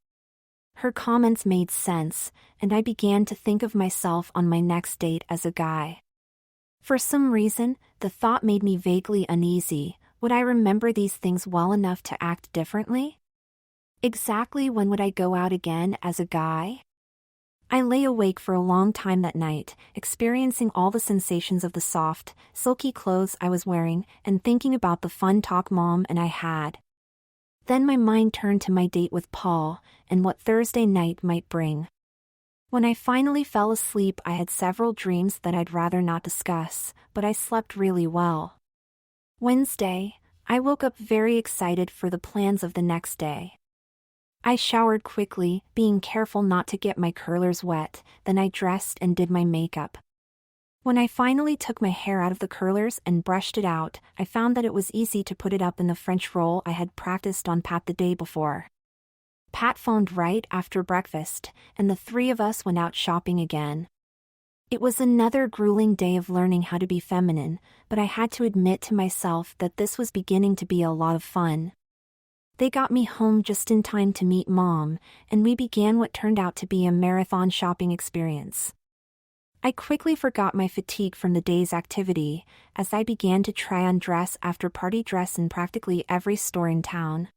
Her comments made sense, and I began to think of myself on my next date as a guy. For some reason, the thought made me vaguely uneasy. Would I remember these things well enough to act differently? Exactly when would I go out again as a guy? I lay awake for a long time that night, experiencing all the sensations of the soft, silky clothes I was wearing and thinking about the fun talk Mom and I had. Then my mind turned to my date with Paul and what Thursday night might bring. When I finally fell asleep, I had several dreams that I'd rather not discuss, but I slept really well. Wednesday, I woke up very excited for the plans of the next day. I showered quickly, being careful not to get my curlers wet, then I dressed and did my makeup. When I finally took my hair out of the curlers and brushed it out, I found that it was easy to put it up in the French roll I had practiced on Pat the day before. Pat phoned right after breakfast, and the three of us went out shopping again. It was another grueling day of learning how to be feminine, but I had to admit to myself that this was beginning to be a lot of fun. They got me home just in time to meet Mom, and we began what turned out to be a marathon shopping experience. I quickly forgot my fatigue from the day's activity, as I began to try on dress after party dress in practically every store in town.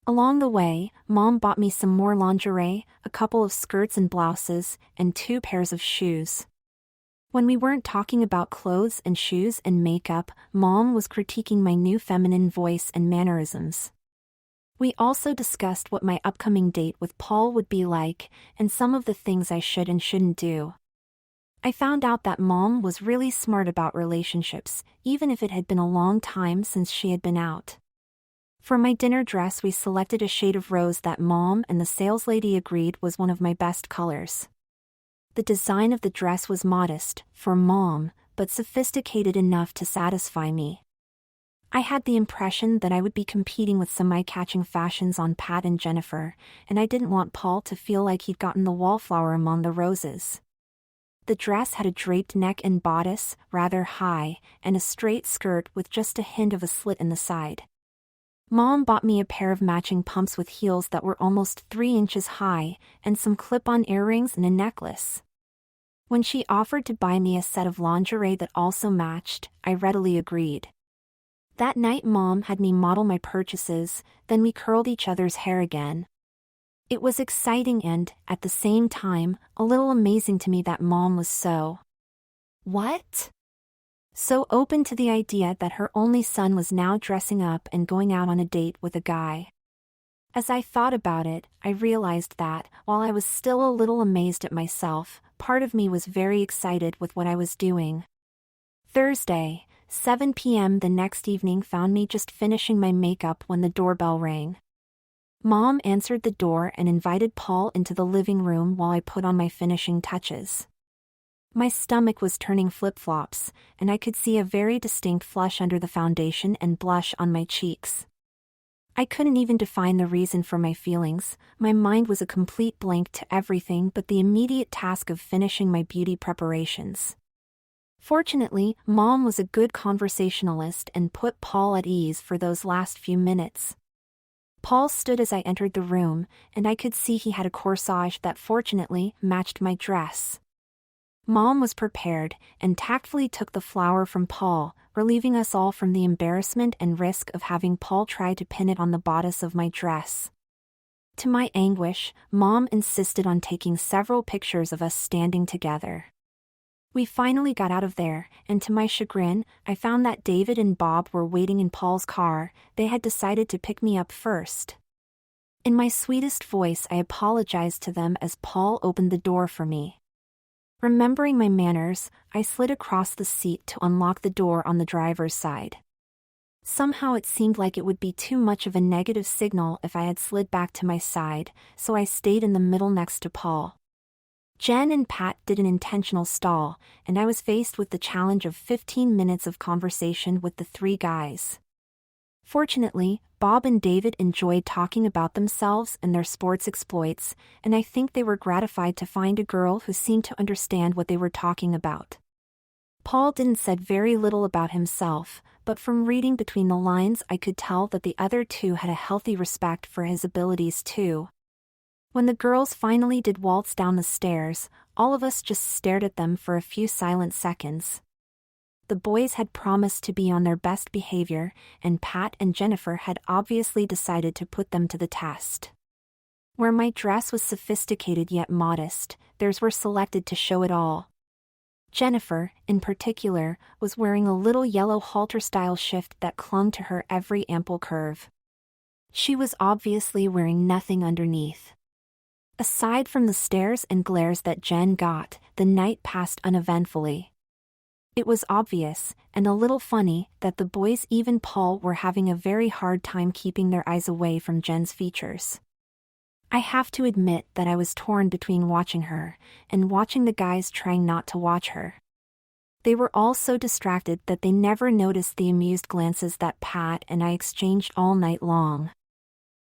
Along the way, Mom bought me some more lingerie, a couple of skirts and blouses, and 2 pairs of shoes. When we weren't talking about clothes and shoes and makeup, Mom was critiquing my new feminine voice and mannerisms. We also discussed what my upcoming date with Paul would be like, and some of the things I should and shouldn't do. I found out that Mom was really smart about relationships, even if it had been a long time since she had been out. For my dinner dress, we selected a shade of rose that Mom and the saleslady agreed was one of my best colors. The design of the dress was modest, for Mom, but sophisticated enough to satisfy me. I had the impression that I would be competing with some eye-catching fashions on Pat and Jennifer, and I didn't want Paul to feel like he'd gotten the wallflower among the roses. The dress had a draped neck and bodice, rather high, and a straight skirt with just a hint of a slit in the side. Mom bought me a pair of matching pumps with heels that were almost 3 inches high, and some clip-on earrings and a necklace. When she offered to buy me a set of lingerie that also matched, I readily agreed. That night Mom had me model my purchases, then we curled each other's hair again. It was exciting and, at the same time, a little amazing to me that Mom was so open to the idea that her only son was now dressing up and going out on a date with a guy. As I thought about it, I realized that, while I was still a little amazed at myself, part of me was very excited with what I was doing. Thursday, 7 p.m. the next evening found me just finishing my makeup when the doorbell rang. Mom answered the door and invited Paul into the living room while I put on my finishing touches. My stomach was turning flip-flops, and I could see a very distinct flush under the foundation and blush on my cheeks. I couldn't even define the reason for my feelings. My mind was a complete blank to everything but the immediate task of finishing my beauty preparations. Fortunately, Mom was a good conversationalist and put Paul at ease for those last few minutes. Paul stood as I entered the room, and I could see he had a corsage that fortunately matched my dress. Mom was prepared, and tactfully took the flower from Paul, relieving us all from the embarrassment and risk of having Paul try to pin it on the bodice of my dress. To my anguish, Mom insisted on taking several pictures of us standing together. We finally got out of there, and to my chagrin, I found that David and Bob were waiting in Paul's car. They had decided to pick me up first. In my sweetest voice I apologized to them as Paul opened the door for me. Remembering my manners, I slid across the seat to unlock the door on the driver's side. Somehow it seemed like it would be too much of a negative signal if I had slid back to my side, so I stayed in the middle next to Paul. Jen and Pat did an intentional stall, and I was faced with the challenge of 15 minutes of conversation with the 3 guys. Fortunately, Bob and David enjoyed talking about themselves and their sports exploits, and I think they were gratified to find a girl who seemed to understand what they were talking about. Paul didn't say very little about himself, but from reading between the lines I could tell that the other 2 had a healthy respect for his abilities too. When the girls finally did waltz down the stairs, all of us just stared at them for a few silent seconds. The boys had promised to be on their best behavior, and Pat and Jennifer had obviously decided to put them to the test. Where my dress was sophisticated yet modest, theirs were selected to show it all. Jennifer, in particular, was wearing a little yellow halter-style shift that clung to her every ample curve. She was obviously wearing nothing underneath. Aside from the stares and glares that Jen got, the night passed uneventfully. It was obvious, and a little funny, that the boys, even Paul, were having a very hard time keeping their eyes away from Jen's features. I have to admit that I was torn between watching her, and watching the guys trying not to watch her. They were all so distracted that they never noticed the amused glances that Pat and I exchanged all night long.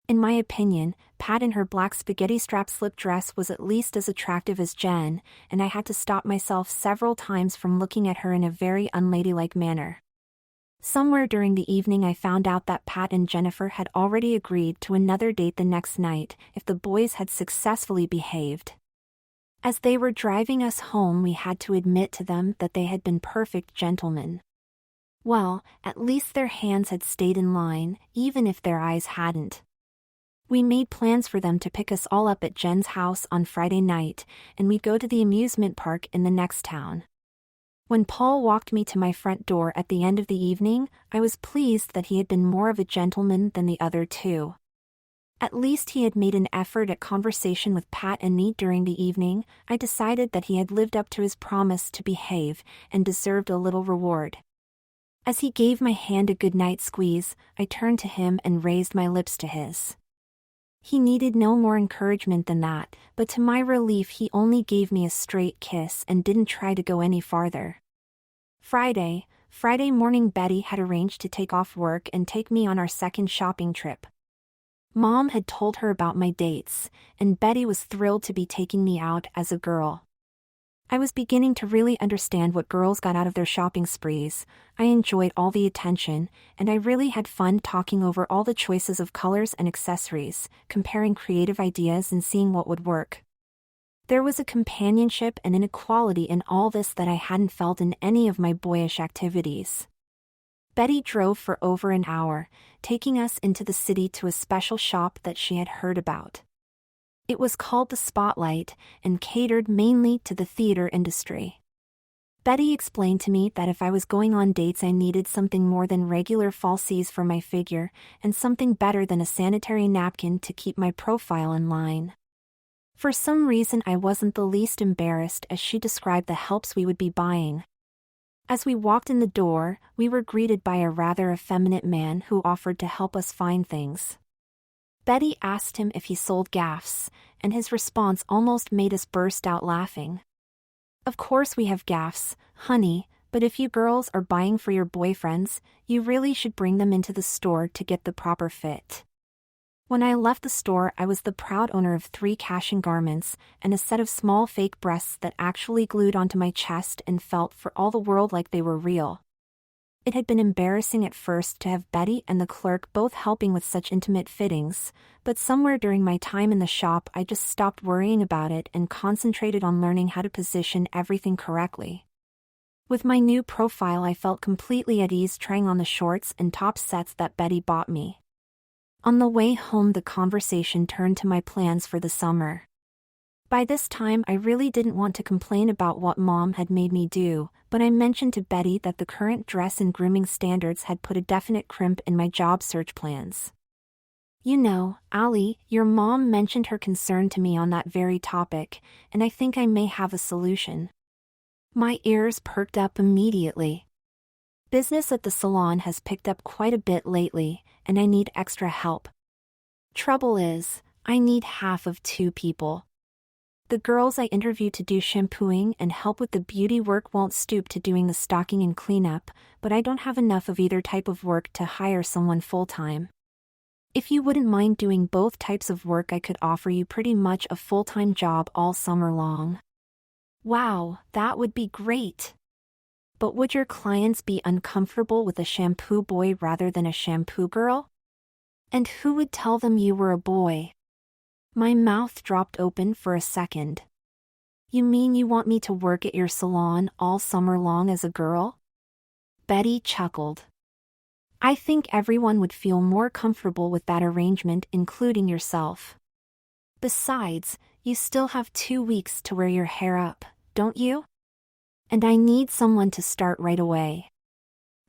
In my opinion, Pat in her black spaghetti strap slip dress was at least as attractive as Jen, and I had to stop myself several times from looking at her in a very unladylike manner. Somewhere during the evening I found out that Pat and Jennifer had already agreed to another date the next night if the boys had successfully behaved. As they were driving us home we had to admit to them that they had been perfect gentlemen. Well, at least their hands had stayed in line, even if their eyes hadn't. We made plans for them to pick us all up at Jen's house on Friday night, and we'd go to the amusement park in the next town. When Paul walked me to my front door at the end of the evening, I was pleased that he had been more of a gentleman than the other 2. At least he had made an effort at conversation with Pat and me during the evening. I decided that he had lived up to his promise to behave, and deserved a little reward. As he gave my hand a goodnight squeeze, I turned to him and raised my lips to his. He needed no more encouragement than that, but to my relief he only gave me a straight kiss and didn't try to go any farther. Friday morning Betty had arranged to take off work and take me on our second shopping trip. Mom had told her about my dates, and Betty was thrilled to be taking me out as a girl. I was beginning to really understand what girls got out of their shopping sprees. I enjoyed all the attention, and I really had fun talking over all the choices of colors and accessories, comparing creative ideas and seeing what would work. There was a companionship and an equality in all this that I hadn't felt in any of my boyish activities. Betty drove for over an hour, taking us into the city to a special shop that she had heard about. It was called the Spotlight and catered mainly to the theater industry. Betty explained to me that if I was going on dates I needed something more than regular falsies for my figure and something better than a sanitary napkin to keep my profile in line. For some reason I wasn't the least embarrassed as she described the helps we would be buying. As we walked in the door, we were greeted by a rather effeminate man who offered to help us find things. Betty asked him if he sold gaffs, and his response almost made us burst out laughing. Of course we have gaffs, honey, but if you girls are buying for your boyfriends, you really should bring them into the store to get the proper fit. When I left the store I was the proud owner of 3 cashing garments and a set of small fake breasts that actually glued onto my chest and felt for all the world like they were real. It had been embarrassing at first to have Betty and the clerk both helping with such intimate fittings, but somewhere during my time in the shop I just stopped worrying about it and concentrated on learning how to position everything correctly. With my new profile I felt completely at ease trying on the shorts and top sets that Betty bought me. On the way home the conversation turned to my plans for the summer. By this time I really didn't want to complain about what Mom had made me do, but I mentioned to Betty that the current dress and grooming standards had put a definite crimp in my job search plans. You know, Allie, your mom mentioned her concern to me on that very topic, and I think I may have a solution. My ears perked up immediately. Business at the salon has picked up quite a bit lately, and I need extra help. Trouble is, I need half of 2 people. The girls I interview to do shampooing and help with the beauty work won't stoop to doing the stocking and cleanup, but I don't have enough of either type of work to hire someone full-time. If you wouldn't mind doing both types of work I could offer you pretty much a full-time job all summer long. Wow, that would be great. But would your clients be uncomfortable with a shampoo boy rather than a shampoo girl? And who would tell them you were a boy? My mouth dropped open for a second. You mean you want me to work at your salon all summer long as a girl? Betty chuckled. I think everyone would feel more comfortable with that arrangement, including yourself. Besides, you still have 2 weeks to wear your hair up, don't you? And I need someone to start right away.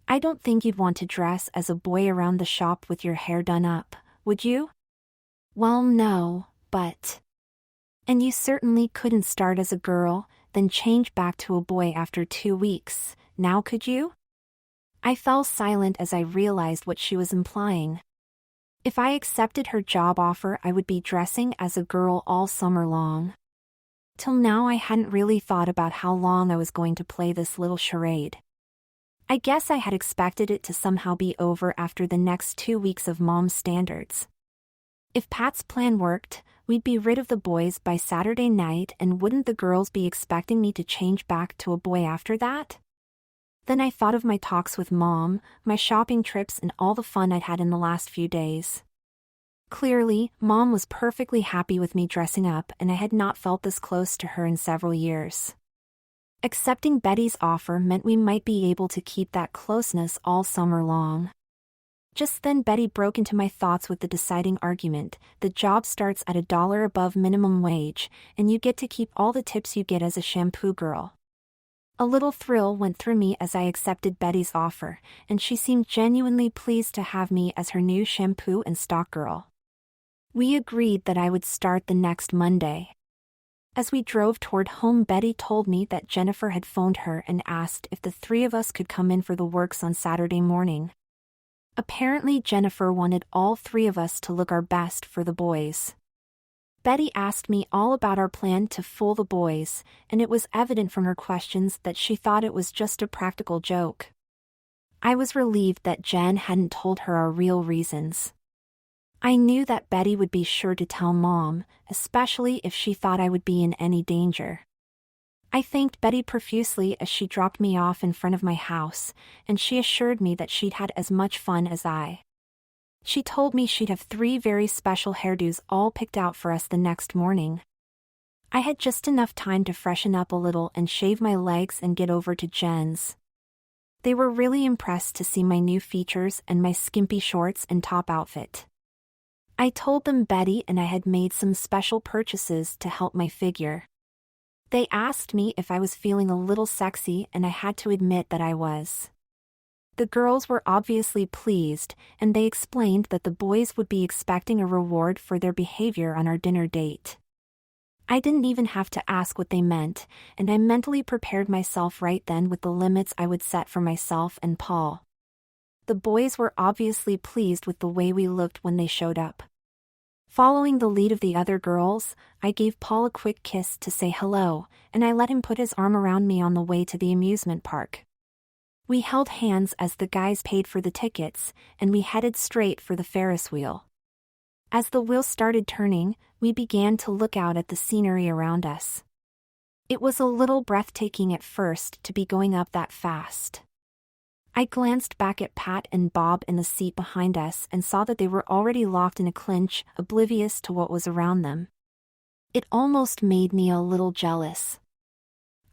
I don't think you'd want to dress as a boy around the shop with your hair done up, would you? Well, no, but... And you certainly couldn't start as a girl, then change back to a boy after 2 weeks, now could you? I fell silent as I realized what she was implying. If I accepted her job offer I would be dressing as a girl all summer long. Till now I hadn't really thought about how long I was going to play this little charade. I guess I had expected it to somehow be over after the next 2 weeks of Mom's standards. If Pat's plan worked, we'd be rid of the boys by Saturday night, and wouldn't the girls be expecting me to change back to a boy after that? Then I thought of my talks with Mom, my shopping trips and all the fun I'd had in the last few days. Clearly, Mom was perfectly happy with me dressing up, and I had not felt this close to her in several years. Accepting Betty's offer meant we might be able to keep that closeness all summer long. Just then Betty broke into my thoughts with the deciding argument: the job starts at $1 above minimum wage, and you get to keep all the tips you get as a shampoo girl. A little thrill went through me as I accepted Betty's offer, and she seemed genuinely pleased to have me as her new shampoo and stock girl. We agreed that I would start the next Monday. As we drove toward home Betty told me that Jennifer had phoned her and asked if the 3 of us could come in for the works on Saturday morning. Apparently Jennifer wanted all 3 of us to look our best for the boys. Betty asked me all about our plan to fool the boys, and it was evident from her questions that she thought it was just a practical joke. I was relieved that Jen hadn't told her our real reasons. I knew that Betty would be sure to tell Mom, especially if she thought I would be in any danger. I thanked Betty profusely as she dropped me off in front of my house, and she assured me that she'd had as much fun as I. She told me she'd have 3 very special hairdos all picked out for us the next morning. I had just enough time to freshen up a little and shave my legs and get over to Jen's. They were really impressed to see my new features and my skimpy shorts and top outfit. I told them Betty and I had made some special purchases to help my figure. They asked me if I was feeling a little sexy, and I had to admit that I was. The girls were obviously pleased, and they explained that the boys would be expecting a reward for their behavior on our dinner date. I didn't even have to ask what they meant, and I mentally prepared myself right then with the limits I would set for myself and Paul. The boys were obviously pleased with the way we looked when they showed up. Following the lead of the other girls, I gave Paul a quick kiss to say hello, and I let him put his arm around me on the way to the amusement park. We held hands as the guys paid for the tickets, and we headed straight for the Ferris wheel. As the wheel started turning, we began to look out at the scenery around us. It was a little breathtaking at first to be going up that fast. I glanced back at Pat and Bob in the seat behind us and saw that they were already locked in a clinch, oblivious to what was around them. It almost made me a little jealous.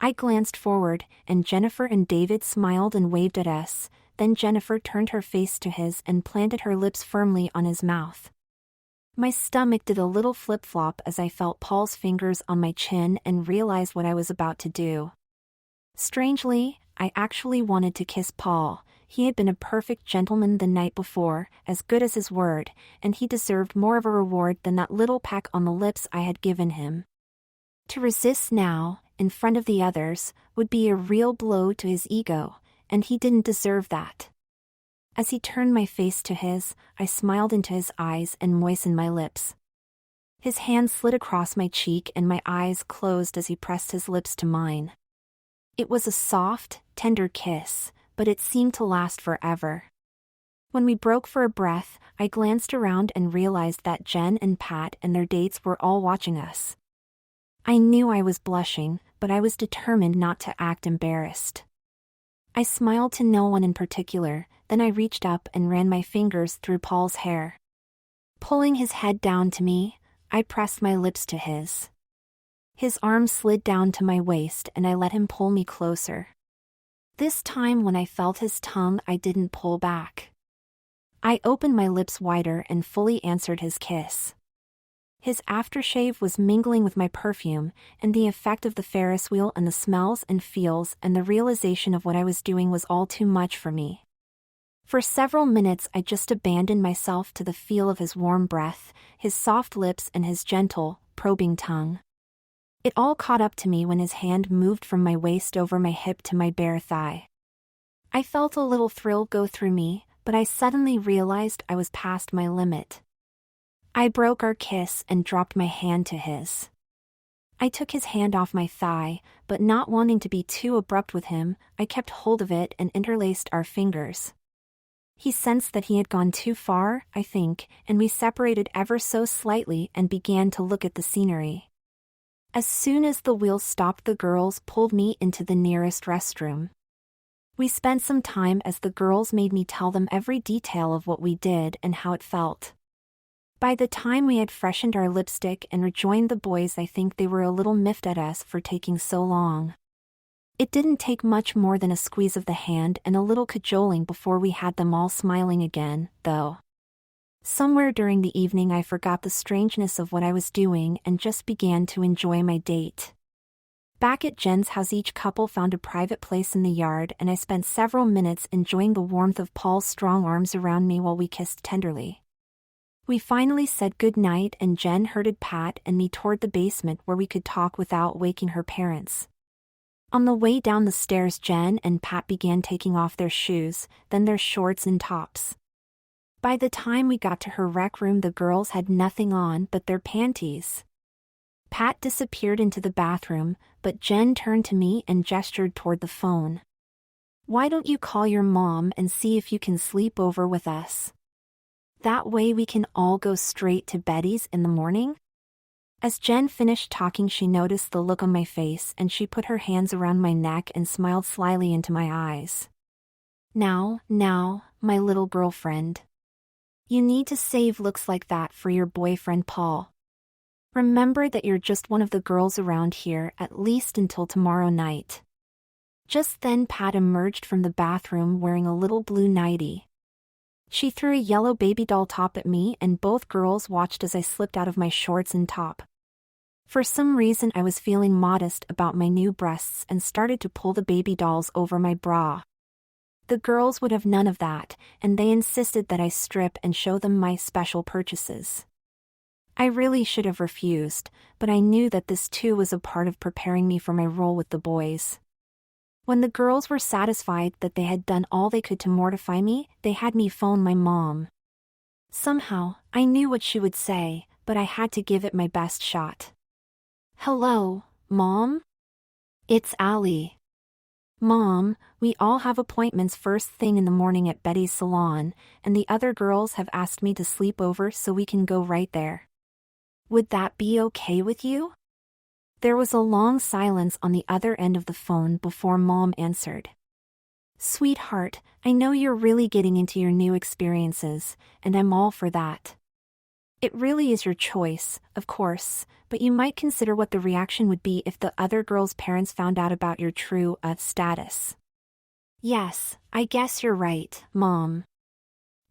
I glanced forward, and Jennifer and David smiled and waved at us. Then Jennifer turned her face to his and planted her lips firmly on his mouth. My stomach did a little flip-flop as I felt Paul's fingers on my chin and realized what I was about to do. Strangely, I actually wanted to kiss Paul. He had been a perfect gentleman the night before, as good as his word, and he deserved more of a reward than that little peck on the lips I had given him. To resist now, in front of the others, would be a real blow to his ego, and he didn't deserve that. As he turned my face to his, I smiled into his eyes and moistened my lips. His hand slid across my cheek and my eyes closed as he pressed his lips to mine. It was a soft, tender kiss, but it seemed to last forever. When we broke for a breath, I glanced around and realized that Jen and Pat and their dates were all watching us. I knew I was blushing, but I was determined not to act embarrassed. I smiled to no one in particular, then I reached up and ran my fingers through Paul's hair. Pulling his head down to me, I pressed my lips to his. His arm slid down to my waist and I let him pull me closer. This time when I felt his tongue, I didn't pull back. I opened my lips wider and fully answered his kiss. His aftershave was mingling with my perfume, and the effect of the Ferris wheel and the smells and feels and the realization of what I was doing was all too much for me. For several minutes I just abandoned myself to the feel of his warm breath, his soft lips and his gentle, probing tongue. It all caught up to me when his hand moved from my waist over my hip to my bare thigh. I felt a little thrill go through me, but I suddenly realized I was past my limit. I broke our kiss and dropped my hand to his. I took his hand off my thigh, but not wanting to be too abrupt with him, I kept hold of it and interlaced our fingers. He sensed that he had gone too far, I think, and we separated ever so slightly and began to look at the scenery. As soon as the wheel stopped, the girls pulled me into the nearest restroom. We spent some time as the girls made me tell them every detail of what we did and how it felt. By the time we had freshened our lipstick and rejoined the boys, I think they were a little miffed at us for taking so long. It didn't take much more than a squeeze of the hand and a little cajoling before we had them all smiling again, though. Somewhere during the evening I forgot the strangeness of what I was doing and just began to enjoy my date. Back at Jen's house, each couple found a private place in the yard and I spent several minutes enjoying the warmth of Paul's strong arms around me while we kissed tenderly. We finally said good night and Jen herded Pat and me toward the basement where we could talk without waking her parents. On the way down the stairs, Jen and Pat began taking off their shoes, then their shorts and tops. By the time we got to her rec room, the girls had nothing on but their panties. Pat disappeared into the bathroom, but Jen turned to me and gestured toward the phone. "Why don't you call your mom and see if you can sleep over with us? That way we can all go straight to Betty's in the morning?" As Jen finished talking, she noticed the look on my face and she put her hands around my neck and smiled slyly into my eyes. Now, my little girlfriend. You need to save looks like that for your boyfriend Paul. Remember that you're just one of the girls around here, at least until tomorrow night. Just then Pat emerged from the bathroom wearing a little blue nightie. She threw a yellow baby doll top at me and both girls watched as I slipped out of my shorts and top. For some reason I was feeling modest about my new breasts and started to pull the baby dolls over my bra. The girls would have none of that, and they insisted that I strip and show them my special purchases. I really should have refused, but I knew that this too was a part of preparing me for my role with the boys. When the girls were satisfied that they had done all they could to mortify me, they had me phone my mom. Somehow, I knew what she would say, but I had to give it my best shot. Hello, Mom? It's Allie. Mom, we all have appointments first thing in the morning at Betty's salon, and the other girls have asked me to sleep over so we can go right there. Would that be okay with you? There was a long silence on the other end of the phone before Mom answered. Sweetheart, I know you're really getting into your new experiences, and I'm all for that. It really is your choice, of course, but you might consider what the reaction would be if the other girl's parents found out about your true status. Yes, I guess you're right, Mom.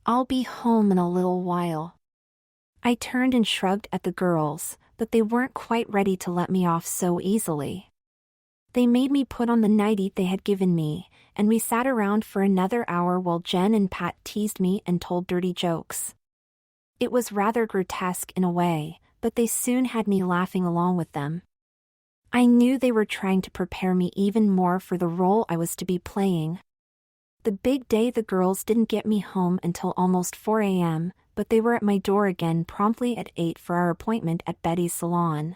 I'll be home in a little while. I turned and shrugged at the girls, but they weren't quite ready to let me off so easily. They made me put on the nightie they had given me, and we sat around for another hour while Jen and Pat teased me and told dirty jokes. It was rather grotesque in a way, but they soon had me laughing along with them. I knew they were trying to prepare me even more for the role I was to be playing. The big day the girls didn't get me home until almost 4 a.m., but they were at my door again promptly at 8 for our appointment at Betty's salon.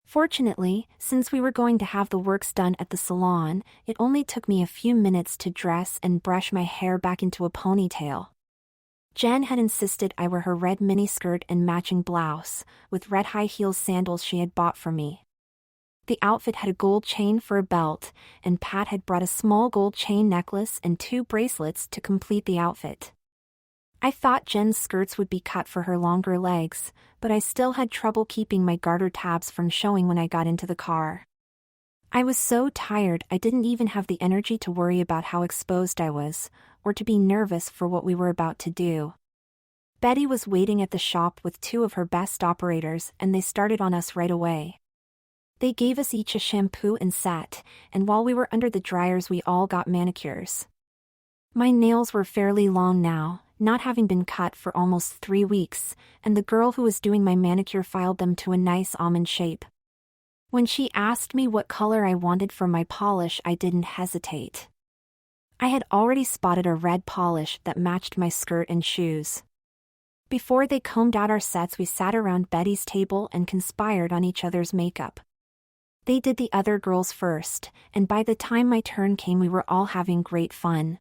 Fortunately, since we were going to have the works done at the salon, it only took me a few minutes to dress and brush my hair back into a ponytail. Jen had insisted I wear her red miniskirt and matching blouse, with red high heels sandals she had bought for me. The outfit had a gold chain for a belt, and Pat had brought a small gold chain necklace and 2 bracelets to complete the outfit. I thought Jen's skirts would be cut for her longer legs, but I still had trouble keeping my garter tabs from showing when I got into the car. I was so tired I didn't even have the energy to worry about how exposed I was, or to be nervous for what we were about to do. Betty was waiting at the shop with 2 of her best operators and they started on us right away. They gave us each a shampoo and set, and while we were under the dryers we all got manicures. My nails were fairly long now, not having been cut for almost 3 weeks, and the girl who was doing my manicure filed them to a nice almond shape. When she asked me what color I wanted for my polish, I didn't hesitate. I had already spotted a red polish that matched my skirt and shoes. Before they combed out our sets, we sat around Betty's table and conspired on each other's makeup. They did the other girls first, and by the time my turn came we were all having great fun.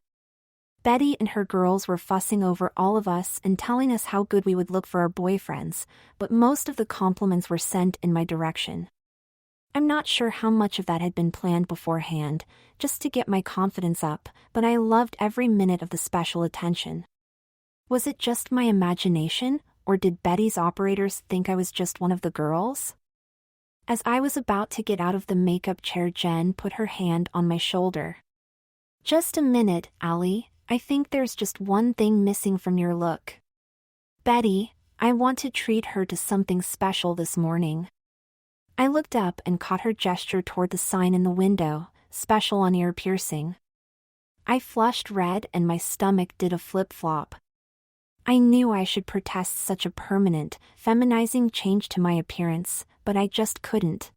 Betty and her girls were fussing over all of us and telling us how good we would look for our boyfriends, but most of the compliments were sent in my direction. I'm not sure how much of that had been planned beforehand, just to get my confidence up, but I loved every minute of the special attention. Was it just my imagination, or did Betty's operators think I was just one of the girls? As I was about to get out of the makeup chair, Jen put her hand on my shoulder. Just a minute, Allie, I think there's just one thing missing from your look. Betty, I want to treat her to something special this morning. I looked up and caught her gesture toward the sign in the window, special on ear piercing. I flushed red and my stomach did a flip-flop. I knew I should protest such a permanent, feminizing change to my appearance, but I just couldn't.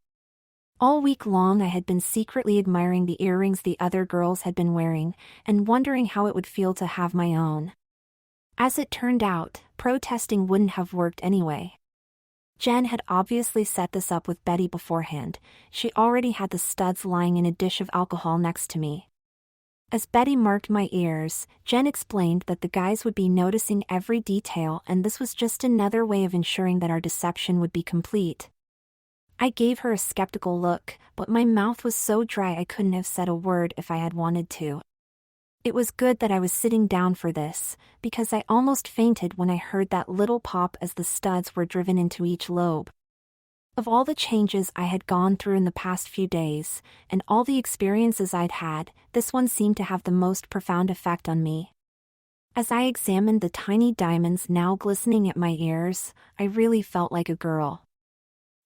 All week long I had been secretly admiring the earrings the other girls had been wearing, and wondering how it would feel to have my own. As it turned out, protesting wouldn't have worked anyway. Jen had obviously set this up with Betty beforehand. She already had the studs lying in a dish of alcohol next to me. As Betty marked my ears, Jen explained that the guys would be noticing every detail and this was just another way of ensuring that our deception would be complete. I gave her a skeptical look, but my mouth was so dry I couldn't have said a word if I had wanted to. It was good that I was sitting down for this, because I almost fainted when I heard that little pop as the studs were driven into each lobe. Of all the changes I had gone through in the past few days, and all the experiences I'd had, this one seemed to have the most profound effect on me. As I examined the tiny diamonds now glistening at my ears, I really felt like a girl.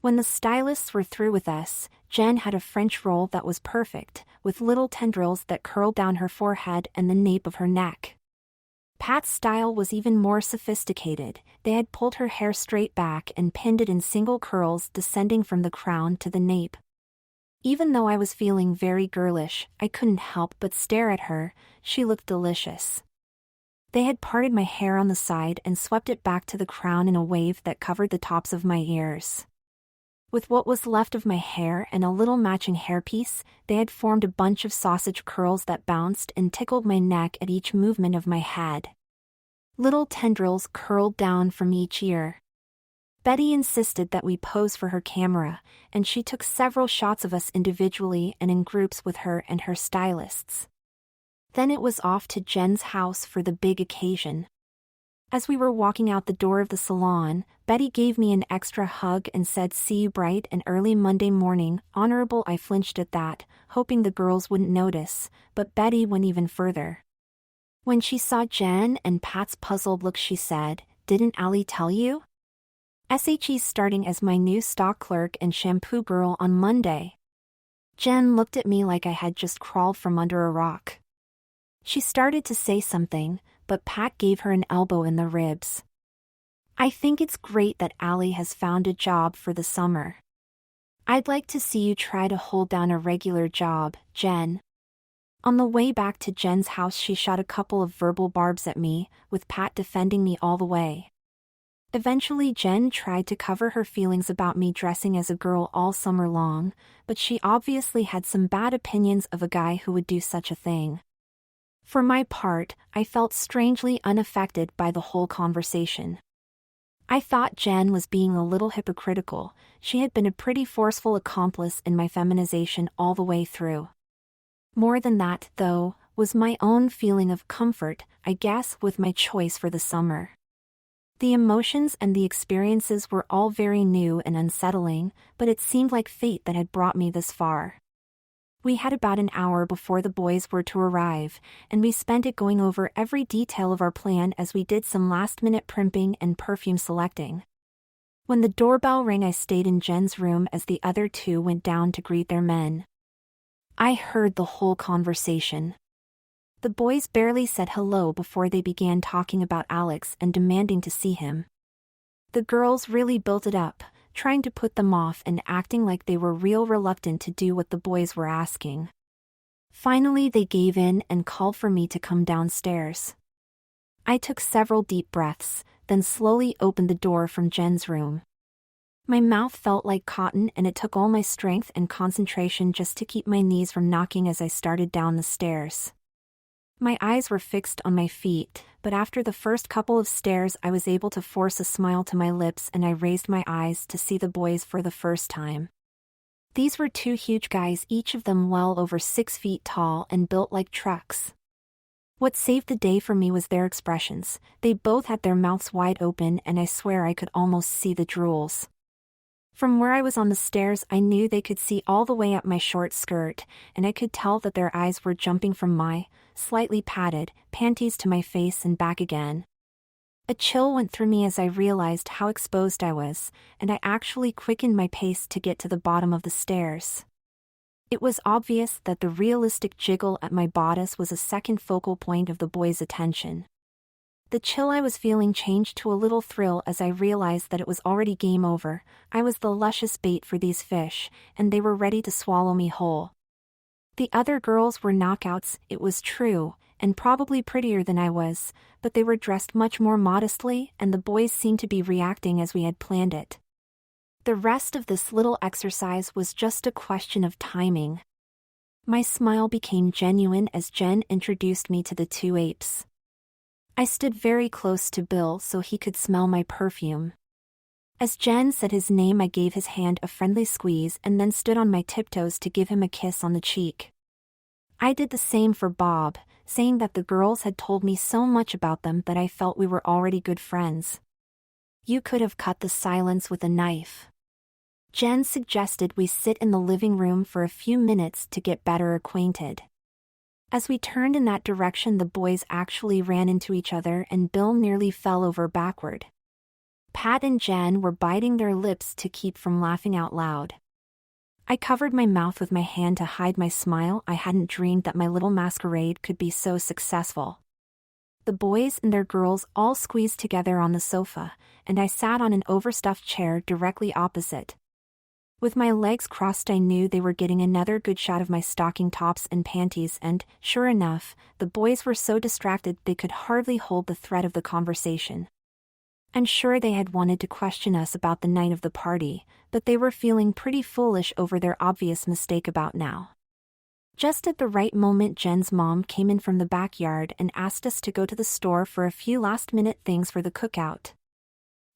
When the stylists were through with us, Jen had a French roll that was perfect, with little tendrils that curled down her forehead and the nape of her neck. Pat's style was even more sophisticated. They had pulled her hair straight back and pinned it in single curls descending from the crown to the nape. Even though I was feeling very girlish, I couldn't help but stare at her. She looked delicious. They had parted my hair on the side and swept it back to the crown in a wave that covered the tops of my ears. With what was left of my hair and a little matching hairpiece, they had formed a bunch of sausage curls that bounced and tickled my neck at each movement of my head. Little tendrils curled down from each ear. Betty insisted that we pose for her camera, and she took several shots of us individually and in groups with her and her stylists. Then it was off to Jen's house for the big occasion. As we were walking out the door of the salon, Betty gave me an extra hug and said, "See you bright and early Monday morning." Honorable. I flinched at that, hoping the girls wouldn't notice, but Betty went even further. When she saw Jen and Pat's puzzled look, she said, "Didn't Allie tell you? SHE's starting as my new stock clerk and shampoo girl on Monday." Jen looked at me like I had just crawled from under a rock. She started to say something, but Pat gave her an elbow in the ribs. "I think it's great that Allie has found a job for the summer. I'd like to see you try to hold down a regular job, Jen." On the way back to Jen's house, she shot a couple of verbal barbs at me, with Pat defending me all the way. Eventually, Jen tried to cover her feelings about me dressing as a girl all summer long, but she obviously had some bad opinions of a guy who would do such a thing. For my part, I felt strangely unaffected by the whole conversation. I thought Jen was being a little hypocritical. She had been a pretty forceful accomplice in my feminization all the way through. More than that, though, was my own feeling of comfort, I guess, with my choice for the summer. The emotions and the experiences were all very new and unsettling, but it seemed like fate that had brought me this far. We had about an hour before the boys were to arrive, and we spent it going over every detail of our plan as we did some last-minute primping and perfume selecting. When the doorbell rang, I stayed in Jen's room as the other two went down to greet their men. I heard the whole conversation. The boys barely said hello before they began talking about Alex and demanding to see him. The girls really built it up, trying to put them off and acting like they were real reluctant to do what the boys were asking. Finally, they gave in and called for me to come downstairs. I took several deep breaths, then slowly opened the door from Jen's room. My mouth felt like cotton, and it took all my strength and concentration just to keep my knees from knocking as I started down the stairs. My eyes were fixed on my feet, but after the first couple of stairs I was able to force a smile to my lips, and I raised my eyes to see the boys for the first time. These were two huge guys, each of them well over 6 feet tall and built like trucks. What saved the day for me was their expressions. They both had their mouths wide open, and I swear I could almost see the drools. From where I was on the stairs, I knew they could see all the way up my short skirt, and I could tell that their eyes were jumping from my slightly padded panties to my face and back again. A chill went through me as I realized how exposed I was, and I actually quickened my pace to get to the bottom of the stairs. It was obvious that the realistic jiggle at my bodice was a second focal point of the boys' attention. The chill I was feeling changed to a little thrill as I realized that it was already game over. I was the luscious bait for these fish, and they were ready to swallow me whole. The other girls were knockouts, it was true, and probably prettier than I was, but they were dressed much more modestly, and the boys seemed to be reacting as we had planned it. The rest of this little exercise was just a question of timing. My smile became genuine as Jen introduced me to the two apes. I stood very close to Bill so he could smell my perfume. As Jen said his name, I gave his hand a friendly squeeze and then stood on my tiptoes to give him a kiss on the cheek. I did the same for Bob, saying that the girls had told me so much about them that I felt we were already good friends. You could have cut the silence with a knife. Jen suggested we sit in the living room for a few minutes to get better acquainted. As we turned in that direction, the boys actually ran into each other and Bill nearly fell over backward. Pat and Jen were biting their lips to keep from laughing out loud. I covered my mouth with my hand to hide my smile. I hadn't dreamed that my little masquerade could be so successful. The boys and their girls all squeezed together on the sofa, and I sat on an overstuffed chair directly opposite. With my legs crossed, I knew they were getting another good shot of my stocking tops and panties, and, sure enough, the boys were so distracted they could hardly hold the thread of the conversation. I'm sure they had wanted to question us about the night of the party, but they were feeling pretty foolish over their obvious mistake about now. Just at the right moment, Jen's mom came in from the backyard and asked us to go to the store for a few last-minute things for the cookout.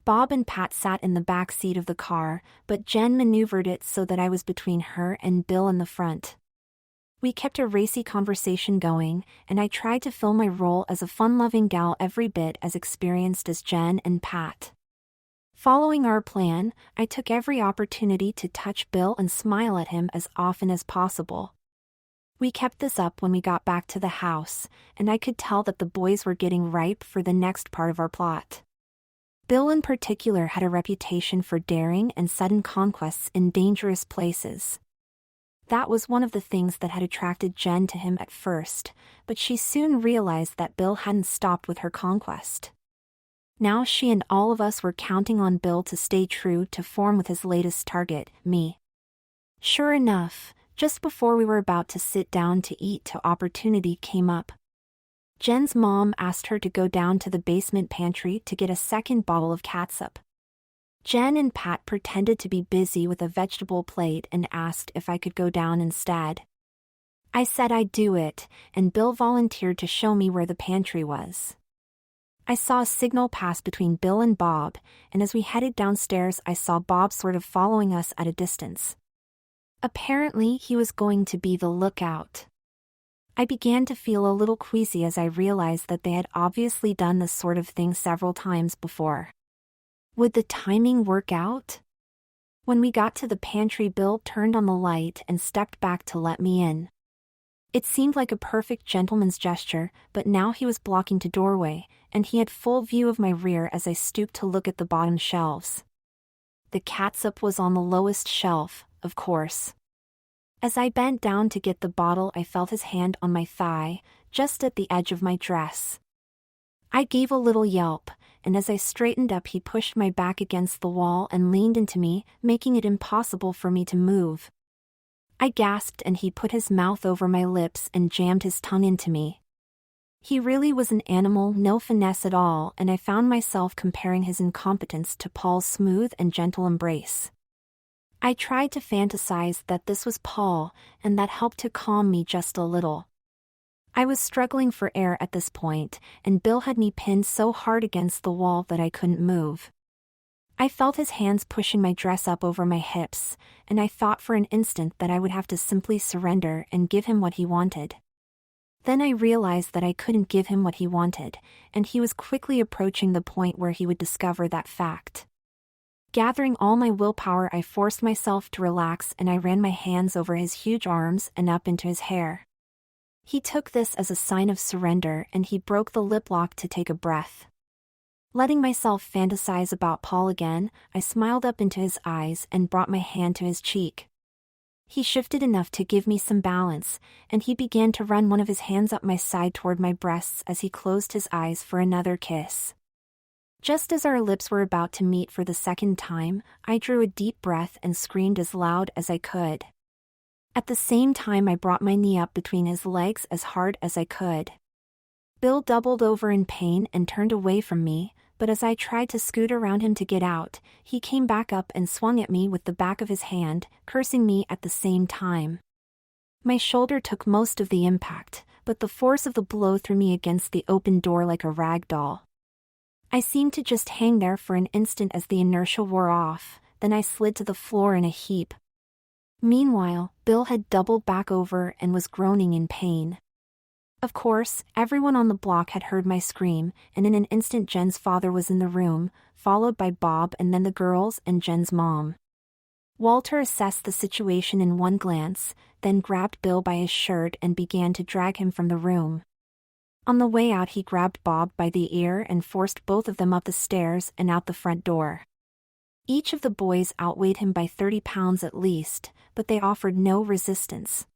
Bob and Pat sat in the back seat of the car, but Jen maneuvered it so that I was between her and Bill in the front. We kept a racy conversation going, and I tried to fill my role as a fun-loving gal every bit as experienced as Jen and Pat. Following our plan, I took every opportunity to touch Bill and smile at him as often as possible. We kept this up when we got back to the house, and I could tell that the boys were getting ripe for the next part of our plot. Bill in particular had a reputation for daring and sudden conquests in dangerous places. That was one of the things that had attracted Jen to him at first, but she soon realized that Bill hadn't stopped with her conquest. Now she and all of us were counting on Bill to stay true to form with his latest target, me. Sure enough, just before we were about to sit down to eat, an opportunity came up. Jen's mom asked her to go down to the basement pantry to get a second bottle of catsup. Jen and Pat pretended to be busy with a vegetable plate and asked if I could go down instead. I said I'd do it, and Bill volunteered to show me where the pantry was. I saw a signal pass between Bill and Bob, and as we headed downstairs I saw Bob sort of following us at a distance. Apparently he was going to be the lookout. I began to feel a little queasy as I realized that they had obviously done this sort of thing several times before. Would the timing work out? When we got to the pantry, Bill turned on the light and stepped back to let me in. It seemed like a perfect gentleman's gesture, but now he was blocking the doorway, and he had full view of my rear as I stooped to look at the bottom shelves. The catsup was on the lowest shelf, of course. As I bent down to get the bottle, I felt his hand on my thigh, just at the edge of my dress. I gave a little yelp, and as I straightened up he pushed my back against the wall and leaned into me, making it impossible for me to move. I gasped and he put his mouth over my lips and jammed his tongue into me. He really was an animal, no finesse at all, and I found myself comparing his incompetence to Paul's smooth and gentle embrace. I tried to fantasize that this was Paul, and that helped to calm me just a little. I was struggling for air at this point, and Bill had me pinned so hard against the wall that I couldn't move. I felt his hands pushing my dress up over my hips, and I thought for an instant that I would have to simply surrender and give him what he wanted. Then I realized that I couldn't give him what he wanted, and he was quickly approaching the point where he would discover that fact. Gathering all my willpower, I forced myself to relax and I ran my hands over his huge arms and up into his hair. He took this as a sign of surrender and he broke the lip lock to take a breath. Letting myself fantasize about Paul again, I smiled up into his eyes and brought my hand to his cheek. He shifted enough to give me some balance, and he began to run one of his hands up my side toward my breasts as he closed his eyes for another kiss. Just as our lips were about to meet for the second time, I drew a deep breath and screamed as loud as I could. At the same time, I brought my knee up between his legs as hard as I could. Bill doubled over in pain and turned away from me, but as I tried to scoot around him to get out, he came back up and swung at me with the back of his hand, cursing me at the same time. My shoulder took most of the impact, but the force of the blow threw me against the open door like a rag doll. I seemed to just hang there for an instant as the inertia wore off, then I slid to the floor in a heap. Meanwhile, Bill had doubled back over and was groaning in pain. Of course, everyone on the block had heard my scream, and in an instant Jen's father was in the room, followed by Bob and then the girls and Jen's mom. Walter assessed the situation in one glance, then grabbed Bill by his shirt and began to drag him from the room. On the way out he grabbed Bob by the ear and forced both of them up the stairs and out the front door. Each of the boys outweighed him by 30 pounds at least, but they offered no resistance.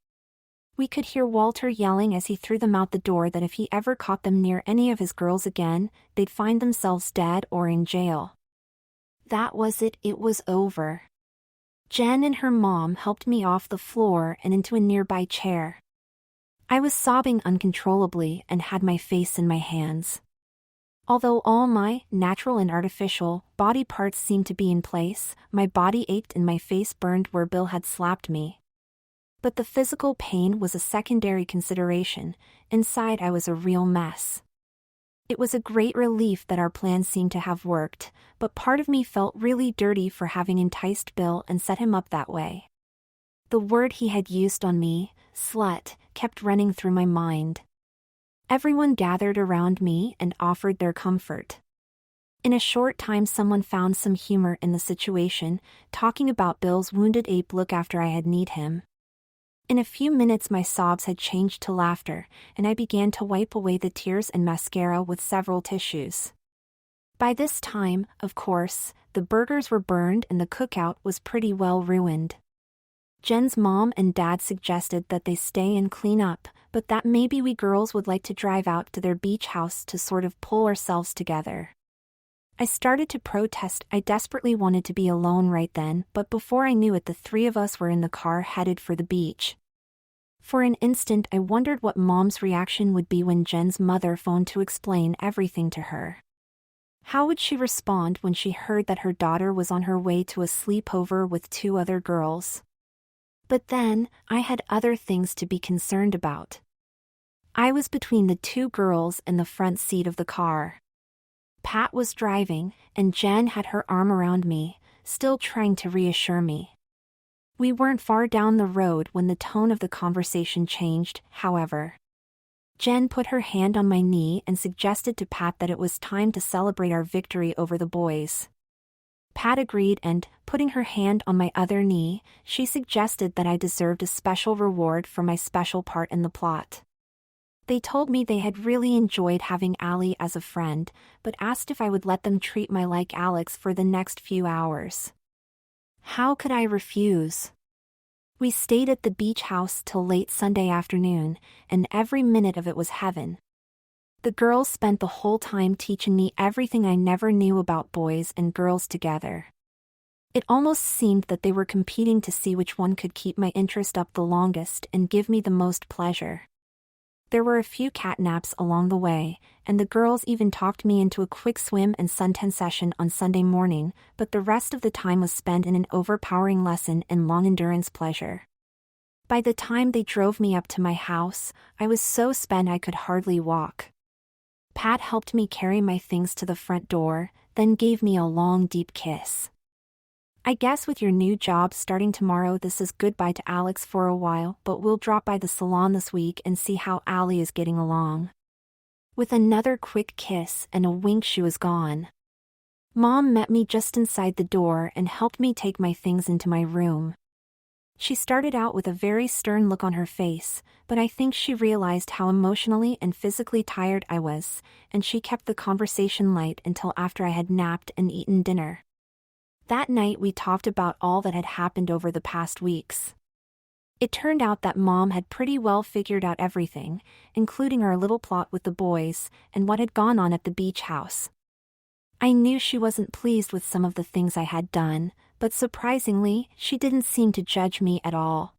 We could hear Walter yelling as he threw them out the door that if he ever caught them near any of his girls again, they'd find themselves dead or in jail. That was it was over. Jen and her mom helped me off the floor and into a nearby chair. I was sobbing uncontrollably and had my face in my hands. Although all my, natural and artificial, body parts seemed to be in place, my body ached and my face burned where Bill had slapped me. But the physical pain was a secondary consideration. Inside I was a real mess. It was a great relief that our plan seemed to have worked, but part of me felt really dirty for having enticed Bill and set him up that way. The word he had used on me, slut, kept running through my mind. Everyone gathered around me and offered their comfort. In a short time someone found some humor in the situation, talking about Bill's wounded ape look after I had kneed him. In a few minutes my sobs had changed to laughter, and I began to wipe away the tears and mascara with several tissues. By this time, of course, the burgers were burned and the cookout was pretty well ruined. Jen's mom and dad suggested that they stay and clean up, but that maybe we girls would like to drive out to their beach house to sort of pull ourselves together. I started to protest. I desperately wanted to be alone right then, but before I knew it the three of us were in the car headed for the beach. For an instant I wondered what Mom's reaction would be when Jen's mother phoned to explain everything to her. How would she respond when she heard that her daughter was on her way to a sleepover with 2 other girls? But then, I had other things to be concerned about. I was between the 2 girls in the front seat of the car. Pat was driving, and Jen had her arm around me, still trying to reassure me. We weren't far down the road when the tone of the conversation changed, however. Jen put her hand on my knee and suggested to Pat that it was time to celebrate our victory over the boys. Pat agreed and, putting her hand on my other knee, she suggested that I deserved a special reward for my special part in the plot. They told me they had really enjoyed having Allie as a friend, but asked if I would let them treat me like Alex for the next few hours. How could I refuse? We stayed at the beach house till late Sunday afternoon, and every minute of it was heaven. The girls spent the whole time teaching me everything I never knew about boys and girls together. It almost seemed that they were competing to see which one could keep my interest up the longest and give me the most pleasure. There were a few cat naps along the way, and the girls even talked me into a quick swim and suntan session on Sunday morning, but the rest of the time was spent in an overpowering lesson in long-endurance pleasure. By the time they drove me up to my house, I was so spent I could hardly walk. Pat helped me carry my things to the front door, then gave me a long, deep kiss. I guess with your new job starting tomorrow this is goodbye to Alex for a while, but we'll drop by the salon this week and see how Allie is getting along. With another quick kiss and a wink she was gone. Mom met me just inside the door and helped me take my things into my room. She started out with a very stern look on her face, but I think she realized how emotionally and physically tired I was, and she kept the conversation light until after I had napped and eaten dinner. That night we talked about all that had happened over the past weeks. It turned out that Mom had pretty well figured out everything, including our little plot with the boys, and what had gone on at the beach house. I knew she wasn't pleased with some of the things I had done, but surprisingly, she didn't seem to judge me at all.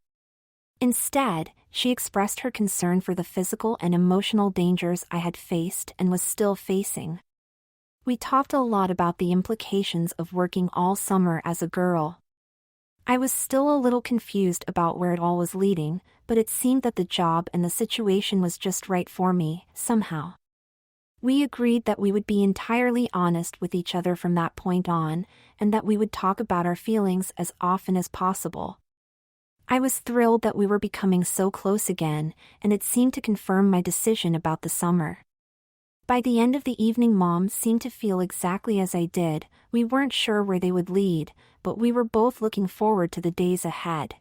Instead, she expressed her concern for the physical and emotional dangers I had faced and was still facing. We talked a lot about the implications of working all summer as a girl. I was still a little confused about where it all was leading, but it seemed that the job and the situation was just right for me, somehow. We agreed that we would be entirely honest with each other from that point on, and that we would talk about our feelings as often as possible. I was thrilled that we were becoming so close again, and it seemed to confirm my decision about the summer. By the end of the evening, Mom seemed to feel exactly as I did. We weren't sure where they would lead, but we were both looking forward to the days ahead.